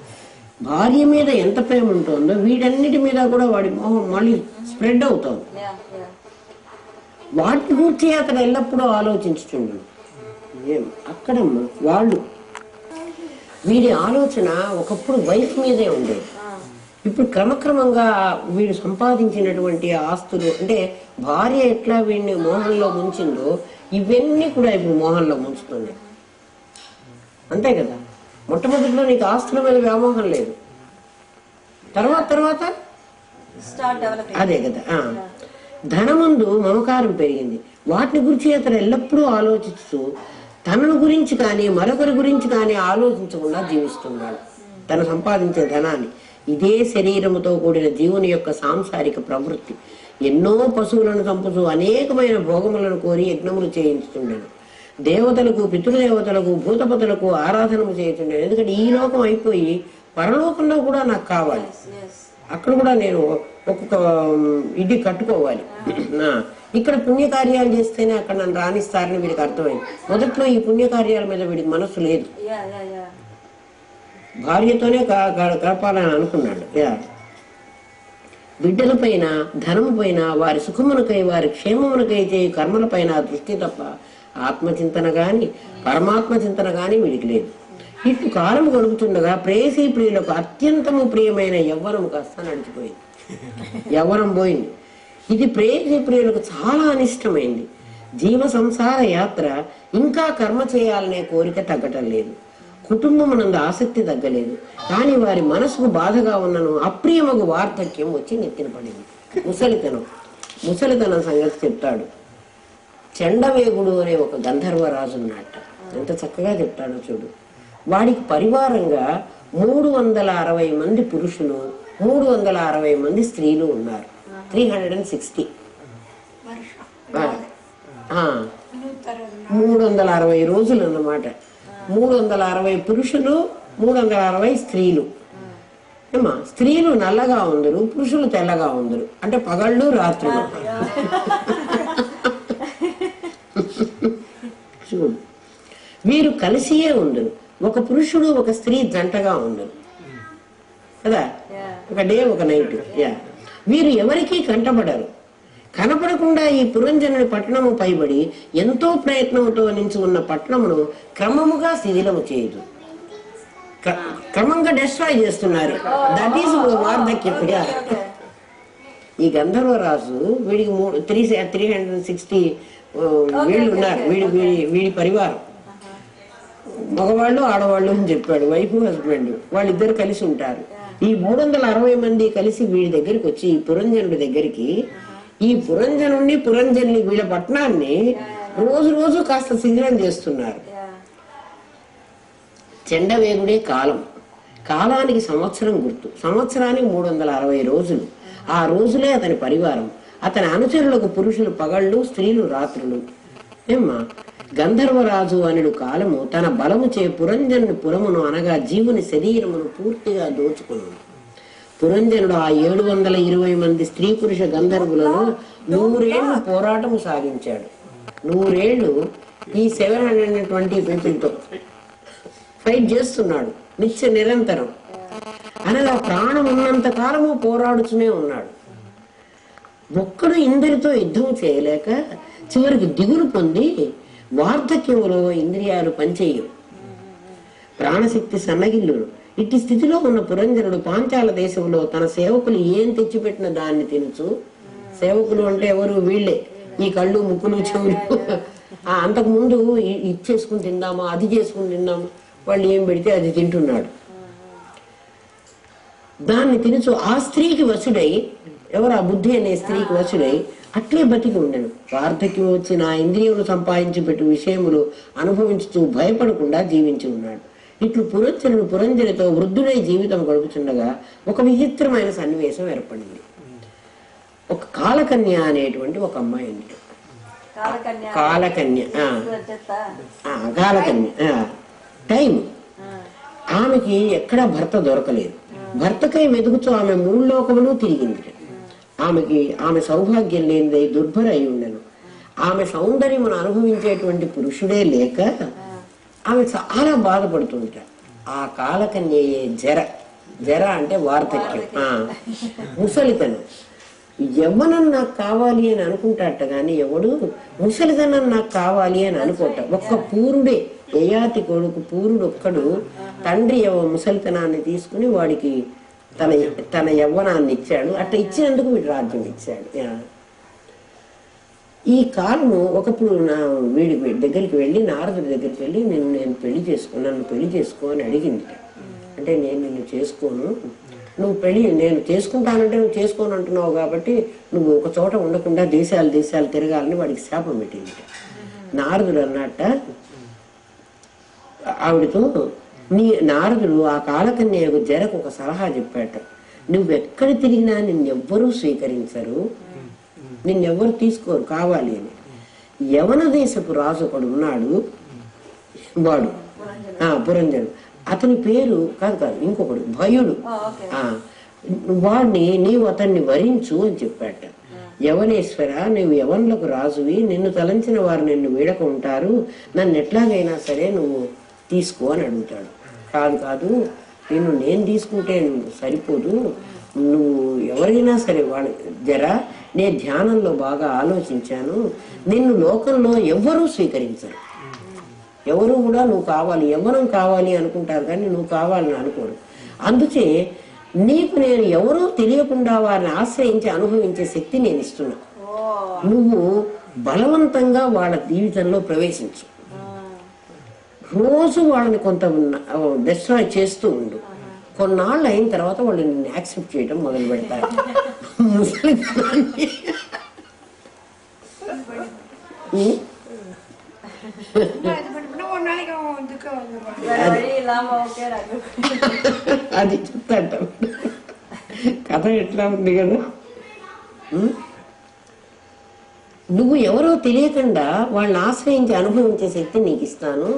A: భార్య మీద ఎంత ప్రేమ ఉంటుందో వీటన్నిటి మీద కూడా వాడి మోహం మళ్ళీ స్ప్రెడ్ అవుతుంది. వాటిని గురించి అతను ఎల్లప్పుడూ ఆలోచించుతున్నాడు. అక్కడ వాళ్ళు వీడి ఆలోచన ఒకప్పుడు వైఫ్ మీదే ఉండేది. ఇప్పుడు క్రమక్రమంగా వీడు సంపాదించినటువంటి ఆస్తులు, అంటే భార్య ఎట్లా వీడిని మోహంలో ముంచిందో ఇవన్నీ కూడా ఇప్పుడు మోహంలో ముంచుతుంది. అంతే కదా, మొట్టమొదటిలో నీకు ఆస్తుల మీద వ్యామోహం లేదు, తర్వాత అదే కదా. ధనముందు మమకారం పెరిగింది. వాటిని గురించి అతను ఎల్లప్పుడూ ఆలోచిస్తూ తనను గురించి కానీ మరొకరి గురించి కానీ ఆలోచించకుండా జీవిస్తున్నాడు తను సంపాదించిన ధనాన్ని. ఇదే శరీరముతో కూడిన జీవుని యొక్క సాంసారిక ప్రవృత్తి. ఎన్నో పశువులను చంపుతూ అనేకమైన భోగములను కోరి యజ్ఞములు చేయించుతుండేను. దేవతలకు, పితృదేవతలకు, భూతపతులకు ఆరాధనము చేయుతుండేను. ఎందుకంటే ఈ లోకం అయిపోయి పరలోకంలో కూడా నాకు కావాలి, అక్కడ కూడా నేను ఒక్కొక్క ఇది కట్టుకోవాలి. ఇక్కడ పుణ్యకార్యాలు చేస్తేనే అక్కడ నన్ను రాణిస్తారని వీడికి అర్థమైంది. మొదట్లో ఈ పుణ్యకార్యాల మీద వీడికి మనసు లేదు, భార్యతోనే గడపాలని అనుకున్నాడు. బిడ్డల పైన, ధనము పైన, వారి సుఖమునకై, వారి క్షేమమునకై చేయు కర్మల పైన దృష్టి తప్ప ఆత్మచింతన గాని పరమాత్మ చింతన గాని వీడికి లేదు. ఇటు కాలం గడుపుతుండగా ప్రేయసీ ప్రియులకు అత్యంతము ప్రియమైన యవ్వనము కాస్త నడిచిపోయింది. యవ్వనం పోయింది. ఇది ప్రేయసీ ప్రియులకు చాలా అనిష్టమైంది. జీవ సంసార యాత్ర ఇంకా కర్మ చేయాలనే కోరిక తగ్గటం లేదు. కుటుంబమునందు ఆసక్తి తగ్గలేదు. కానీ వారి మనసుకు బాధగా ఉన్నను అప్రియమగు వార్ధక్యం వచ్చి నెత్తిన పడింది. ముసలితనం సంగతి చెప్తాడు. చండవేగుడు అనే ఒక గంధర్వరాజు ఉన్నట్ట. ఎంత చక్కగా చెప్తాడో చూడు. వాడికి పరివారంగా 360 మంది పురుషులు, 360 మంది స్త్రీలు ఉన్నారు. 360. 360 రోజులు అన్నమాట. 360 పురుషులు, 360 స్త్రీలు. ఏమా, స్త్రీలు నల్లగా ఉందరు, పురుషులు తెల్లగా ఉందరు. అంటే పగళ్ళు రాత్రులు. చూడు, వీరు కలిసియే ఉందరు. ఒక పురుషుడు ఒక స్త్రీ జంటగా ఉండరు కదా, ఒక డే ఒక నైట్. వీరు ఎవరికీ కంటపడరు. కనపడకుండా ఈ పురంజనుని పట్టణము పైబడి ఎంతో ప్రయత్నంతో నించి ఉన్న పట్టణమును క్రమముగా శిథిలము చేయదు, క్రమంగా డిస్ట్రాయ్ చేస్తున్నారు. దట్ ఈస్ వార్ధక్యం. ఈ గంధర్వరాజు వీడికి 360 వీళ్ళు ఉన్నారు. వీడి పరివారం మగవాళ్ళు ఆడవాళ్ళు అని చెప్పాడు. వైఫ్ హస్బెండ్ వాళ్ళిద్దరు కలిసి ఉంటారు. ఈ 360 మంది కలిసి వీడి దగ్గరికి వచ్చి, ఈ పురంజనుడి దగ్గరికి, ఈ పురంజనుడిని పురంజని వీళ్ళ పట్టణాన్ని రోజు రోజు కాస్త శిథిలం చేస్తున్నారు. చెండవేగుడే కాలం. కాలానికి సంవత్సరం గుర్తు. సంవత్సరానికి 360 రోజులు. ఆ రోజులే అతని పరివారం. అతని అనుచరులకు పురుషులు పగళ్ళు, స్త్రీలు రాత్రులు. ఏమ్మా, గంధర్వరాజు అనుడు కాలము తన బలము చే పురంజనుని పురమును అనగా జీవుని శరీరమును పూర్తిగా దోచుకున్నాడు. పురంజనుడు ఆ 720 మంది స్త్రీ పురుష గంధర్వులను 100 ఏళ్లు పోరాటము సాగించాడు. 100 ఏళ్లు ఈ 720 పీపుల్తో ఫైట్ చేస్తున్నాడు నిరంతరం. అనగా ప్రాణం ఉన్నంత కాలము పోరాడుతూనే ఉన్నాడు. ఒక్కడు ఇందరితో యుద్ధం చేయలేక చివరికి దిగులు పొంది వార్ధక్యములో ఇంద్రియాలు పనిచేయవు, ప్రాణశక్తి సన్నగిల్లును. ఇట్టి స్థితిలో ఉన్న పురంజనుడు పాంచాల దేశంలో తన సేవకులు ఏం తెచ్చిపెట్టిన దాన్ని తినుచు, సేవకులు అంటే ఎవరు? వీళ్ళే, ఈ కళ్ళు ముక్కులు చెవులు. అంతకు ముందు ఇచ్చేసుకుని తిందామా, అది చేసుకుని తిందామా, వాళ్ళు ఏం పెడితే అది తింటున్నాడు. దాన్ని తినుచు ఆ స్త్రీకి వసుడై, ఎవరు? ఆ బుద్ధి అనే స్త్రీకి వసుడై అట్లే బతికి ఉండను. వార్ధక్యం వచ్చి నా ఇంద్రియములు సంపాదించి పెట్టు విషయములు అనుభవించుతూ భయపడకుండా జీవించి ఉన్నాడు. ఇట్లు పురంజనుతో వృద్ధుడై జీవితం గడుపుతుండగా ఒక విచిత్రమైన సన్నివేశం ఏర్పడింది. ఒక కాలకన్య అనేటువంటి ఒక అమ్మాయి ఉంది. కాలకన్య టైం. ఆమెకి ఎక్కడా భర్త దొరకలేదు. భర్తకై వెతుకుతూ ఆమె 3 లోకములు తిరిగింది. ఆమె సౌభాగ్యం లేనిదై దుర్భర అయి ఉండను. ఆమె సౌందర్యమును అనుభవించేటువంటి పురుషుడే లేక ఆమె చాలా బాధపడుతుంటారు. ఆ కాలకన్యయే జర అంటే వార్ధక్యం, ముసలితనం. యవ్వనం నాకు కావాలి అని అనుకుంటాట గాని ఎవడు ముసలితనం నాకు కావాలి అని అనుకోట. ఒక్క పూరుడే, యయాతి కొడుకు పూరుడు ఒక్కడు తండ్రి ముసలితనాన్ని తీసుకుని వాడికి తన యవ్వనాన్ని ఇచ్చాడు. అట్లా ఇచ్చినందుకు వీడు రాజ్యం ఇచ్చాడు. ఈ కాలము ఒకప్పుడు వీడి దగ్గరికి వెళ్ళి, నారదుడి దగ్గరికి వెళ్ళి, నన్ను పెళ్లి చేసుకో అని అడిగింది. అంటే నేను నిన్ను చేసుకోను, నేను చేసుకుంటానంటే నువ్వు చేసుకోను అంటున్నావు కాబట్టి నువ్వు ఒక చోట ఉండకుండా దేశాలు తిరగాలని వాడికి శాపం పెట్టింది. నారదుడు అన్నట్ట ఆవిడతో, నారదుడు ఆ కాలకన్యకు జరకు ఒక సలహా చెప్పాట. నువ్వెక్కడ తిరిగినా నిన్నెవ్వరూ స్వీకరించరు, నిన్నెవ్వరు తీసుకోరు కావాలి అని. యవన దేశపు రాజు ఒకడు ఉన్నాడు, వాడు పురంజనుడు. అతని పేరు కాదు ఇంకొకడు భయుడు. వాడిని నీవు అతన్ని వరించు అని చెప్పాట. యవనేశ్వర, నీవు యవనులకు రాజువి, నిన్ను తలంచిన వారు నిన్ను వీడక ఉంటారు, నన్ను ఎట్లాగైనా సరే నువ్వు తీసుకో అని అడుగుతాడు. కాదు, నేను తీసుకుంటే నువ్వు సరిపోదు, నువ్వు ఎవరైనా సరే వాడు నేను ధ్యానంలో బాగా ఆలోచించాను, నిన్ను లోకంలో ఎవ్వరూ స్వీకరించరు. ఎవరు కూడా నువ్వు కావాలి, యవ్వనం కావాలి అనుకుంటారు కానీ నువ్వు కావాలని అనుకోరు. అందుచే నీకు నేను ఎవరో తెలియకుండా వారిని ఆశ్రయించి అనుభవించే శక్తి నేను ఇస్తున్నా. నువ్వు బలవంతంగా వాళ్ళ జీవితంలో ప్రవేశించు, రోజు వాళ్ళని కొంత డిస్ట్రాయ్ చేస్తూ ఉండు. కొన్నాళ్ళు అయిన తర్వాత వాళ్ళు నిన్ను యాక్సెప్ట్ చేయడం మొదలు పెడతారు. అది చెప్తాట. కథ ఎట్లా ఉంది కదా. నువ్వు ఎవరో తెలియకుండా వాళ్ళని ఆశ్రయించి అనుభవించే శక్తి నీకు ఇస్తాను.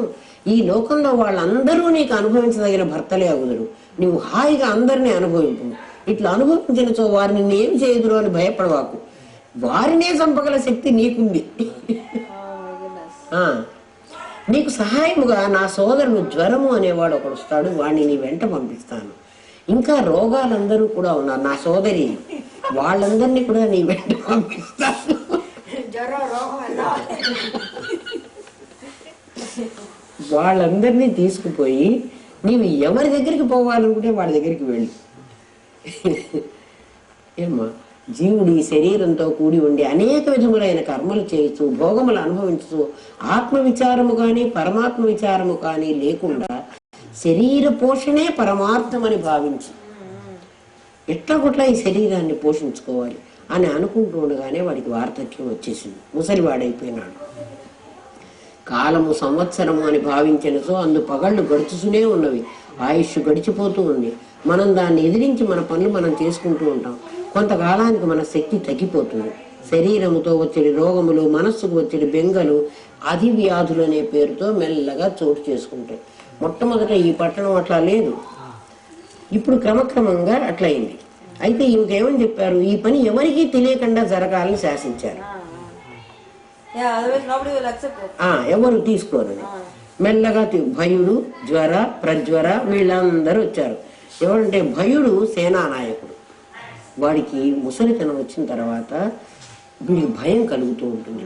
A: ఈ లోకంలో వాళ్ళందరూ నీకు అనుభవించదగిన భర్తలే అగుదురు. నువ్వు హాయిగా అందరినీ అనుభవించు. ఇట్లా అనుభవించినచో వారిని ఏం చేయదురు అని భయపడవాకు, వారినే చంపగల శక్తి నీకుంది. నీకు సహాయముగా నా సోదరుడు జ్వరము అనేవాడు ఒకడు వస్తాడు, వాడిని నీ వెంట పంపిస్తాను. ఇంకా రోగాలందరూ కూడా ఉన్నారు, నా సోదరి, వాళ్ళందరినీ కూడా నీ వెంట పంపిస్తాను. వాళ్ళందరినీ తీసుకుపోయి నీవు ఎవరి దగ్గరికి పోవాలనుకుంటే వాళ్ళ దగ్గరికి వెళ్ళు. ఏమ్మా, జీవుడు ఈ శరీరంతో కూడి ఉండి అనేక విధములైన కర్మలు చేస్తూ భోగములు అనుభవించుతూ ఆత్మవిచారము కానీ పరమాత్మ విచారము కానీ లేకుండా శరీర పోషణే పరమార్థమని భావించి ఎట్లా కొట్లా ఈ శరీరాన్ని పోషించుకోవాలి అని అనుకుంటూ ఉండగానే వాడికి వార్ధక్యం వచ్చేసింది, ముసలివాడైపోయినాడు. కాలము సంవత్సరము అని భావించినచో అందు పగళ్ళు గడుచుతూనే ఉన్నవి, ఆయుష్ గడిచిపోతూ ఉంది. మనం దాన్ని ఎదిరించి మన పనులు మనం చేసుకుంటూ ఉంటాం. కొంతకాలానికి మన శక్తి తగ్గిపోతుంది. శరీరముతో వచ్చే రోగములు, మనస్సుకు వచ్చే బెంగలు, అధి వ్యాధులు అనే పేరుతో మెల్లగా చోటు చేసుకుంటాయి. మొట్టమొదట ఈ పట్టణం అట్లా లేదు, ఇప్పుడు క్రమక్రమంగా అట్లయింది. అయితే ఇంకేమని చెప్పారు, ఈ పని ఎవరికీ తెలియకుండా జరగాలని శాసించారు. ఎవరు తీసుకోరని. మెల్లగా భయుడు, జ్వర, ప్రజ్వర వీళ్ళందరూ వచ్చారు. ఎవరంటే భయుడు సేనానాయకుడు. వాడికి ముసలితనం వచ్చిన తర్వాత వీడికి భయం కలుగుతూ ఉంటుంది.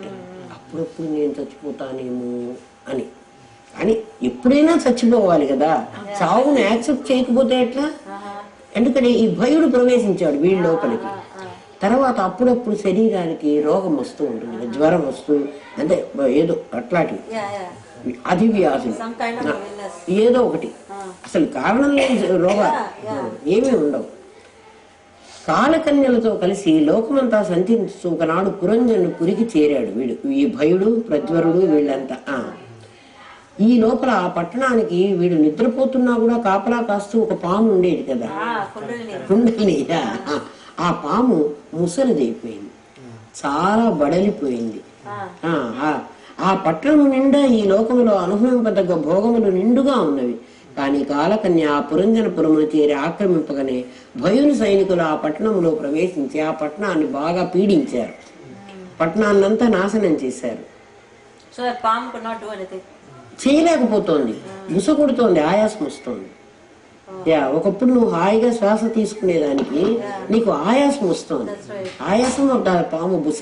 A: అప్పుడప్పుడు నేను చచ్చిపోతానేమో అని. అని ఎప్పుడైనా చచ్చిపోవాలి కదా, చావును యాక్సెప్ట్ చేయకపోతే ఎట్లా? ఎందుకని ఈ భయుడు ప్రవేశించాడు వీడి లోపలికి. తర్వాత అప్పుడప్పుడు శరీరానికి రోగం వస్తూ ఉంటుంది, జ్వరం వస్తూ, అంటే ఏదో అట్లాంటివి అధి వ్యాధులు ఏదో ఒకటి, అసలు కారణం లేని రోగాలు ఏమీ ఉండవు. కాలకన్యలతో కలిసి లోకమంతా సంచరిస్తూ ఒకనాడు పురంజను పురికి చేరాడు వీడు, ఈ భయుడు, ప్రజ్వరుడు వీళ్ళంతా. ఈ లోపల ఆ పట్టణానికి వీడు నిద్రపోతున్నా కూడా కాపలా కాస్తూ ఒక పాము ఉండేది కదా, కుండలిని. ఆ పాము ముసలిదైపోయింది, చాలా బడలిపోయింది. ఆ పట్టణం నిండా ఈ లోకములో అనుభవింపదగ్గ భోగములు నిండుగా ఉన్నవి. కానీ కాలకన్య ఆ పురంజనపురమును చేరి ఆక్రమింపగానే భయుని సైనికులు ఆ పట్టణంలో ప్రవేశించి ఆ పట్టణాన్ని బాగా పీడించారు, పట్టణాన్నంతా నాశనం చేశారు. చేయలేకపోతోంది, ముసకొడుతోంది, ఆయాసం వస్తోంది. ఒకప్పుడు నువ్వు హాయిగా శ్వాస తీసుకునేదానికి నీకు ఆయాసం వస్తోంది. ఆయాసం పాము బుస.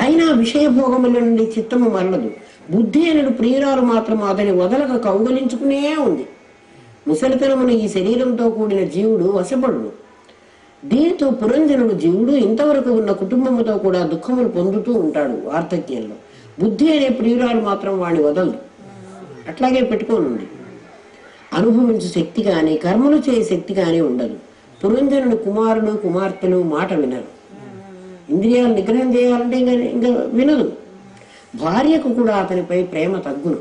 A: అయినా విషయభోగముల నుండి చిత్తము మరలదు. బుద్ధి అనేది ప్రియురాలు మాత్రం అతని వదలక కౌగలించుకునే ఉంది. ముసలితనమును ఈ శరీరంతో కూడిన జీవుడు వశపడును. దీనితో పురంజనుడు జీవుడు ఇంతవరకు ఉన్న కుటుంబముతో కూడా దుఃఖములు పొందుతూ ఉంటాడు వార్ధక్యంలో. బుద్ధి అనే ప్రియురాలు మాత్రం వాడిని వదలదు, అట్లాగే పెట్టుకోనుంది. అనుభవించే శక్తి కానీ కర్మలు చేయ శక్తి కానీ ఉండదు. పురంజనుడు కుమారులు కుమార్తెలు మాట వినరు. ఇంద్రియాలు నిగ్రహం చేయాలంటే ఇంకా వినదు. భార్యకు కూడా అతనిపై ప్రేమ తగ్గును.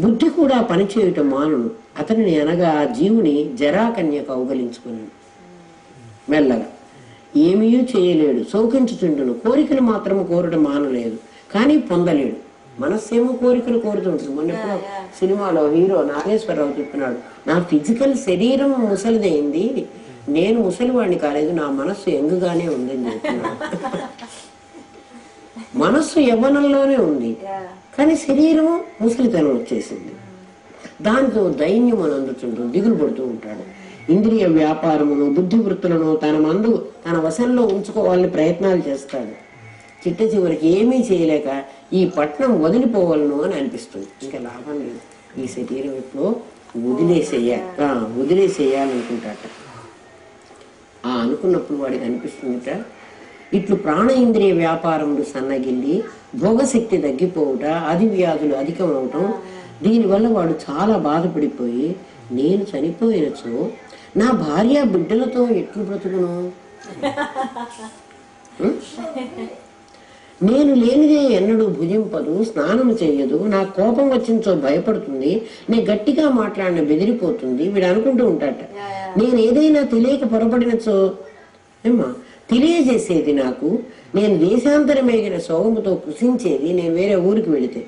A: బుద్ధి కూడా పనిచేయటం మానును. అతనిని అనగా జీవుని జరాకన్య కౌగలించుకుని మెల్లగా ఏమీ చేయలేడు, శోకించుచుండును. కోరికలు మాత్రం కోరడం మానలేదు, కానీ పొందలేడు. మనస్సేమో కోరికలు కోరుతుంటుంది. మొన్న ఎప్పుడో సినిమాలో హీరో నాగేశ్వరరావు చెప్పినాడు, నా ఫిజికల్ శరీరం ముసలిదైంది, నేను ముసలివాడిని కాలేదు, నా మనస్సు ఎంగుగానే ఉందని చెప్తున్నాడు. మనస్సు యవ్వనంలోనే ఉంది, కానీ శరీరము ముసలితనం వచ్చేసింది. దాంతో దైన్యం అని అందుతుంటుంది, దిగులు పడుతూ ఉంటాడు. ఇంద్రియ వ్యాపారమును, బుద్ధి వృత్తులను తన వశంలో ఉంచుకోవాలని ప్రయత్నాలు చేస్తాడు. చిట్ట చివరికి ఏమీ చేయలేక ఈ పట్నం వదిలిపోవాలను అని అనిపిస్తుంది. ఇంకా లాభం లేదు, ఈ శరీరం ఎప్పుడో వదిలేసేయాలనుకుంటాట. అనుకున్నప్పుడు వాడికి అనిపిస్తుందట, ఇట్లు ప్రాణ ఇంద్రియ వ్యాపారములు సన్నగిల్లి భోగశక్తి తగ్గిపోవుట, అధి వ్యాధులు అధికమవటం, దీనివల్ల వాడు చాలా బాధపడిపోయి నేను చనిపోయినచో నా భార్య బిడ్డలతో ఎట్లు బ్రతుకును, నేను లేనిదే ఎన్నడూ భుజింపదు, స్నానం చేయదు, నా కోపం వచ్చించో భయపడుతుంది, నేను గట్టిగా మాట్లాడిన బెదిరిపోతుంది. వీడు అనుకుంటూ ఉంటాట, నేను ఏదైనా తెలియక పొరపడినచో ఏమా తెలియజేసేది నాకు, నేను దేశాంతరమేగిన సోగముతో కృషించేది, నేను వేరే ఊరికి వెళితే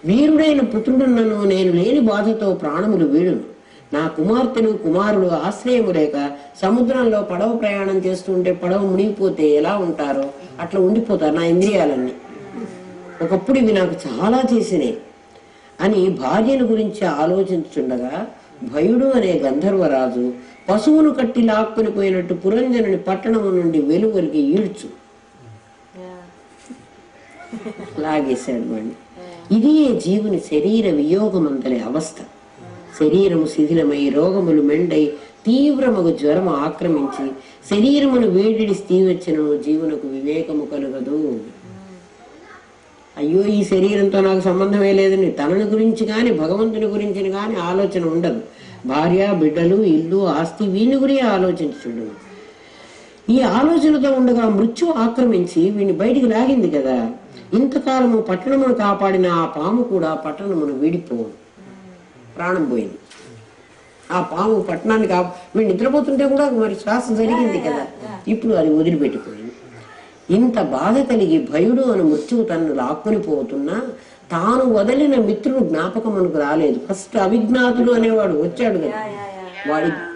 A: వీరుడైన పుత్రుడున్నను నేను లేని బాధతో ప్రాణములు వీడును. నా కుమార్తెలు కుమారులు ఆశ్రయము లేక సముద్రంలో పడవ ప్రయాణం చేస్తుంటే పడవ మునిగిపోతే ఎలా ఉంటారో అట్లా ఉండిపోతారు నా ఇంద్రియాలన్నీ. ఒకప్పుడు ఇవి నాకు చాలా చేసినాయి అని భార్యను గురించి ఆలోచించుండగా భయుడు అనే గంధర్వరాజు పశువును కట్టి లాక్కుని పోయినట్టు పురంజనుని పట్టణము నుండి వెలువరికి ఈడ్చు లాగేశాడు వాడిని. ఇది జీవుని శరీర వియోగమంతలే అవస్థ. శరీరము శిథిలమై రోగములు మెండై తీవ్రమగు జ్వరము ఆక్రమించి శరీరమును వేడిడి స్థితివచ్చును జీవునకు వివేకము కలుగదు. అయ్యో ఈ శరీరంతో నాకు సంబంధమే లేదని తనని గురించి కానీ భగవంతుని గురించి కానీ ఆలోచన ఉండదు. భార్య బిడ్డలు ఇల్లు ఆస్తి వీని గురి ఆలోచించుండు. ఈ ఆలోచనతో ఉండగా మృత్యు ఆక్రమించి వీడిని బయటికి లాగింది కదా. ఇంతకాలము పట్టణమును కాపాడిన ఆ పాము కూడా పట్టణమును వీడిపోవు, ప్రాణం పోయింది. ఆ పాము పట్టణాన్ని వీడు నిద్రపోతుంటే కూడా మరి శ్వాస జరిగింది కదా, ఇప్పుడు అది వదిలిపెట్టిపోయింది. ఇంత బాధ కలిగి భయుడు అని మృత్యువు తనను లాక్కొని పోతున్నా తాను వదిలిన మిత్రుడు జ్ఞాపకం మనకు రాలేదు. ఫస్ట్ అవిజ్ఞాతుడు అనేవాడు వచ్చాడు కదా,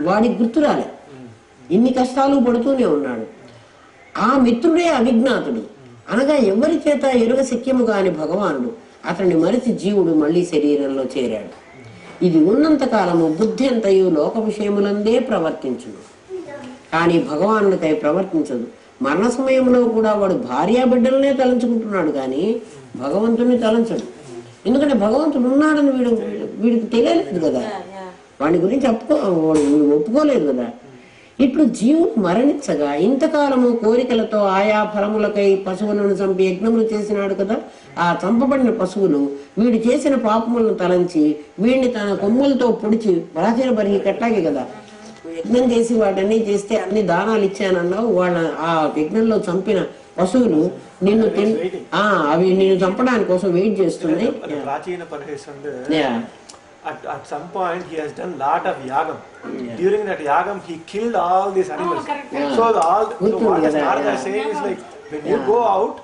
A: వాడికి గుర్తు రాలే. ఇన్ని కష్టాలు పడుతూనే ఉన్నాడు. ఆ మిత్రుడే అవిజ్ఞాతుడు అనగా ఎవరి చేత ఎరుగ శక్యము కాని భగవానుడు అతన్ని మరిచి జీవుడు మళ్లీ శరీరంలో చేరాడు. ఇది ఉన్నంత కాలము బుద్ధి అంతయు లోక విషయములందే ప్రవర్తించును, కానీ భగవానుడికై ప్రవర్తించదు. మరణ సమయంలో కూడా వాడు భార్యా బిడ్డలనే తలంచుకుంటున్నాడు కానీ భగవంతుని తలంచడు. ఎందుకంటే భగవంతుడు ఉన్నాడని వీడికి తెలియలేదు కదా, వాడి గురించి వీడు ఒప్పుకోలేదు కదా. ఇట్లు జీవుడు మరణించగా ఇంతకాలము కోరికలతో ఆయా ఫలములకై పశువులను చంపి యజ్ఞములు చేసినాడు కదా. ఆ చంపబడిన పశువులు వీడు చేసిన పాపములను తలంచి వీడిని తన కొమ్ములతో పొడిచి ప్రాచీన బరిగి కట్టాగే కదా. యజ్ఞం చేసి వాటన్నీ చేస్తే అన్ని దానాలు ఇచ్చానన్నావు. వాళ్ళ ఆ యజ్ఞంలో చంపిన పశువులు నిన్ను అవి నిన్ను చంపడానికి కోసం వెయిట్ చేస్తున్నాయి.
D: At some point he has done lot of yagam. During that yagam he killed all these animals. So what the Narada is saying is like when you go out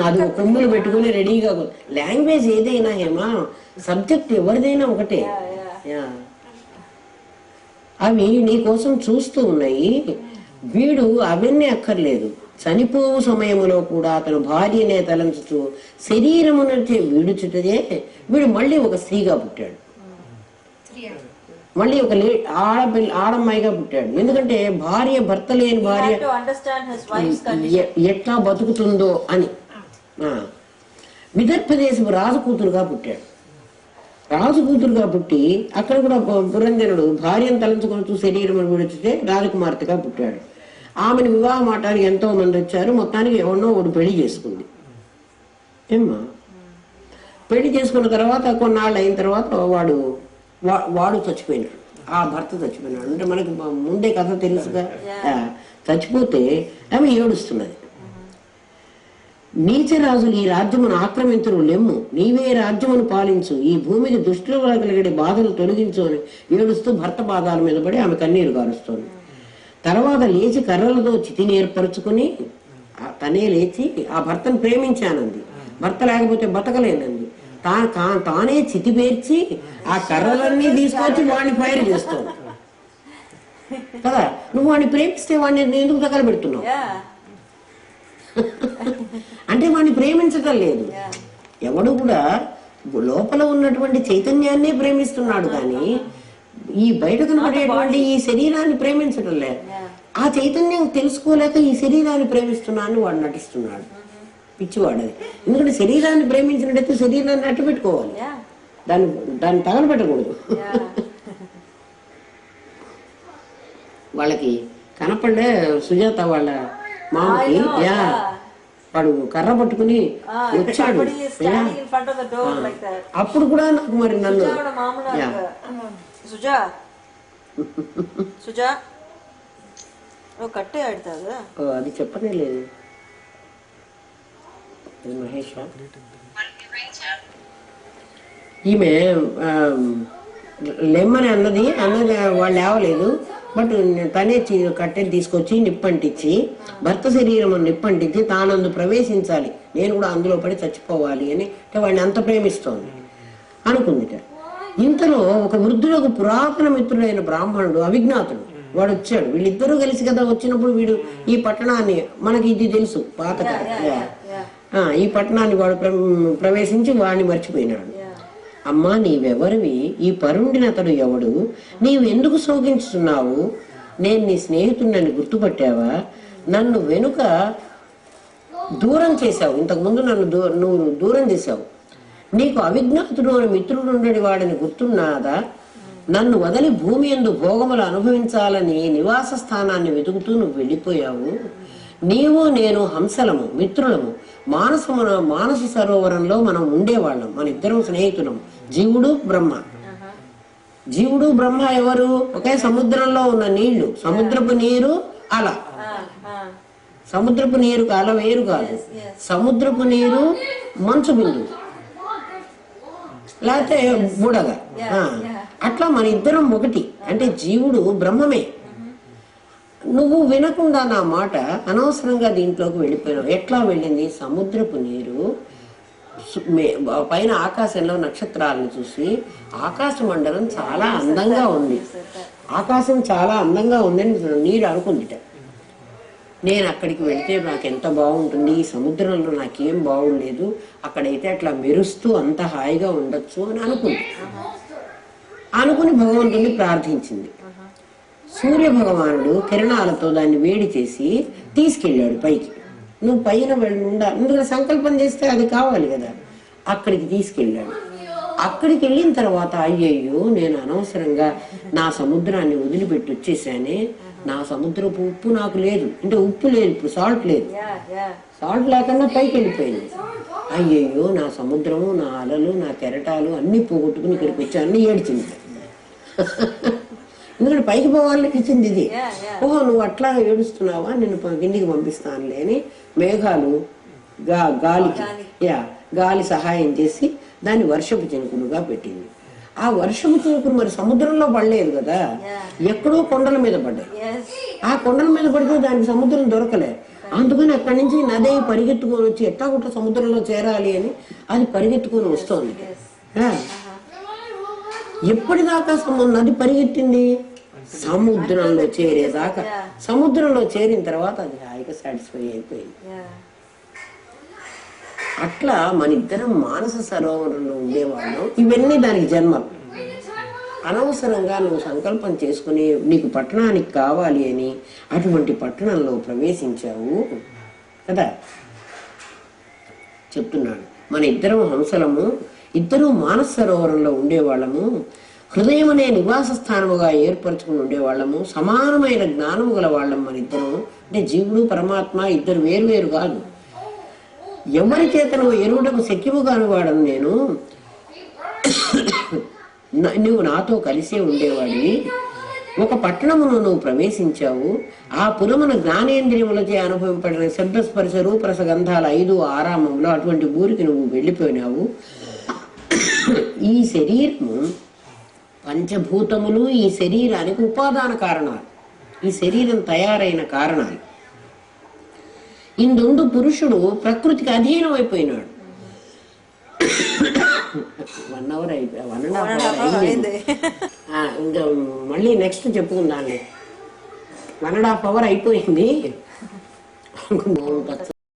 A: అది కొమ్ములు పెట్టుకుని రెడీగా. లాంగ్వేజ్ ఏదైనా ఏమా సబ్జెక్ట్ ఎవరిదైనా ఒకటే. అవి నీ కోసం చూస్తూ ఉన్నాయి. వీడు అవన్నీ అక్కర్లేదు. చనిపోవు సమయంలో కూడా అతను భార్యనే తలంచుతూ శరీరమునటే వీడుచుటదే వీడు మళ్ళీ ఒక స్త్రీగా పుట్టాడు, మళ్ళీ ఒక ఆడమ్మాయిగా పుట్టాడు. ఎందుకంటే భార్య భర్త లేని భార్య ఎట్లా బతుకుతుందో అని. విదర్భదేశపు రాజకూతురుగా పుట్టాడు. రాజకూతురుగా పుట్టి అక్కడ కూడా పురంజనుడు భార్యను తలంచుకుంటూ శరీరం విడుచుతే రాజకుమార్తెగా పుట్టాడు. ఆమెను వివాహం ఆడటానికి ఎంతో మంది వచ్చారు. మొత్తానికి ఎవరినో ఒకడు పెళ్లి చేసుకుంది. ఏమ్మా పెళ్లి చేసుకున్న తర్వాత కొన్నాళ్ళు అయిన తర్వాత వాడు చచ్చిపోయినాడు, ఆ భర్త చచ్చిపోయినాడు. అంటే మనకి ముందే కథ తెలుసుగా. చచ్చిపోతే ఆమె ఏడుస్తున్నది. నీచరాజులు ఈ రాజ్యమును ఆక్రమించరు లెమ్ము, నీవే రాజ్యమును పాలించు, ఈ భూమికి దుష్టుల వల్ల కలిగే బాధలు తొలగించు అని ఏడుస్తూ భర్త పాదాల మీద పడి ఆమె కన్నీరు కారుస్తోంది. తర్వాత లేచి కర్రలతో చితిని ఏర్పరచుకుని తనే లేచి ఆ భర్తను ప్రేమించానంది. భర్త లేకపోతే బతకలేనంది. తానే చితి పేర్చి ఆ కర్రలన్నీ తీసుకొచ్చి వాడిని ఫైర్ చేస్తావు కదా. నువ్వు వాడిని ప్రేమిస్తే వాడిని ఎందుకు దగ్గర పెడుతున్నావు? అంటే వాడిని ప్రేమించటం లేదు. ఎవడు కూడా లోపల ఉన్నటువంటి చైతన్యాన్నే ప్రేమిస్తున్నాడు కానీ ఈ బయట కనపడేటువంటి ఈ శరీరాన్ని ప్రేమించడం లేదు. ఆ చైతన్యం తెలుసుకోలేక ఈ శరీరాన్ని ప్రేమిస్తున్నాను వాడు నటిస్తున్నాడు, పిచ్చివాడది. ఎందుకంటే శరీరాన్ని ప్రేమించినట్టయితే శరీరాన్ని అట్టు పెట్టుకోవాలి, దాన్ని తగలబెట్టకూడదు. వాళ్ళకి కనపడే సుజాత వాళ్ళ మామకి వాడు కర్ర పట్టుకుని వచ్చాడు. అప్పుడు కూడా నాకు మరి నన్ను
B: కట్టే ఆడతాదా
A: అది చెప్పనే లేదు. మహేష్ ఈమె లెమ్మని అన్నది వాళ్ళు లేవలేదు. బట్ తనే కట్టెలు తీసుకొచ్చి నిప్పంటించి భర్త శరీరం నిప్పంటించి తానందు ప్రవేశించాలి, నేను కూడా అందులో పడి చచ్చిపోవాలి అని వాడిని అంత ప్రేమిస్తోంది అనుకుందిట. ఇంతలో ఒక వృద్ధులకు పురాతన మిత్రుడైన బ్రాహ్మణుడు అవిజ్ఞాతుడు వాడు వచ్చాడు. వీళ్ళిద్దరూ కలిసి కదా వచ్చినప్పుడు వీడు ఈ పట్టణాన్ని, మనకి ఇది తెలుసు పాత ఈ పట్టణాన్ని వాడు ప్రవేశించి వాడిని మర్చిపోయినాడు. అమ్మా నీవెవరివి, ఈ పరుండిన అతడు ఎవడు, నీవు ఎందుకు శోకించుతున్నావు, నేను నీ స్నేహితుడిని గుర్తుపట్టావా, నన్ను వెనుక దూరం చేశావు, ఇంతకుముందు నువ్వు దూరం చేశావు, నీకు అవిజ్ఞాతుడు అని మిత్రుడు ఉండేది వాడిని గుర్తున్నాదా, నన్ను వదిలి భూమి యందు భోగములు అనుభవించాలని నివాస స్థానాన్ని వెతుకుతూ నువ్వు వెళ్ళిపోయావు. నీవు నేను హంసలము, మిత్రులము, మానస సరోవరంలో మనం ఉండేవాళ్ళం, మన ఇద్దరం స్నేహితులము, జీవుడు బ్రహ్మ. జీవుడు బ్రహ్మ ఎవరు? ఒకే సముద్రంలో ఉన్న నీళ్లు, సముద్రపు నీరు అల. సముద్రపు నీరు అల వేరు కాదు, సముద్రపు నీరు మంచు బిందు లేకపోతే బుడగ. అట్లా మన ఇద్దరం ఒకటి. అంటే జీవుడు బ్రహ్మమే. నువ్వు వినకుండా నా మాట అనవసరంగా దీంట్లోకి వెళ్ళిపోయినావు. ఎట్లా వెళ్ళింది? సముద్రపు నీరు పైన ఆకాశంలో నక్షత్రాలను చూసి ఆకాశ మండలం చాలా అందంగా ఉంది, ఆకాశం చాలా అందంగా ఉందని నీరు అనుకుందిట. నేను అక్కడికి వెళితే నాకు ఎంత బాగుంటుంది, ఈ సముద్రంలో నాకేం బాగుండలేదు, అక్కడైతే అట్లా మెరుస్తూ అంత హాయిగా ఉండొచ్చు అని అనుకుని భగవంతుడిని ప్రార్థించింది. సూర్య భగవానుడు కిరణాలతో దాన్ని వేడి చేసి తీసుకెళ్ళాడు పైకి. నువ్వు పైన నువ్వు సంకల్పం చేస్తే అది కావాలి కదా. అక్కడికి తీసుకెళ్ళాడు. అక్కడికి వెళ్ళిన తర్వాత అయ్యయ్యో నేను అనవసరంగా నా సముద్రాన్ని వదిలిపెట్టి వచ్చేసానే, నా సముద్రపు ఉప్పు నాకు లేదు, అంటే ఉప్పు లేదు, ఇప్పుడు సాల్ట్ లేదు, సాల్ట్ లేకుండా పైకి వెళ్ళిపోయింది. అయ్యయ్యో నా సముద్రము, నా అలలు, నా కెరటాలు అన్ని పోగొట్టుకుని ఇక్కడికి వచ్చి అన్ని ఏడ్చింది. ఎందుకంటే పైకి పోవాలని ఇచ్చింది ఇది. ఓహో నువ్వు అట్లా ఏడుస్తున్నావా, నేను కిందికి పంపిస్తానులే అని మేఘాలు గాలి సహాయం చేసి దాన్ని వర్షపు చినుకులుగా పెట్టింది. ఆ వర్షపు చినుకులు మరి సముద్రంలో పడలేదు కదా, ఎక్కడో కొండల మీద పడ్డాయి. ఆ కొండల మీద పడితే దానికి సముద్రం దొరకలే. అందుకని అక్కడి నుంచి నది పరిగెత్తుకొని వచ్చి ఎట్టాగుట్ట సముద్రంలో చేరాలి అని అది పరిగెత్తుకొని వస్తోంది. ఎప్పటిదాకా నది పరిగెత్తింది? సముద్రంలో చేరేదాకా. సముద్రంలో చేరిన తర్వాత అది హాయిగా సాటిస్ఫై అయిపోయింది. అట్లా మన ఇద్దరం మానస సరోవరంలో ఉండేవాళ్ళం. ఇవన్నీ దానికి జన్మలు. అనవసరంగా నువ్వు సంకల్పం చేసుకుని నీకు పట్టణానికి కావాలి అని అటువంటి పట్టణంలో ప్రవేశించావు కదా. చెప్తున్నాడు మన ఇద్దరం హంసలము, ఇద్దరు మానస సరోవరంలో ఉండేవాళ్ళము, హృదయం అనే నివాస స్థానముగా ఏర్పరచుకుని ఉండేవాళ్ళము, సమానమైన జ్ఞానము గల వాళ్ళం మన ఇద్దరం. అంటే జీవుడు పరమాత్మ ఇద్దరు వేరువేరు కాదు. ఎవరి చేత నువ్వు ఎరువుటకు శక్యము కాని వాడను నేను, నువ్వు నాతో కలిసే ఉండేవాడివి. ఒక పట్టణమును నువ్వు ప్రవేశించావు. ఆ పురమున జ్ఞానేంద్రియములచే అనుభవింపడిన శబ్దస్పర్శ రూపరస గంధాల 5 ఆరామంలో అటువంటి ఊరికి నువ్వు వెళ్ళిపోయినావు. ఈ శరీరము పంచభూతములు ఈ శరీరానికి ఉపాదాన కారణాలు, ఈ శరీరం తయారైన కారణాలు. ఇందుండు పురుషుడు ప్రకృతికి అధీనం అయిపోయినాడు. 1 hour అయిపోయి 1.5 hour అయింది. ఇంకా మళ్ళీ నెక్స్ట్ చెప్పుకుందాన్ని. 1.5 hour అయిపోయింది.